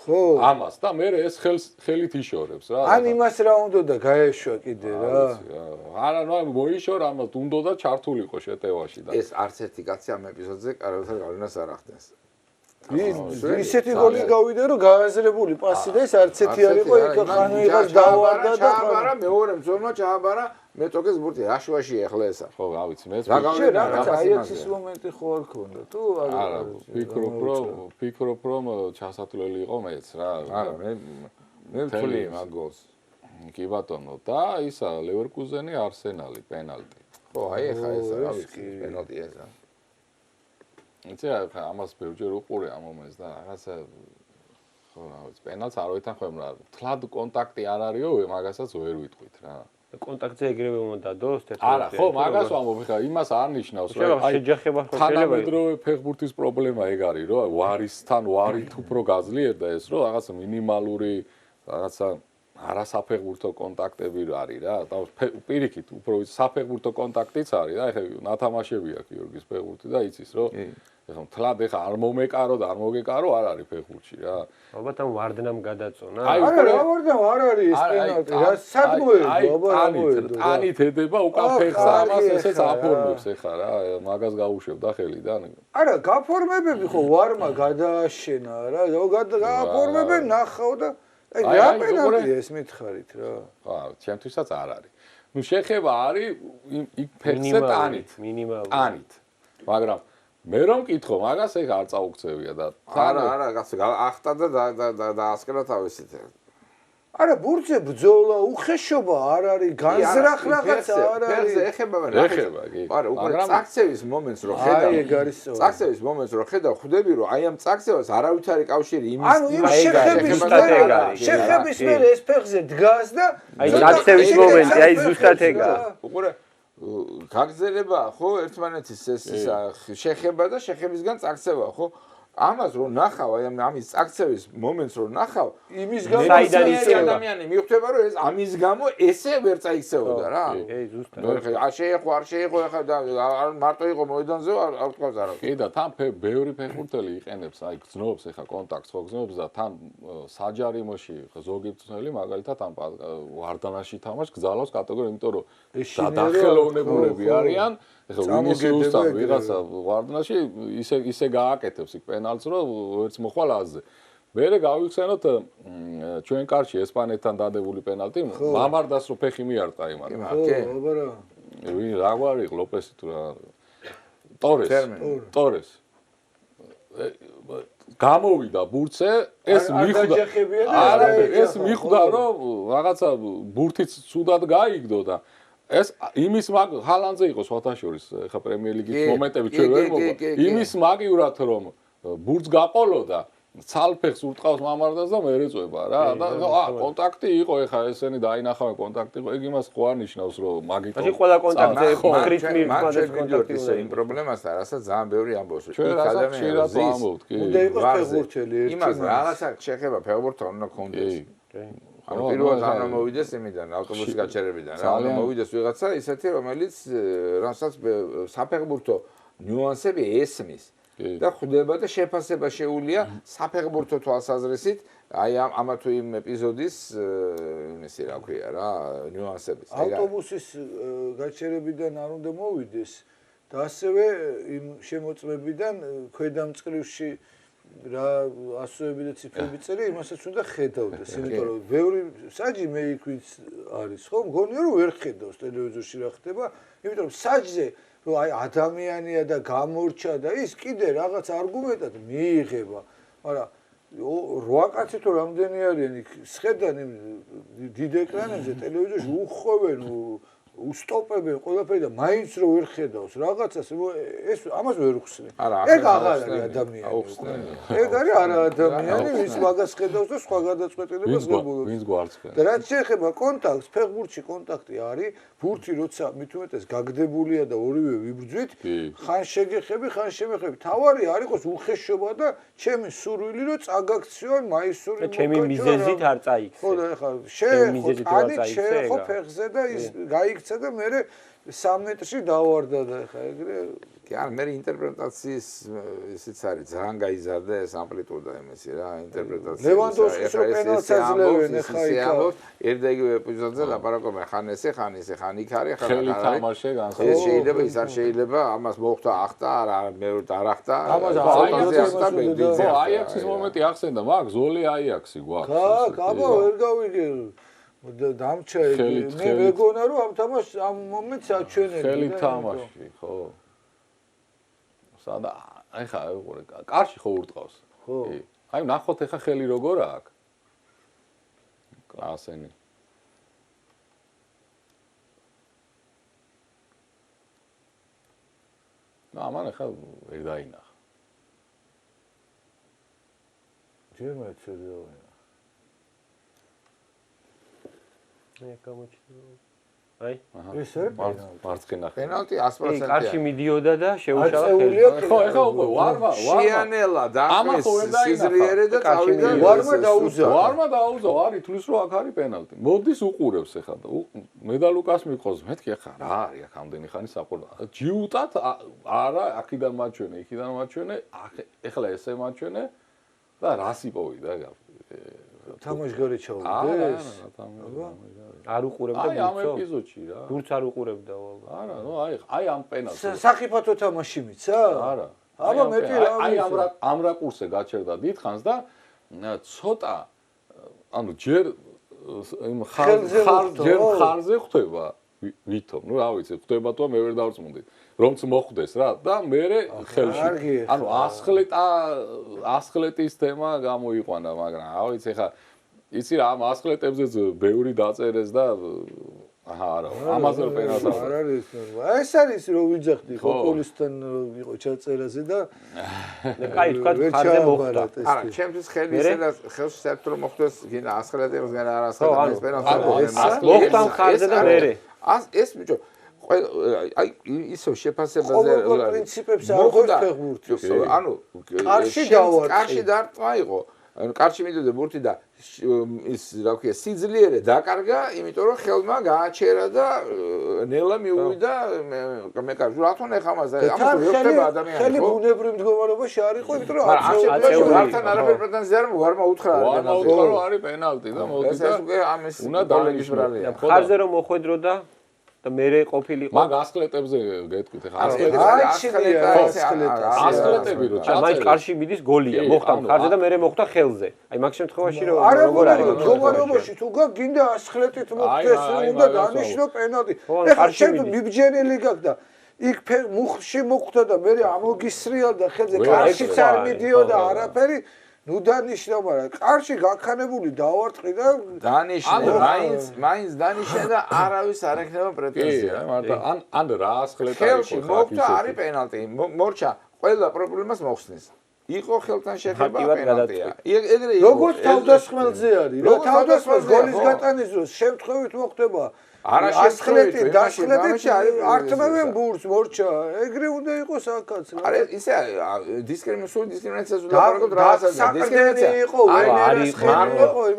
ხო. ამას და მე ეს ხელით იშორებს რა. ან იმას რა უნდა და გაეშვა კიდე რა. არა, ნუ მოიშორა, ამას უნდა და ჩართულიყო შეტევაში და. ეს არც ერთი კაცი ამ ეპიზოდზე კარგად გავლენას არ ახდენს. ისეთი გოლი გავიდა რომ გააზრებული პასი და ეს არც ერთი არ იყო იქ ხანო იღებს დავარდა და ჩააბარა მეორე მძორმა ჩააბარა მეტოქეს ბურთი რაშვაში ეხლა ესა ხო რა ვიცი მე რა გავლენა აიაქსის მომენტი ხო არ ქონდა თუ არა ფიქრობ რომ ჩასათვლელი იყო მეც რა არა მე ვთვლი მაგ გოლს კი ბატონო და ისა ლევერკუზენი არსენალი პენალტი ხო აი ეხა ეს რა ვიცი პენალტი ესა იცი რა ამას ბევრჯერ უყურე ამ მომენტს და რაღაცა ხო რა ვიცი პენალტს არ ვეთანხმებ რა თლად კონტაქტი არ არისო მაგასაც ვერ ვიტყვით რა კონტაქტზე ეგრევე უნდა დოს არა ხო მაგას ვამბობ ხა იმას არ ნიშნავს რა აი შეჯახება ხო შეიძლება თანამედროვე ფეხბურთის პრობლემა ეგ არის რომ ვარისთან ვარით უფრო გაძლიერდა ეს რომ რაღაცა მინიმალური რაღაცა არასაფეხბურთო კონტაქტები არის რა და პირიქით უფრო საფეხბურთო კონტაქტიც არის და ეხლა ნათამაშები აქვს გიორგის ფეხბურთი და იცის რომ ეხლა თლად ეხლა არ მომეკარო და არ მოგეკარო არ არის ფეხბურთში რა ალბათ ამ ვარდნამ გადაწონა არა რა ვარდნა არ არის ეს პენალტი რა სადმოედო აბა ანით ედება უკან ფეხს ამას ესეც აფორმებს ეხლა რა მაგას გაუშვებდა ხელიდან არა გაფორმებები ხო ვარმა გადააშენა რა გააფორმებენ ნახავ და აი რა პენალტი ეს მითხარით რა ხო ჩემთვისაც არ არის ნუ შეხება არის იქ ფეხზე ტანით მინიმალურად მაგრამ მე რომ მკითხო მაგას ეგ არ წაუქცევია და არა ახტა და დაასკერა თავისით არა ბურთზე ბრძოლა უხეშობა არ არის განზრახ რაღაცა არ არის ეხება კი არა უკვე წაქცევის მომენტს რო ხედავ აი ეგ არის წაქცევის მომენტს რო ხედავ ხვდები რომ აი ამ წაქცევას არავითარი კავშირი იმის ანუ იმ შეხების მერე ეს ფეხზე დგას და აი წაქცევის მომენტი აი ზუსტად ეგაა უყურე გაგზელება ხო ერთმანეთის ეს შეხება და შეხებისგან წაქცევა ხო ამას რო ნახავ აი ამის წაქცევის მომენტს რო ნახავ იმის გამო ადამიანი მიხვდება რომ ეს ამის გამო ესე ვერ წაიქცეოდა რა კი ზუსტად არ შეეხო ახლა და მარტო იყო მოედანზე არ თქვას არა კი და თან ბევრი ფეხბურთელი იყენებს აი გზნობს ახლა კონტაქტს ხო გზნობს და თან საჯარიმოში ზოგი მწვრთნელი მაგალითად ამ ვარდანაში თამაშს გზალავს კატეგორია იმიტომ რომ დახელოვნებულები არიან ეხლა ვინისიუსთან ვიღაცა ვარდნაში ისე გააკეთებს იქ პენალტს რომ ვერც მოხვალ აზზე მერე გავიხსენოთ ჩვენ კარში ესპანეთთან დადებული პენალტი მამარდას რო ფეხი მიარტყა იმან ვინ რა გვარი ლოპესი თუ რა ტორეს გამოვიდა ბურთზე, ეს მიხვდა. არა, ეს მიხვდა, რომ რაღაცა ბურთიც ცუდად გაიგდო და ეს იმის ჰალანდზე იყო სხვათაშორის, ხა პრემიერ ლიგის მომენტები ჩვენ ვერ მოგვა. იმის მაგივრად რომ ბურთს გაყოლოდა ცალფეხს ურტყავს მამარდას და მე ეწובה რა და კონტაქტი იყო ეხა ესენი დაინახავენ კონტაქტი იყო ეგ იმას ხო არ ნიშნავს რომ მაგით აი ყველა კონტაქტზე მხრით მივხვდეს კონტაქტი ისე იმ პრობლემასთან რასაც ძალიან ბევრი ამბობს ჩვენ ადამიანს ამბობთ კი უნდა იყოს ფეხბურთელი იმას რაღაცა შეხება ფეხბურთთან უნდა კონდეს ანუ პირველად არ მოვიდეს იმიდან ავტობუსის გაჩერებიდან რა უნდა მოვიდეს ვიღაცა ისეთი რომელიც რასაც საფეხბურთო ნიუანსები ესმის და ხვდება და შეფასება შეუულია საფეხბურთო თვალსაზრისით აი ამა თუ იმ ეპიზოდის იმისი რა ქვია რა ნიუანსების ავტობუსის გაჩერებიდან არ უნდა მოვიდეს და ასევე იმ შემოწმებიდან ქვედამწყლივში რა ასოები და ციფრები წერია იმასაც უნდა ხედავდეს იმიტომ რომ ბევრი საჯი მე იქ ვინც არის ხო მგონია რომ ვერ ხედავს ტელევიზორში რა ხდება იმიტომ რომ საჯზე რომ აი ადამიანია და გამორჩა და ის კიდე რაღაც არგუმენტად მიიღება მაგრამ 8 კაცი თუ რამდენი არიან იქ სხედან იმ დიდ ეკრანებზე ტელევიზორში უხვევენ უსტოპებენ ყველაფერი და მაინც რო ვერ ხედავს რაღაცას ეს ამას ვერ ხსნი ეგ აღარ არის ადამიანი ეგ არის არა ადამიანი ვის მაგას ხედავს და სხვა გადაწყვეტილებას გებულობს ვინც გვარცხენ და რაც შეეხება კონტაქტს ფეხბურთში კონტაქტი არის ბურთი როცა მით უმეტეს გაგდებულია და ორივე ვიბრძვით ხან შეგეხები ხან შემეხები თავარი არ იყოს უხეშობა და ჩემი სურვილი რომ წაგაქციონ მაისური და ჩემი მიზეზით არ წაიქცე ხო და ეხლა შეეხო ფეხზე და ის გაიქცა და მე 3 მეტრში დავარდა და ეხლა ეგრე კი არ მე ინტერპრეტაციის ისიც არის ძალიან გაიზარდა ეს ამპლიტუდა იმისი რა ინტერპრეტაცია ლევანდოვსკის რო პენალტს აძლევენ ეხლა იქ ერთ და იგივე ეპიზოდზე ლაპარაკობენ ხან ესე ხან ისე ხან იქ არის ხან ხელი თამაშე განსხვავებული ეს შეიძლება ის არ შეიძლება ამას მოხდა ახტა არა მე არ ახტა ამას აიაქსის მომენტი ახსენდა მაგ ზოლი აიაქსი გვაქვს ხა აბა ვერ გავიგე დამჩა მე მეგონა რომ ამ თამაშს ამ მომენტს აჩვენებდი ხელი თამაში ხო სადა აი ხა უყურე კარში ხო ურტყავს ხო აი ნახოთ ეხა ხელი როგორ აქვს კლასენი მან ეხა ვერ დაინახა ჯერ მეცედა მე გამოჩნდა აი ეს არის მარცხენა პენალტი 100%-ია კარში მიდიოდა და შეუშალა ხელი ხო ეხა უკვე ვარმა შიანელა და სიზრიერე და წავიდა ვარმა დაუზა არის თulis რომ აქ არის პენალტი მოდის უყურებს ეხა და მედალუკას მიყავს მეთქი ეხა რა არის აქ ამდენი ხანი საყურა ჯიუტად არა აქიდან მაჩვენე იქიდან მაჩვენე ეხლა ესე მაჩვენე და რას იპოვიდა თამაშგარი ჩავდეს არ უყურებდა აი ამ ეპიზოდში რა ბურთს არ უყურებდა არა ნუ აი ამ პენალტს სახიფათო თამაში მიცა არა აბა მეტი რა აი ამ რაკურსზე გაჩერდა დიდხანს და ცოტა ანუ ჯერ იმ ხარზე ხვდება ვითომ ნუ რა ვიცი ხვდება თუ მე ვერ დავწმუნდი რომც მოხვდეს რა და მე ხელში ანუ ასხლეტის თემა გამოიყვანა მაგრამ რა ვიცი ხა იცი რა ამ ასხლეტებზეც ბევრი დაწერეს და აჰა არა ამაზე პენალტი არ არის ეს არის რომ ვიძახდი პოპულისტთან იყო ჩაწერაზე და კაი თქვა ხარზე მოხდა არა ჩემთვის ხელი ისე ხელში საერთოდ რომ მოხდეს გინდა ასხლეტებს გან არ ასხლეტებს პენალტი მოხდა ხარზე და მერე ეს ბიჭო აი ისო შეფასებაზე პრინციპებს არ ყოფს ფეხბურთის ანუ კარში დარტყმა იყო ანუ კარში მიდოდა ბურთი და ის რა ქვია სიძლიერე დაკარგა იმიტომ რომ ხელმა გააჩერა და ნელა მიუვიდა მე კარგი რატომ ეხა ამაზე ამას ვერ ხდება ადამიანი ხელი ბუნებრივ მდგომარეობაში არ იყო იმიტომ რომ ართან არაფერ პრეტენზია არ ვარმა უთხრა რომ არის პენალტი და მოდი და ამის უნდა დაიგისბრალია ხარზე რომ მოხვედრო და მერე ყოფილიყო მაგ ასხლეტებზე გეტყვით ეხა ასხლეტები რო ჩაწერა მაგ კარში მიდის გოლია მოხდა ხარზე და მერე მოხდა ხელზე აი მაგ შემთხვევაში როგორ არის მდგომარეობაში თუ გინდა ასხლეტით მოხდეს უნდა დანიშნო პენალტი ეხლა შენ მიბჯენელი გაქვს და იქ მუხში მოხვდა და მე ამოგისრია და ხელზე კარშიც არ მიდიოდა არაფერი ნუ დანიშნა, მაგრამ კარში გაქანებული დავარტყი და დანიშნა, მაინც დანიშნა და არავის არ ექნება პრეტენზია. მაგრამ ან რა ასხლეტა იყო. ხელში მოხდა არის პენალტი. მორჩა ყველა პრობლემას მოხსნის. იყო ხელთან შეხება პენალტია. ეგრე იყო. როგორც თავდასხმელზე არის. რა თავდასხმელს გოლის გატანის დროს შემთხვევით მოხდება არა შემთხვევით დასხლებით არტმევენ ბურთს მორჩა. ეგრე უნდა იყოს აქაც. არა ისე დისკრიმინაციას დისკრიმინაციას ვლაპარაკობთ რაღაცაზე. დისკრიმინაცია იყო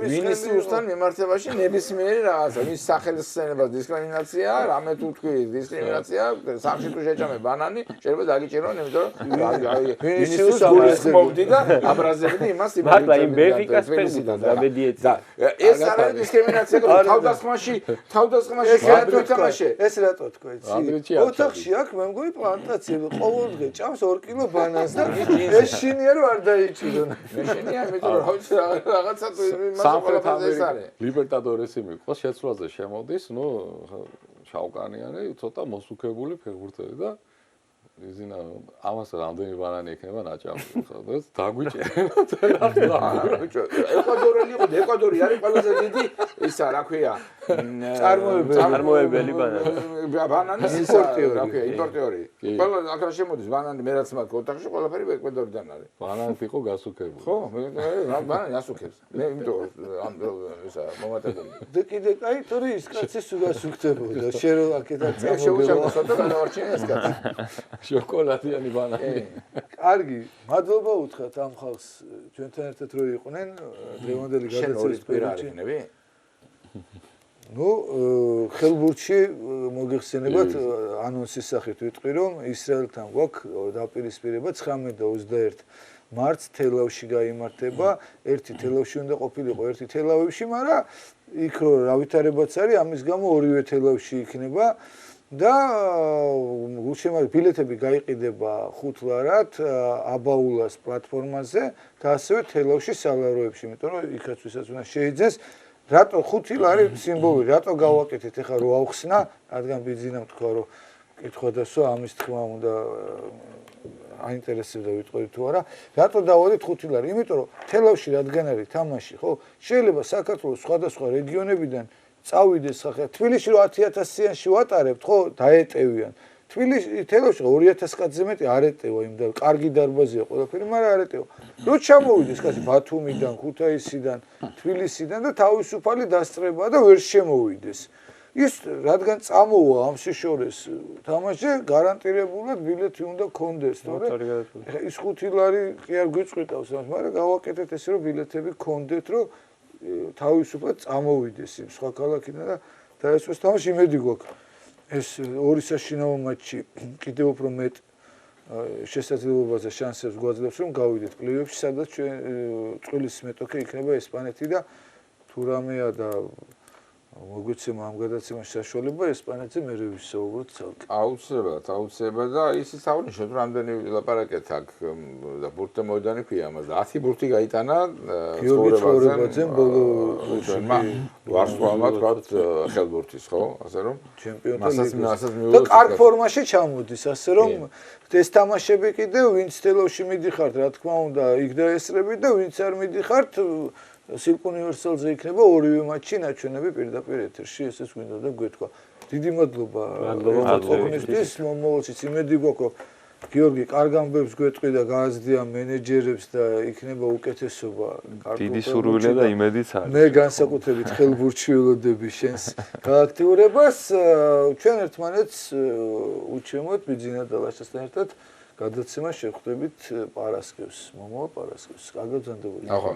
მინისტროსთან მიმართებაში ნებისმიერი რაღაცა. მის სახელმწიფოს დისკრიმინაცია, რამე თუ თქვი დისკრიმინაცია, სამში თუ შეჭამე ბანანი, შეიძლება დაგიჭირონ, იმიტომ რომ მინისტრის გულის ხმობდი და აბრაზებდი იმას იმ ბენფიკას ფერდიდან და მედიეცი. ეს არა დისკრიმინაცია, თავდასხმაში ეს რატო თქვი იცი? ოთახში აქ მე მგონი პლანტაციები ყოველდღე ჭამს 2 კილო ბანანს და ეს შინია რომ არ დაიჭირონ. მე შინია იმიტომ რომ რაღაცა სამხრეთ ამერიკის ლიბერტადორესი მიყვას შეცვლაზე შემოდის, შავკანიანი ცოტა მოსუქებული ფეხბურთელი და იზინა ამას რამდენი ბანანი ექნება ნაჭამი ხო და დაგვიჭერა ეკვადორელი იყო ეკვადორი არის ყველაზე დიდი ისა რა ქვია წარმოებელი ბანანის იმპორტიორი რა ქვია იმპორტიორი ყველა აქ შემოდის ბანანი მე რაც მაგ ოთახში ყველაფერი ეკვადორიდან არის ბანანი იყო გასუქებული ხო მე ბანანი ასუქებს მე იმიტომ ამ ისა მომატებული და კიდე კაი თორე ის კაცი სულ გასუქდებოდა შენ რო აქედან შეუჭამდა და გადავარჩინე ეს კაცი შოკოლადიანი ბანანი. კარგი, მადლობა უთხრათ ამ ხალხს ჩვენთან ერთად რო იყვნენ დღევანდელი გადაცემის პერიოდში. ნუ ხელბურთში მოგიხსენებათ ანონსის სახით ვიტყვი რომ ისრაელთან გვაქვს დაპირისპირება 19 და 21 მარტს თელავში გაიმართება, ერთი თელავში უნდა ყოფილიყო, ერთი თელავში, მაგრამ იქ რო რა ვითარებაც არის, ამის გამო ორივე თელავში იქნება. და გულშემატკივარი ბილეთები გაიყიდება 5 ლარად აბაულას პლატფორმაზე და ასევე თელავში სალაროებში, იმიტომ რომ იქაც ვისაც უნდა შეიძენს, რატო 5 ლარი სიმბოლური, რატო გავაკეთეთ ეხლა რო ავხსნა, რადგან ბიზნესამ თქვა რომ კითხვა დასვა ამის თქმა უნდა აინტერესებდა ვიტყვი თუ არა, რატო დავადეთ 5 ლარი? იმიტომ რომ თელავში რადგან არის თამაში, ხო? შეიძლება საქართველოს სხვადასხვა რეგიონებიდან წავიდეს ხა თბილისში რო 10000-იანში ვატარებთ ხო დაეტევიან თბილისში თელავში 2000 კაცზე მეტი არ ეტევა იმ და კარგი დარბაზია ყველაფერი მაგრამ არ ეტევა რო ჩამოვიდეს კაცი ბათუმიდან ქუთაისიდან თბილისიდან და თავისუფალი დასწრებაა და ვერ შემოვიდეს ის რადგან წამოვა ამ სიშორეს თამაში გარანტირებულად ბილეთი უნდა კონდეს თორე ის 5 ლარი კი არ გვიწყვიტავს მაგრამ გავაკეთეთ ესე რომ ბილეთები კონდეთ რომ თავისუფლად წამოვიდეს იმ სხვა ქალაქიდან და დაესწროს თამაში იმედი გვაქვს ეს ორი საშინაო მატჩი კიდევ უფრო მეტ შესაძლებლობაზე შანსებს გვაძლევს რომ გავიდეთ პლეი-ოფში სადაც ჩვენ წვილის მეტოქე იქნება ესპანეთი და თუ რამეა და მოგვეცემა ამ გადაცემაში საშუალება ესპანეთზე მე ვისაუბროთ ცალკე აუცილებლად და ისიც აღნიშნოთ რომ რამდენი ლაპარაკეთ აქ და ბურთი მოედანი ქვია ამას და 10 ბურთი გაიტანა ცხოვრებაზე ბოლო ვარსკვლავმა თქვა ხელბურთის ხო ასე რომ ჩემპიონთა ლიგაში და კარგ ფორმაში ჩამოდის ასე რომ ეს თამაშები კიდევ ვინც თელავში მიდიხართ რა თქმა უნდა იქ დაესწრებით და ვინც არ მიდიხართ სილკ უნივერსალზე იქნება ორივე მატჩი ნაჩვენები პირდაპირ ეთერში ესეც გვინდა და გვეთქვა დიდი მადლობა ყოფნისთვის მომავალშიც იმედი გვაქვს რომ გიორგი კარგ ამბებს გვეტყვი და გააზრდია მენეჯერებს და იქნება უკეთესობა დიდი სურვილი და იმედიც არის მე განსაკუთრებით ხელბურთში ველოდები შენს გააქტიურებას ჩვენ ერთმანეთს უჩვენოთ ბიძინა და ლაშასთან ერთად გადაცემა შევხვდებით პარასკევს მომავალ პარასკევს კარგად ბრძანდებოდი ახლა